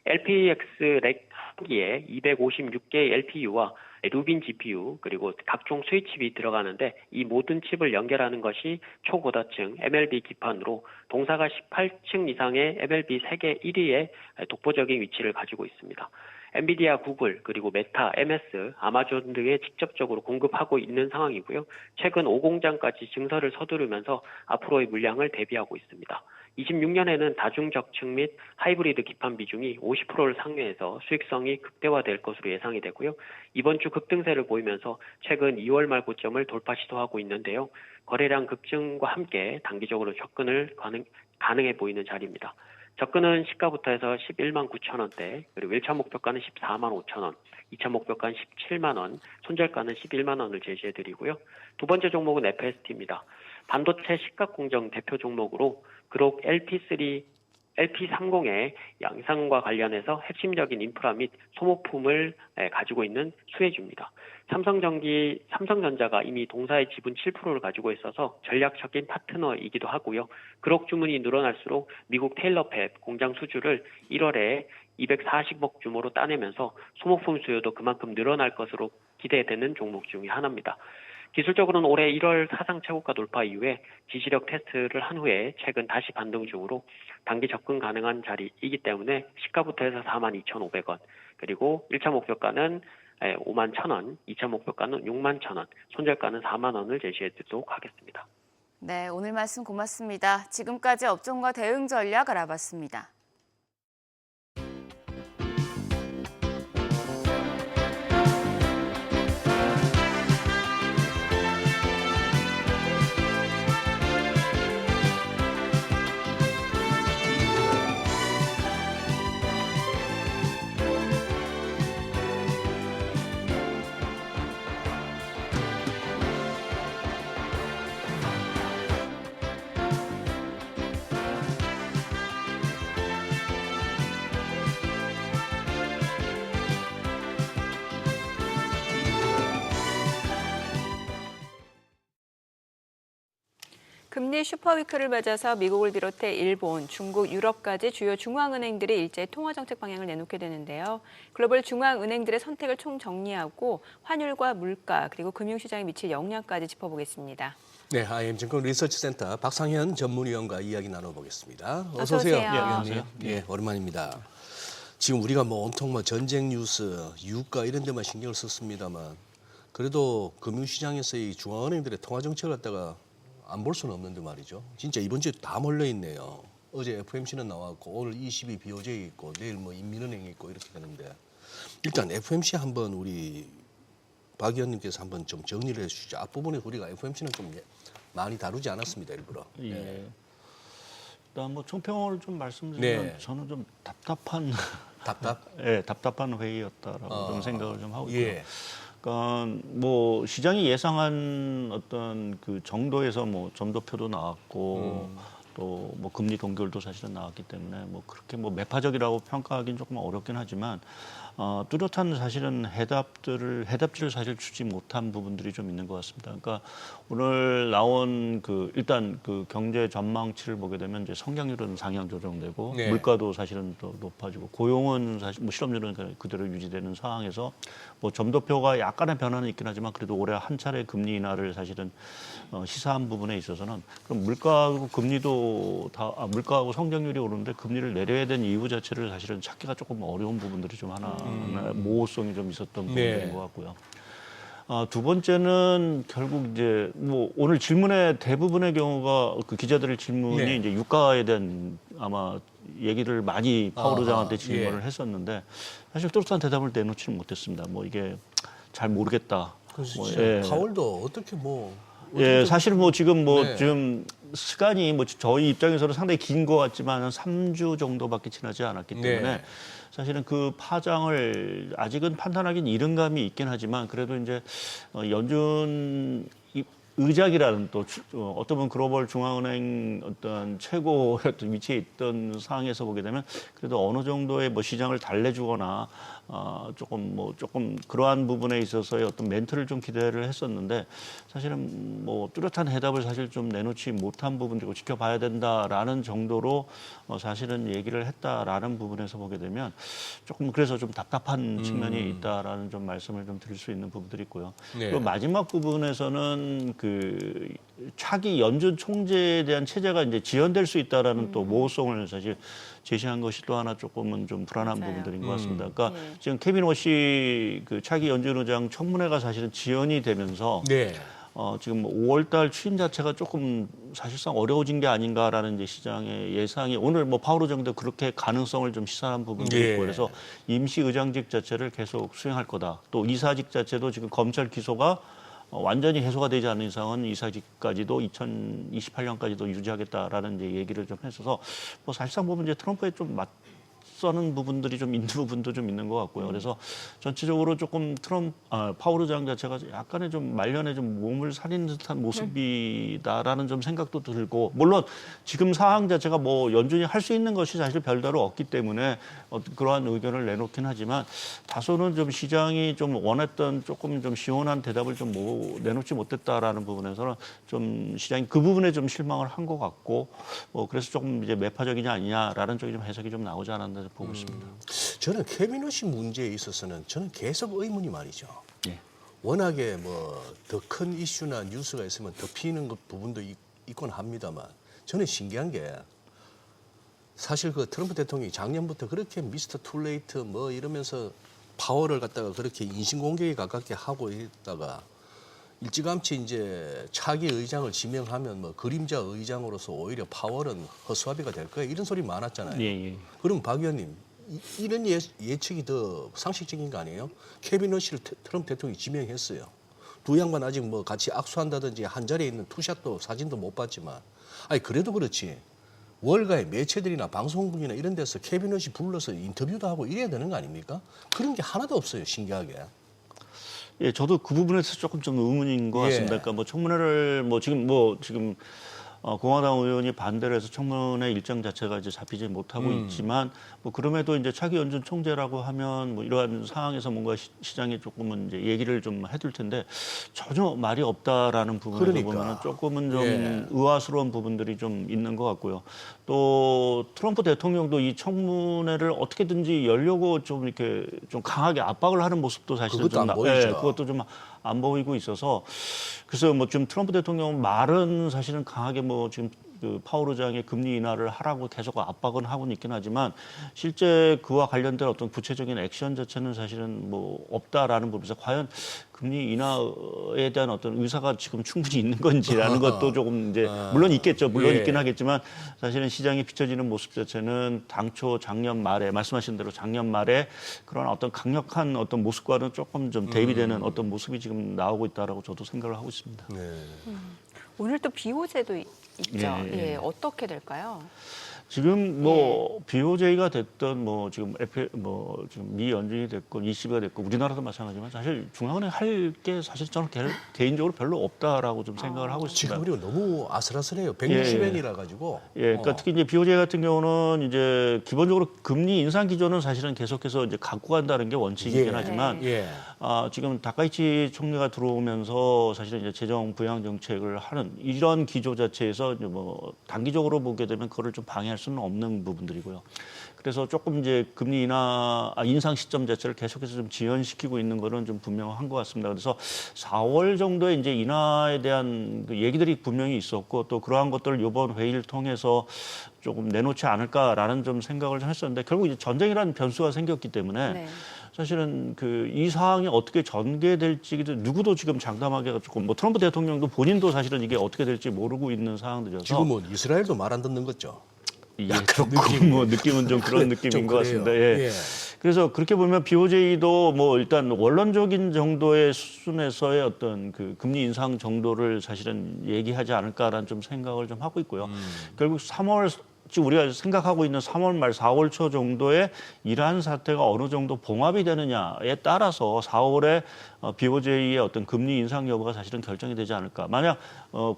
LPX 렉 기에 256개의 LPU와 루빈 GPU 그리고 각종 스위치비 들어가는데 이 모든 칩을 연결하는 것이 초고다층 MLB 기판으로 동사가 18층 이상의 MLB 세계 1위의 독보적인 위치를 가지고 있습니다. 엔비디아, 구글, 그리고 메타, MS, 아마존 등에 직접적으로 공급하고 있는 상황이고요. 최근 5공장까지 증설을 서두르면서 앞으로의 물량을 대비하고 있습니다. 26년에는 다중적층 및 하이브리드 기판 비중이 50%를 상회해서 수익성이 극대화될 것으로 예상이 되고요. 이번 주 급등세를 보이면서 최근 2월 말 고점을 돌파 시도하고 있는데요. 거래량 급증과 함께 단기적으로 접근을 가능해 보이는 자리입니다. 접근은 시가부터 해서 11만 9천 원대, 그리고 1차 목표가는 14만 5천 원, 2차 목표가는 17만 원, 손절가는 11만 원을 제시해드리고요. 두 번째 종목은 FST입니다. 반도체 식각공정 대표 종목으로 그룹 LP30의 양산과 관련해서 핵심적인 인프라 및 소모품을 가지고 있는 수혜주입니다. 삼성전자가 이미 동사의 지분 7%를 가지고 있어서 전략적인 파트너이기도 하고요. 그룹 주문이 늘어날수록 미국 테일러팹 공장 수주를 1월에 240억 규모로 따내면서 소모품 수요도 그만큼 늘어날 것으로 기대되는 종목 중의 하나입니다. 기술적으로는 올해 1월 사상 최고가 돌파 이후에 지지력 테스트를 한 후에 최근 다시 반등 중으로 단기 접근 가능한 자리이기 때문에 시가부터 해서 42,500원, 그리고 1차 목표가는 5만 1,000원, 2차 목표가는 6만 1,000원, 손절가는 4만 원을 제시해 드리도록 하겠습니다. 네, 오늘 말씀 고맙습니다. 지금까지 업종과 대응 전략 알아봤습니다. 금리 슈퍼위크를 맞아서 미국을 비롯해 일본, 중국, 유럽까지 주요 중앙은행들이 일제히 통화정책 방향을 내놓게 되는데요. 글로벌 중앙은행들의 선택을 총정리하고 환율과 물가 그리고 금융시장에 미칠 영향까지 짚어보겠습니다. 네, IM증권 리서치센터 박상현 전문위원과 이야기 나눠보겠습니다. 어서 오세요. 위원님. 예, 오랜만입니다. 지금 우리가 온통 전쟁 뉴스, 유가 이런 데만 신경을 썼습니다만 그래도 금융시장에서의 중앙은행들의 통화정책을 갖다가 안 볼 수는 없는데 말이죠. 진짜 이번 주에 다 몰려있네요. 어제 FMC는 나왔고 오늘 22 BOJ 있고 내일 인민은행이 있고 이렇게 되는데 일단 FMC 한번 우리 박 의원님께서 한번 좀 정리를 해주시죠. 앞부분에 우리가 FMC는 좀 많이 다루지 않았습니다. 일부러. 예. 일단 총평을 좀 말씀드리면 네. 저는 좀 답답한 예, 답답한 회의였다라고 좀 생각을 좀 하고 있고요. 예. 그러니까 시장이 예상한 어떤 그 정도에서 점도표도 나왔고 또 금리 동결도 사실은 나왔기 때문에 그렇게 매파적이라고 평가하기는 조금 어렵긴 하지만 뚜렷한 사실은 해답지를 사실 주지 못한 부분들이 좀 있는 것 같습니다. 그러니까 오늘 나온 일단 경제 전망치를 보게 되면 이제 성장률은 상향 조정되고 네. 물가도 사실은 또 높아지고 고용은 사실 실업률은 그대로 유지되는 상황에서 점도표가 약간의 변화는 있긴 하지만 그래도 올해 한 차례 금리 인하를 사실은 시사한 부분에 있어서는 그럼 물가하고 금리도 물가하고 성장률이 오르는데 금리를 내려야 되는 이유 자체를 사실은 찾기가 조금 어려운 부분들이 좀 하나 모호성이 좀 있었던 부분인 것 같고요. 두 번째는 결국 이제 오늘 질문의 대부분의 경우가 기자들의 질문이 이제 유가에 대한 아마 얘기를 많이 파월 의장한테 질문을 했었는데 사실 뚜렷한 대답을 내놓지는 못했습니다. 이게 잘 모르겠다. 파월도 어떻게 예, 사실 지금 지금 시간이 저희 입장에서는 상당히 긴 것 같지만 한 3주 정도밖에 지나지 않았기 때문에 사실은 그 파장을 아직은 판단하기는 이른 감이 있긴 하지만 그래도 이제 연준 의장이라는 또 어떤 보면 글로벌 중앙은행 어떤 최고 어떤 위치에 있던 상황에서 보게 되면 그래도 어느 정도의 뭐 시장을 달래주거나 조금 그러한 부분에 있어서의 어떤 멘트를 좀 기대를 했었는데 사실은 뭐 뚜렷한 해답을 사실 좀 내놓지 못한 부분이고 지켜봐야 된다라는 정도로 사실은 얘기를 했다라는 부분에서 보게 되면 조금 그래서 좀 답답한 측면이 있다라는 좀 말씀을 좀 드릴 수 있는 부분들이 있고요. 네. 그리고 마지막 부분에서는 그 차기 연준 총재에 대한 체제가 이제 지연될 수 있다라는 또 모호성을 사실 제시한 것이 또 하나 조금은 좀 불안한 맞아요. 부분들인 것 같습니다. 그러니까 지금 케빈 워시 그 차기 연준 의장 청문회가 사실은 지연이 되면서 네. 지금 5월달 취임 자체가 조금 사실상 어려워진 게 아닌가라는 이제 시장의 예상이 오늘 뭐 파월 의장도 그렇게 가능성을 좀 시사한 부분도 예. 있고 그래서 임시 의장직 자체를 계속 수행할 거다. 또 이사직 자체도 지금 검찰 기소가 완전히 해소가 되지 않는 이상은 이사직까지도 2028년까지도 유지하겠다라는 이제 얘기를 좀 했어서 뭐 사실상 보면 이제 트럼프에 좀 맞서는 부분들이 좀 있는 부분도 좀 있는 것 같고요. 그래서 전체적으로 조금 파월 의장 자체가 약간의 좀 말년에 좀 몸을 사리는 듯한 모습이다라는 좀 생각도 들고 물론 지금 상황 자체가 뭐 연준이 할 수 있는 것이 사실 별다로 없기 때문에 그러한 의견을 내놓긴 하지만 다소는 좀 시장이 좀 원했던 조금 좀 시원한 대답을 좀 내놓지 못했다라는 부분에서는 좀 시장이 그 부분에 좀 실망을 한 것 같고 그래서 조금 이제 매파적이냐 아니냐라는 쪽이 좀 해석이 좀 나오지 않았나 보고 있습니다. 저는 케빈 워시 문제에 있어서는 저는 계속 의문이 말이죠. 예. 워낙에 뭐 더 큰 이슈나 뉴스가 있으면 덮이는 부분도 있곤 합니다만 저는 신기한 게 사실 그 트럼프 대통령이 작년부터 그렇게 미스터 툴레이트 뭐 이러면서 파월을 갖다가 그렇게 인신공격에 가깝게 하고 있다가 일찌감치 이제 차기 의장을 지명하면 뭐 그림자 의장으로서 오히려 파월은 허수아비가 될 거야 이런 소리 많았잖아요. 예. 그럼 박 의원님 이런 예측이 더 상식적인 거 아니에요? 케빈 워시를 트럼프 대통령이 지명했어요. 두 양반 아직 뭐 같이 악수한다든지 한 자리에 있는 투샷도 사진도 못 봤지만 아니 그래도 그렇지 월가의 매체들이나 방송국이나 이런 데서 케빈 워시 불러서 인터뷰도 하고 이래야 되는 거 아닙니까? 그런 게 하나도 없어요 신기하게. 예, 저도 그 부분에서 조금 좀 의문인 것 같습니다. 그러니까 뭐 청문회를 지금 공화당 의원이 반대를 해서 청문회 일정 자체가 이제 잡히지 못하고 있지만 뭐 그럼에도 이제 차기 연준 총재라고 하면 뭐 이러한 상황에서 뭔가 시장에 조금은 이제 얘기를 좀 해둘 텐데 전혀 말이 없다라는 부분에서 보면은 조금은 좀 의아스러운 부분들이 좀 있는 것 같고요. 또 트럼프 대통령도 이 청문회를 어떻게든지 열려고 좀 이렇게 좀 강하게 압박을 하는 모습도 사실은 그것도 좀 안 보이죠. 그것도 좀 안 보이고 있어서 그래서 뭐 좀 트럼프 대통령 말은 사실은 강하게 뭐 지금 그 파월 의장의 금리 인하를 하라고 계속 압박은 하고는 있긴 하지만 실제 그와 관련된 어떤 구체적인 액션 자체는 사실은 뭐 없다라는 부분에서 과연 금리 인하에 대한 어떤 의사가 지금 충분히 있는 건지라는 것도 조금 이제 물론 있겠죠. 물론 있긴 하겠지만 사실은 시장에 비춰지는 모습 자체는 당초 작년 말에 말씀하신 대로 작년 말에 그런 어떤 강력한 어떤 모습과는 조금 좀 대비되는 어떤 모습이 지금 나오고 있다라고 저도 생각을 하고 있습니다. 네. 오늘 또 비호재도 있죠. 예. 예, 어떻게 될까요? 지금 뭐 BOJ가 됐던 뭐 지금 지금 미 연준이 됐건 ECB가 됐건 우리나라도 마찬가지지만 사실 중앙은행 할 게 사실 저는 개인적으로 별로 없다라고 좀 생각을 하고 있습니다. 지금 그리고 너무 아슬아슬해요. 160엔이라 가지고. 그러니까 특히 이제 BOJ 같은 경우는 이제 기본적으로 금리 인상 기조는 사실은 계속해서 이제 갖고 간다는 게 원칙이긴 하지만 지금 다카이치 총리가 들어오면서 사실은 이제 재정 부양 정책을 하는 이런 기조 자체에서 이제 뭐 단기적으로 보게 되면 그거를 좀 방해할 수는 없는 부분들이고요. 그래서 조금 이제 금리 인상 시점 자체를 계속해서 좀 지연시키고 있는 거는 좀 분명한 것 같습니다. 그래서 4월 정도에 이제 인하에 대한 그 얘기들이 분명히 있었고 또 그러한 것들을 이번 회의를 통해서 조금 내놓지 않을까라는 좀 생각을 좀 했었는데 결국 이제 전쟁이라는 변수가 생겼기 때문에 사실은 이 상황이 어떻게 전개될지 누구도 지금 장담하기가 조금 뭐 트럼프 대통령도 본인도 사실은 이게 어떻게 될지 모르고 있는 상황들이어서 지금은 이스라엘도 말 안 듣는 거죠. 느낌은 좀 그런 느낌인 좀 것 같습니다. 그래요. 그래서 그렇게 보면 BOJ도 뭐 일단 원론적인 정도의 수준에서의 어떤 그 금리 인상 정도를 사실은 얘기하지 않을까라는 좀 생각을 좀 하고 있고요. 결국 3월 지금 우리가 생각하고 있는 3월 말 4월 초 정도에 이란 사태가 어느 정도 봉합이 되느냐에 따라서 4월에 BOJ의 어떤 금리 인상 여부가 사실은 결정이 되지 않을까. 만약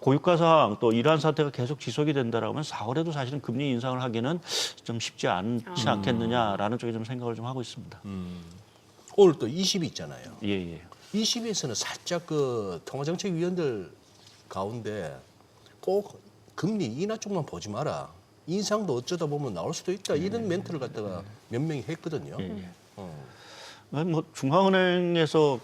고유가 상황 또 이란 사태가 계속 지속이 된다라면 4월에도 사실은 금리 인상을 하기는 좀 쉽지 않지 않겠느냐라는 쪽에 좀 생각을 좀 하고 있습니다. 오늘 또 20이 있잖아요. 예, 예. 20에서는 살짝 그 통화정책위원들 가운데 꼭 금리 인하 쪽만 보지 마라. 인상도 어쩌다 보면 나올 수도 있다. 이런 멘트를 갖다가 몇 명이 했거든요. 뭐 중앙은행에서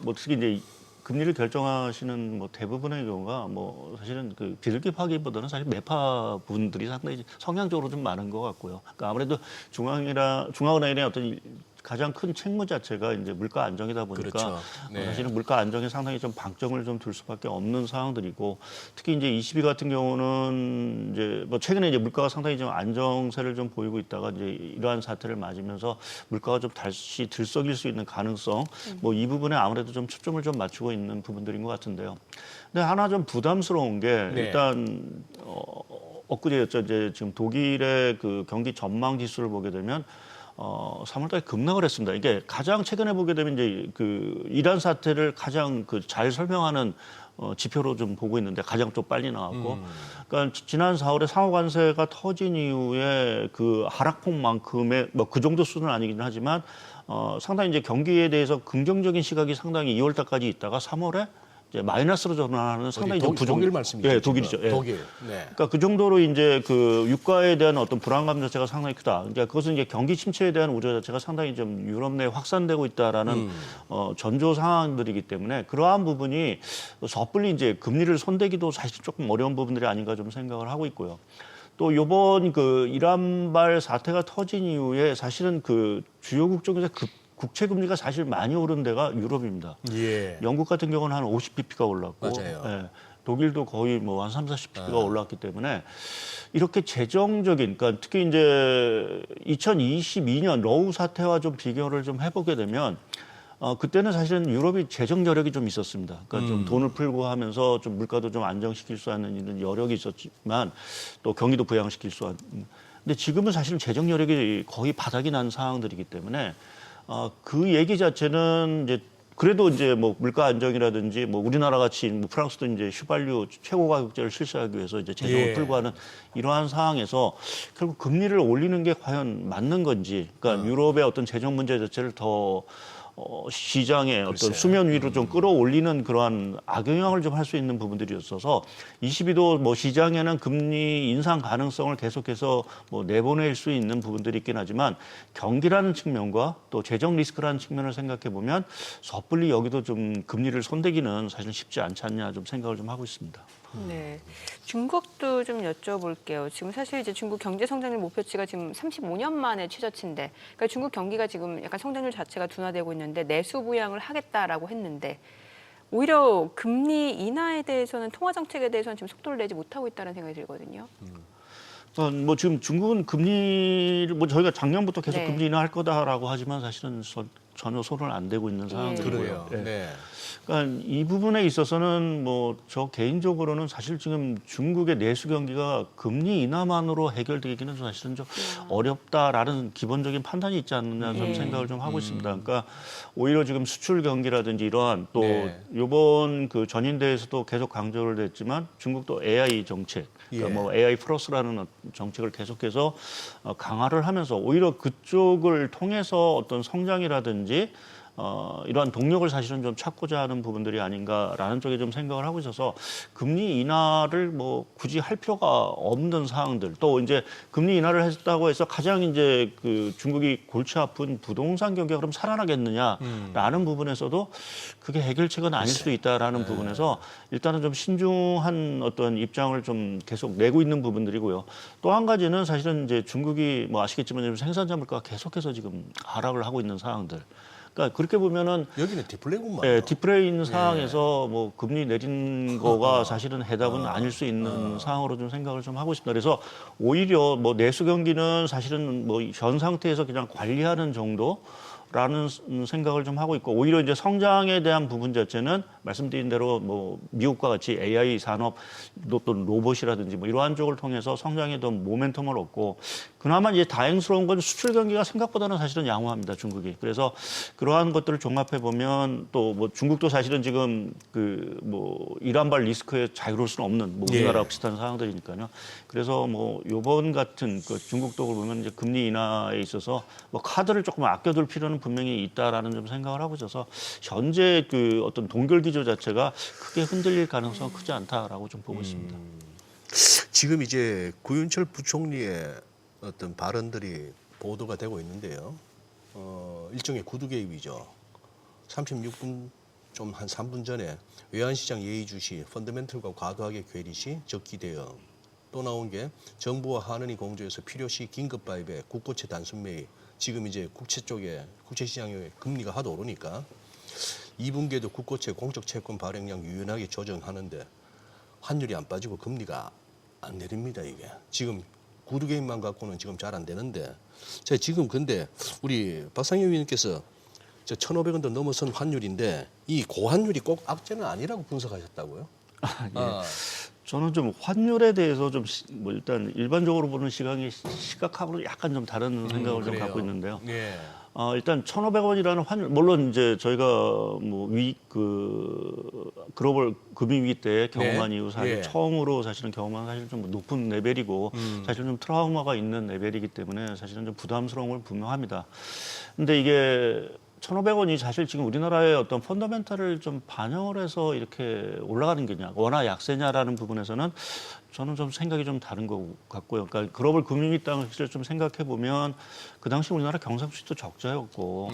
뭐 특히 이제 금리를 결정하시는 뭐 대부분의 경우가 뭐 사실은 그 비둘기파기보다는 사실 매파 분들이 상당히 성향적으로 좀 많은 것 같고요. 그러니까 아무래도 중앙은행의 어떤 가장 큰 책무 자체가 이제 물가 안정이다 보니까 그렇죠. 네. 사실은 물가 안정에 상당히 좀 방점을 좀 둘 수밖에 없는 상황들이고 특히 이제 22 같은 경우는 이제 뭐 최근에 이제 물가가 상당히 좀 안정세를 좀 보이고 있다가 이제 이러한 사태를 맞으면서 물가가 좀 다시 들썩일 수 있는 가능성 뭐 이 부분에 아무래도 좀 초점을 좀 맞추고 있는 부분들인 것 같은데요. 근데 하나 좀 부담스러운 게 일단 엊그제였죠. 이제 지금 독일의 그 경기 전망 지수를 보게 되면 3월달에 급락을 했습니다. 이게 가장 최근에 보게 되면 이제 그 이란 사태를 가장 그 잘 설명하는 지표로 좀 보고 있는데 가장 좀 빨리 나왔고, 그러니까 지난 4월에 상호 관세가 터진 이후에 그 하락폭만큼의 뭐 그 정도 수준은 아니긴 하지만 상당히 이제 경기에 대해서 긍정적인 시각이 상당히 2월달까지 있다가 3월에 이제 마이너스로 전환하는 상당히 좀 독일 말씀이죠. 예, 독일이죠. 예. 독일. 네. 그러니까 그 정도로 이제 그 유가에 대한 어떤 불안감 자체가 상당히 크다. 그러니까 그것은 이제 경기 침체에 대한 우려 자체가 상당히 좀 유럽 내에 확산되고 있다라는 전조 상황들이기 때문에 그러한 부분이 섣불리 이제 금리를 손대기도 사실 조금 어려운 부분들이 아닌가 좀 생각을 하고 있고요. 또 요번 그 이란발 사태가 터진 이후에 사실은 그 주요국 중에서 국채 금리가 사실 많이 오른 데가 유럽입니다. 예. 영국 같은 경우는 한 50bp가 올랐고, 맞아요. 예, 독일도 거의 뭐 한 30-40bp가 올랐기 때문에 이렇게 재정적인, 그러니까 특히 이제 2022년 러우 사태와 좀 비교를 좀 해보게 되면 그때는 사실은 유럽이 재정 여력이 좀 있었습니다. 그러니까 좀 돈을 풀고 하면서 좀 물가도 좀 안정시킬 수 있는 이런 여력이 있었지만 또 경기도 부양시킬 수 있는. 근데 지금은 사실은 재정 여력이 거의 바닥이 난 상황들이기 때문에 그 얘기 자체는 이제 그래도 이제 뭐 물가 안정이라든지 뭐 우리나라 같이 뭐 프랑스도 이제 휘발유 최고 가격제를 실시하기 위해서 이제 재정을 풀고 하는 이러한 상황에서 결국 금리를 올리는 게 과연 맞는 건지, 그러니까 유럽의 어떤 재정 문제 자체를 더 시장의 어떤 수면 위로 좀 끌어올리는 그러한 악영향을 좀 할 수 있는 부분들이었어서 22도 뭐 시장에는 금리 인상 가능성을 계속해서 뭐 내보낼 수 있는 부분들이 있긴 하지만 경기라는 측면과 또 재정 리스크라는 측면을 생각해 보면 섣불리 여기도 좀 금리를 손대기는 사실 쉽지 않지 않냐 좀 생각을 좀 하고 있습니다. 네, 중국도 좀 여쭤볼게요. 지금 사실 이제 중국 경제 성장률 목표치가 지금 35년 만에 최저치인데, 그러니까 중국 경기가 지금 약간 성장률 자체가 둔화되고 있는데 내수 부양을 하겠다라고 했는데 오히려 금리 인하에 대해서는 통화 정책에 대해서는 지금 속도를 내지 못하고 있다는 생각이 들거든요. 뭐 지금 중국은 금리를 뭐 저희가 작년부터 계속 네. 금리 인하할 거다라고 하지만 사실은 전혀 손을 안 대고 있는 상황이고요. 그래요. 네. 그러니까 이 부분에 있어서는 뭐 저 개인적으로는 사실 지금 중국의 내수 경기가 금리 인하만으로 해결되기는 사실은 좀 어렵다라는 기본적인 판단이 있지 않느냐 좀 생각을 좀 하고 있습니다. 그러니까 오히려 지금 수출 경기라든지 이러한 또 이번 그 전인대에서도 계속 강조를 했지만 중국도 AI 정책, 그러니까 뭐 AI 플러스라는 정책을 계속해서 강화를 하면서 오히려 그쪽을 통해서 어떤 성장이라든지 이러한 동력을 사실은 좀 찾고자 하는 부분들이 아닌가라는 쪽에 좀 생각을 하고 있어서 금리 인하를 뭐 굳이 할 필요가 없는 상황들, 또 이제 금리 인하를 했다고 해서 가장 이제 그 중국이 골치 아픈 부동산 경기가 그럼 살아나겠느냐라는 부분에서도 그게 해결책은 아닐 수도 있다라는 부분에서 일단은 좀 신중한 어떤 입장을 좀 계속 내고 있는 부분들이고요. 또 한 가지는 사실은 이제 중국이 뭐 아시겠지만 지금 생산자 물가가 계속해서 지금 하락을 하고 있는 상황들. 그러니까 그렇게 보면은 여기는 디플레이구만. 예, 디플레이 있는 상황에서 뭐 금리 내린 거가 사실은 해답은 아닐 수 있는 상황으로 좀 생각을 좀 하고 있습니다. 그래서 오히려 뭐 내수 경기는 사실은 뭐 현 상태에서 그냥 관리하는 정도. 라는 생각을 좀 하고 있고 오히려 이제 성장에 대한 부분 자체는 말씀드린 대로 뭐 미국과 같이 AI 산업 또 로봇이라든지 뭐 이러한 쪽을 통해서 성장에 더 모멘텀을 얻고 그나마 이제 다행스러운 건 수출 경기가 생각보다는 사실은 양호합니다 중국이. 그래서 그러한 것들을 종합해 보면 또 뭐 중국도 사실은 지금 그 뭐 이란발 리스크에 자유로울 수는 없는 뭐 우리나라 비슷한 상황들이니까요. 그래서 뭐 요번 같은 그 중국도 보면 이제 금리 인하에 있어서 뭐 카드를 조금 아껴둘 필요는 분명히 있다라는 좀 생각을 하고 있어서 현재 그 어떤 동결 기조 자체가 크게 흔들릴 가능성은 크지 않다라고 좀 보고 있습니다. 지금 이제 구윤철 부총리의 어떤 발언들이 보도가 되고 있는데요. 일종의 구두 개입이죠. 36분 좀 한 3분 전에 외환시장 예의주시 펀더멘털과 과도하게 괴리 시 적기 대응 또 나온 게 정부와 한은이 공조해서 필요시 긴급 발배 국고채 단순 매입 지금 이제 국채 쪽에 국채 시장의 금리가 하도 오르니까 2분기에도 국고채 공적 채권 발행량 유연하게 조정하는데 환율이 안 빠지고 금리가 안 내립니다 이게. 지금 구두 개입만 갖고는 지금 잘 안 되는데 제가 지금 근데 우리 박상현 위원님께서 1,500원도 넘어선 환율인데 이 고환율이 꼭 악재는 아니라고 분석하셨다고요? 저는 좀 환율에 대해서 좀 뭐 일단 일반적으로 보는 시각하고는 약간 좀 다른 생각을 좀 갖고 있는데요. 예. 일단 1,500원이라는 환율 물론 이제 저희가 뭐 글로벌 금융 위기 때 경험한 이후 사실 처음으로 사실은 경험한 사실 좀 높은 레벨이고 사실 좀 트라우마가 있는 레벨이기 때문에 사실은 좀 부담스러운 건 분명합니다. 근데 이게 1,500원이 사실 지금 우리나라의 어떤 펀더멘탈을 좀 반영을 해서 이렇게 올라가는 게냐, 원화 약세냐라는 부분에서는 저는 좀 생각이 좀 다른 것 같고요. 그러니까 글로벌 금융위 당시를 좀 생각해 보면 그 당시 우리나라 경상 수지도 적자였고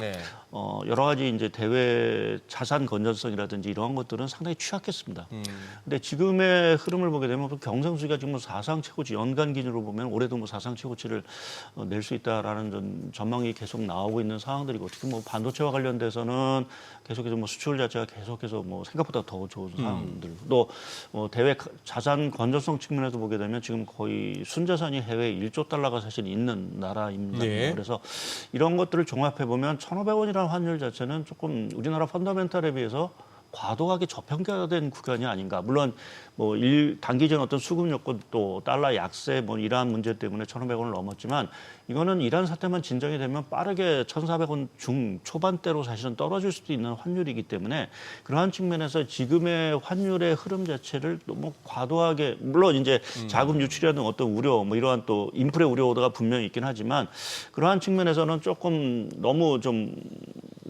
여러 가지 이제 대외 자산 건전성이라든지 이러한 것들은 상당히 취약했습니다. 근데 지금의 흐름을 보게 되면 경상 수지가 지금 뭐 사상 최고치 연간 기준으로 보면 올해도 뭐 사상 최고치를 낼 수 있다라는 전망이 계속 나오고 있는 상황들이고 특히 뭐 반도체와 관련돼서는 계속해서 뭐 수출 자체가 계속해서 뭐 생각보다 더 좋은 상황들 또 대외 자산 건전성 측면에서 보게 되면 지금 거의 순자산이 해외 1조 달러가 사실 있는 나라입니다. 그래서 이런 것들을 종합해 보면 1,500원이라는 환율 자체는 조금 우리나라 펀더멘탈에 비해서 과도하게 저평가된 구간이 아닌가. 물론 뭐 단기적인 어떤 수급 요건 또 달러 약세 뭐 이러한 문제 때문에 1,500원을 넘었지만 이거는 이란 사태만 진정이 되면 빠르게 1,400원 초반대로 사실은 떨어질 수도 있는 환율이기 때문에 그러한 측면에서 지금의 환율의 흐름 자체를 너무 과도하게 물론 이제 자금 유출이라는 어떤 우려 뭐 이러한 또 인플레 우려가 분명히 있긴 하지만 그러한 측면에서는 조금 너무 좀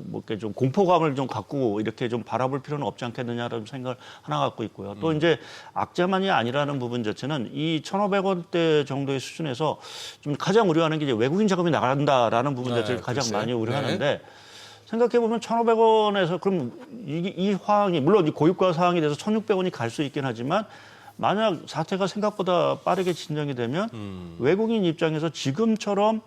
뭐 이렇게 좀 공포감을 좀 갖고 이렇게 좀 바라볼 필요는 없지 않겠느냐라는 생각을 하나 갖고 있고요. 또 이제 악재만이 아니라는 부분 자체는 이 1,500원대 정도의 수준에서 좀 가장 우려하는 게 이제 외국인 자금이 나간다라는 부분 자체를 가장 많이 우려하는데 생각해 보면 1,500원에서 그럼 이 상황이 물론 이 고유가 상황이 돼서 1,600원이 갈 수 있긴 하지만 만약 사태가 생각보다 빠르게 진정이 되면 외국인 입장에서 지금처럼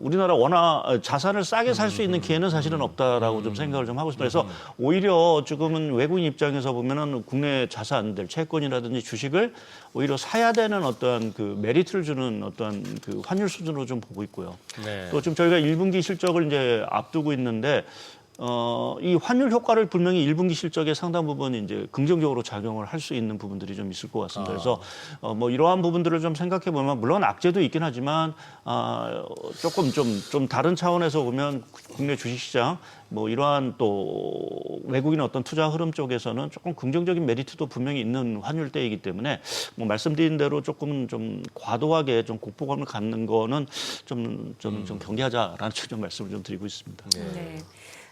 우리나라 원화 자산을 싸게 살 수 있는 기회는 사실은 없다라고 좀 생각을 좀 하고 있습니다. 그래서 오히려 지금은 외국인 입장에서 보면은 국내 자산들, 채권이라든지 주식을 오히려 사야 되는 어떤 그 메리트를 주는 어떤 그 환율 수준으로 좀 보고 있고요. 또 지금 저희가 1분기 실적을 이제 앞두고 있는데 이 환율 효과를 분명히 1분기 실적에 상당 부분 이제 긍정적으로 작용을 할 수 있는 부분들이 좀 있을 것 같습니다. 그래서 뭐 이러한 부분들을 좀 생각해 보면 물론 악재도 있긴 하지만 조금 좀 다른 차원에서 보면 국내 주식시장 뭐 이러한 또 외국인 어떤 투자 흐름 쪽에서는 조금 긍정적인 메리트도 분명히 있는 환율대이기 때문에 뭐 말씀드린 대로 조금 좀 과도하게 좀 공포감을 갖는 거는 좀 경계하자라는 좀 말씀을 좀 드리고 있습니다. 네.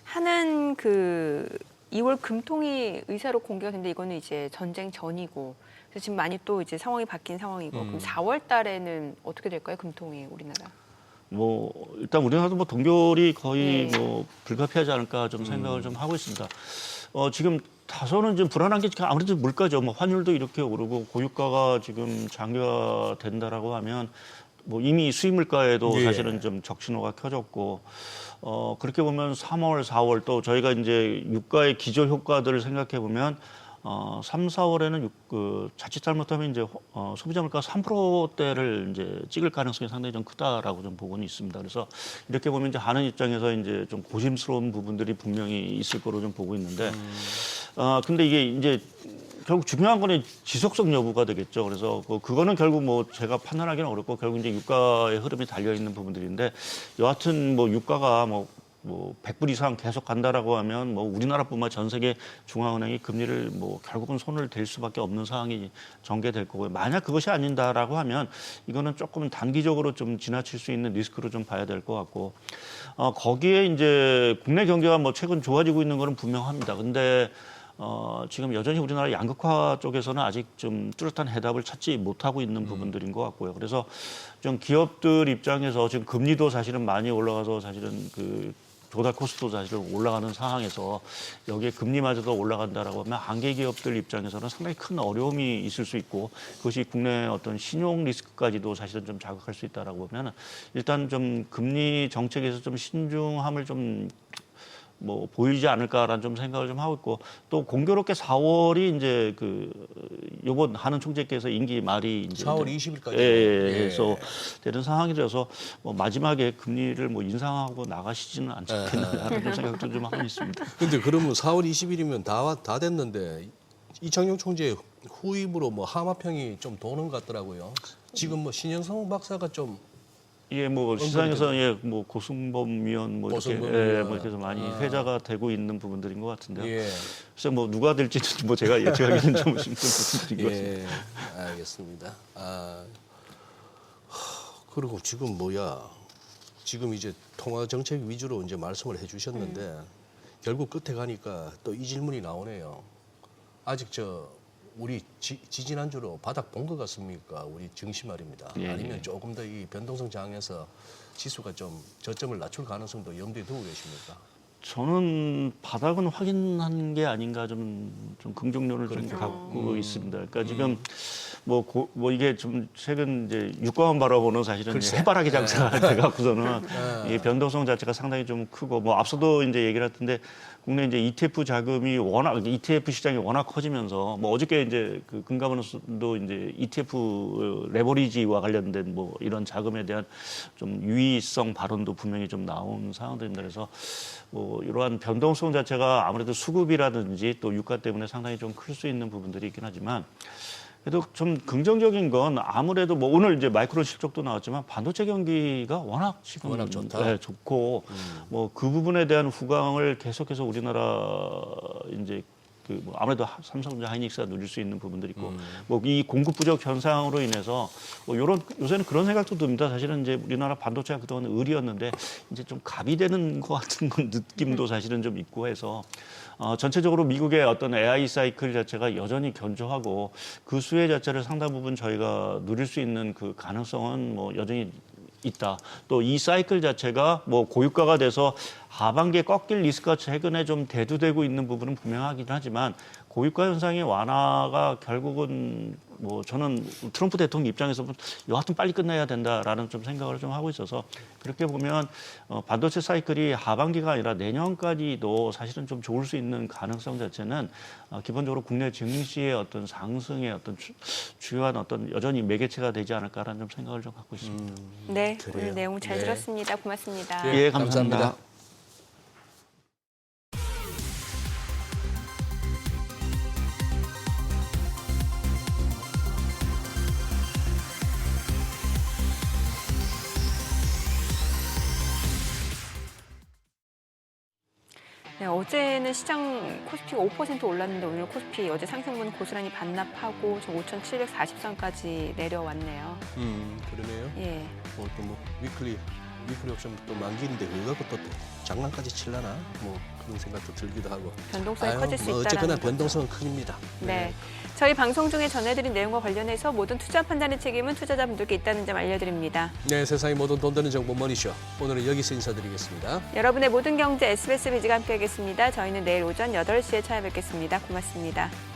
하는 그 2월 금통위 의사로 공개가 됐는데 이거는 이제 전쟁 전이고 그래서 지금 많이 또 이제 상황이 바뀐 상황이고 그럼 4월 달에는 어떻게 될까요? 금통위 우리나라. 뭐 일단 우리나라도 뭐 동결이 거의 뭐 불가피하지 않을까 좀 생각을 좀 하고 있습니다. 지금 다소는 좀 불안한 게 아무래도 물가죠. 뭐 환율도 이렇게 오르고 고유가가 지금 장기화된다라고 하면 뭐 이미 수입 물가에도 사실은 좀 적신호가 켜졌고 그렇게 보면 3월, 4월 또 저희가 이제 유가의 기저 효과들을 생각해 보면 3, 4월에는 자칫 잘못하면 이제 소비자 물가 3%대를 이제 찍을 가능성이 상당히 좀 크다라고 좀 보고는 있습니다. 그래서 이렇게 보면 이제 하는 입장에서 이제 좀 고심스러운 부분들이 분명히 있을 거로 좀 보고 있는데, 근데 이게 이제 결국 중요한 거는 지속성 여부가 되겠죠. 그래서 그거는 결국 뭐 제가 판단하기는 어렵고 결국 이제 유가의 흐름이 달려 있는 부분들인데, 여하튼 뭐 유가가 뭐 100불 이상 계속 간다라고 하면 뭐 우리나라뿐만 전 세계 중앙은행이 금리를 뭐 결국은 손을 댈 수밖에 없는 상황이 전개될 거고요. 만약 그것이 아닌다라고 하면 이거는 조금 단기적으로 좀 지나칠 수 있는 리스크로 좀 봐야 될 것 같고, 거기에 이제 국내 경제가 뭐 최근 좋아지고 있는 거는 분명합니다. 근데 지금 여전히 우리나라 양극화 쪽에서는 아직 좀 뚜렷한 해답을 찾지 못하고 있는 부분들인 것 같고요. 그래서 좀 기업들 입장에서 지금 금리도 사실은 많이 올라가서 사실은 그 조달 코스트도 사실은 올라가는 상황에서 여기에 금리마저도 올라간다라고 하면 한계 기업들 입장에서는 상당히 큰 어려움이 있을 수 있고, 그것이 국내 어떤 신용 리스크까지도 사실은 좀 자극할 수 있다라고 보면 일단 좀 금리 정책에서 좀 신중함을 좀 뭐 보이지 않을까라는 좀 생각을 좀 하고 있고, 또 공교롭게 4월이 이제 요번 한은 총재께서 임기 말이 이제 4월 20일까지 그래서 되는 상황이라서 뭐 마지막에 금리를 뭐 인상하고 나가시지는 않지 않겠나라는 좀 생각도 좀 하고 있습니다. 근데 그러면 4월 20일이면 다 됐는데 이창용 총재 후임으로 뭐 하마평이 좀 도는 것 같더라고요. 지금 뭐 신영성 박사가 좀 예, 뭐 시장에서 뭐 고승범 위원 뭐 이렇게 뭐 이렇게 해서 많이 회자가 되고 있는 부분들인 것 같은데요. 예. 그래서 뭐 누가 될지는 뭐 제가 예측하기는 좀 힘든 부분들인 것 같습니다. 예, 알겠습니다. 그리고 지금 지금 이제 통화 정책 위주로 이제 말씀을 해주셨는데 결국 끝에 가니까 또 이 질문이 나오네요. 아직 우리 지지난주로 바닥 본 것 같습니까? 우리 증시 말입니다. 예, 아니면 예. 조금 더 이 변동성 장에서 지수가 좀 저점을 낮출 가능성도 염두에 두고 계십니까? 저는 바닥은 확인한 게 아닌가 좀 긍정론을 좀 그렇죠. 갖고 있습니다. 그러니까 지금 뭐 이게 좀 최근 이제 유가만 바라보는 사실은 이제 해바라기 장사가 돼갖고서는 이 변동성 자체가 상당히 좀 크고, 뭐 앞서도 이제 얘기를 했던데 국내 이제 ETF 자금이 ETF 시장이 워낙 커지면서 뭐 어저께 이제 그 금감원도 이제 ETF 레버리지와 관련된 뭐 이런 자금에 대한 좀 유의성 발언도 분명히 좀 나온 상황들입니다. 그래서 뭐 이러한 변동성 자체가 아무래도 수급이라든지 또 유가 때문에 상당히 좀 클 수 있는 부분들이 있긴 하지만, 그래도 좀 긍정적인 건 아무래도 뭐 오늘 이제 마이크론 실적도 나왔지만 반도체 경기가 워낙 지금 워낙 좋다. 네, 좋고 뭐 그 부분에 대한 후광을 계속해서 우리나라 이제 뭐 아무래도 삼성전자 하이닉스가 누릴 수 있는 부분들이 있고, 뭐 이 공급 부족 현상으로 인해서 뭐 요새는 그런 생각도 듭니다. 사실은 이제 우리나라 반도체가 그동안 의리였는데 이제 좀 갑이 되는 것 같은 건 느낌도 사실은 좀 있고 해서 전체적으로 미국의 어떤 AI 사이클 자체가 여전히 견조하고 그 수혜 자체를 상당 부분 저희가 누릴 수 있는 그 가능성은 뭐 여전히 있다. 또 이 사이클 자체가 뭐 고유가가 돼서 하반기에 꺾일 리스크가 최근에 좀 대두되고 있는 부분은 분명하긴 하지만, 고유가 현상의 완화가 결국은 뭐 저는 트럼프 대통령 입장에서 여하튼 빨리 끝내야 된다라는 좀 생각을 좀 하고 있어서, 그렇게 보면 반도체 사이클이 하반기가 아니라 내년까지도 사실은 좀 좋을 수 있는 가능성 자체는 기본적으로 국내 증시의 어떤 상승의 어떤 주요한 어떤 여전히 매개체가 되지 않을까라는 좀 생각을 좀 갖고 있습니다. 네, 그래요. 오늘 내용 잘 예. 들었습니다. 고맙습니다. 예, 감사합니다. 네, 어제는 시장 코스피가 5% 올랐는데 오늘 코스피 어제 상승분 고스란히 반납하고 좀 5,740선까지 내려왔네요. 그러네요. 예. 또 위클리 옵션 또 만기인데 그거 갖고 또 장난까지 칠라나 뭐 그런 생각도 들기도 하고. 변동성이 커질 수 있다는 어쨌거나 거죠. 변동성은 큽니다. 네. 저희 방송 중에 전해드린 내용과 관련해서 모든 투자 판단의 책임은 투자자분들께 있다는 점 알려드립니다. 네, 세상의 모든 돈 되는 정보 머니쇼. 오늘은 여기서 인사드리겠습니다. 여러분의 모든 경제 SBS 비즈가 함께하겠습니다. 저희는 내일 오전 8시에 찾아뵙겠습니다. 고맙습니다.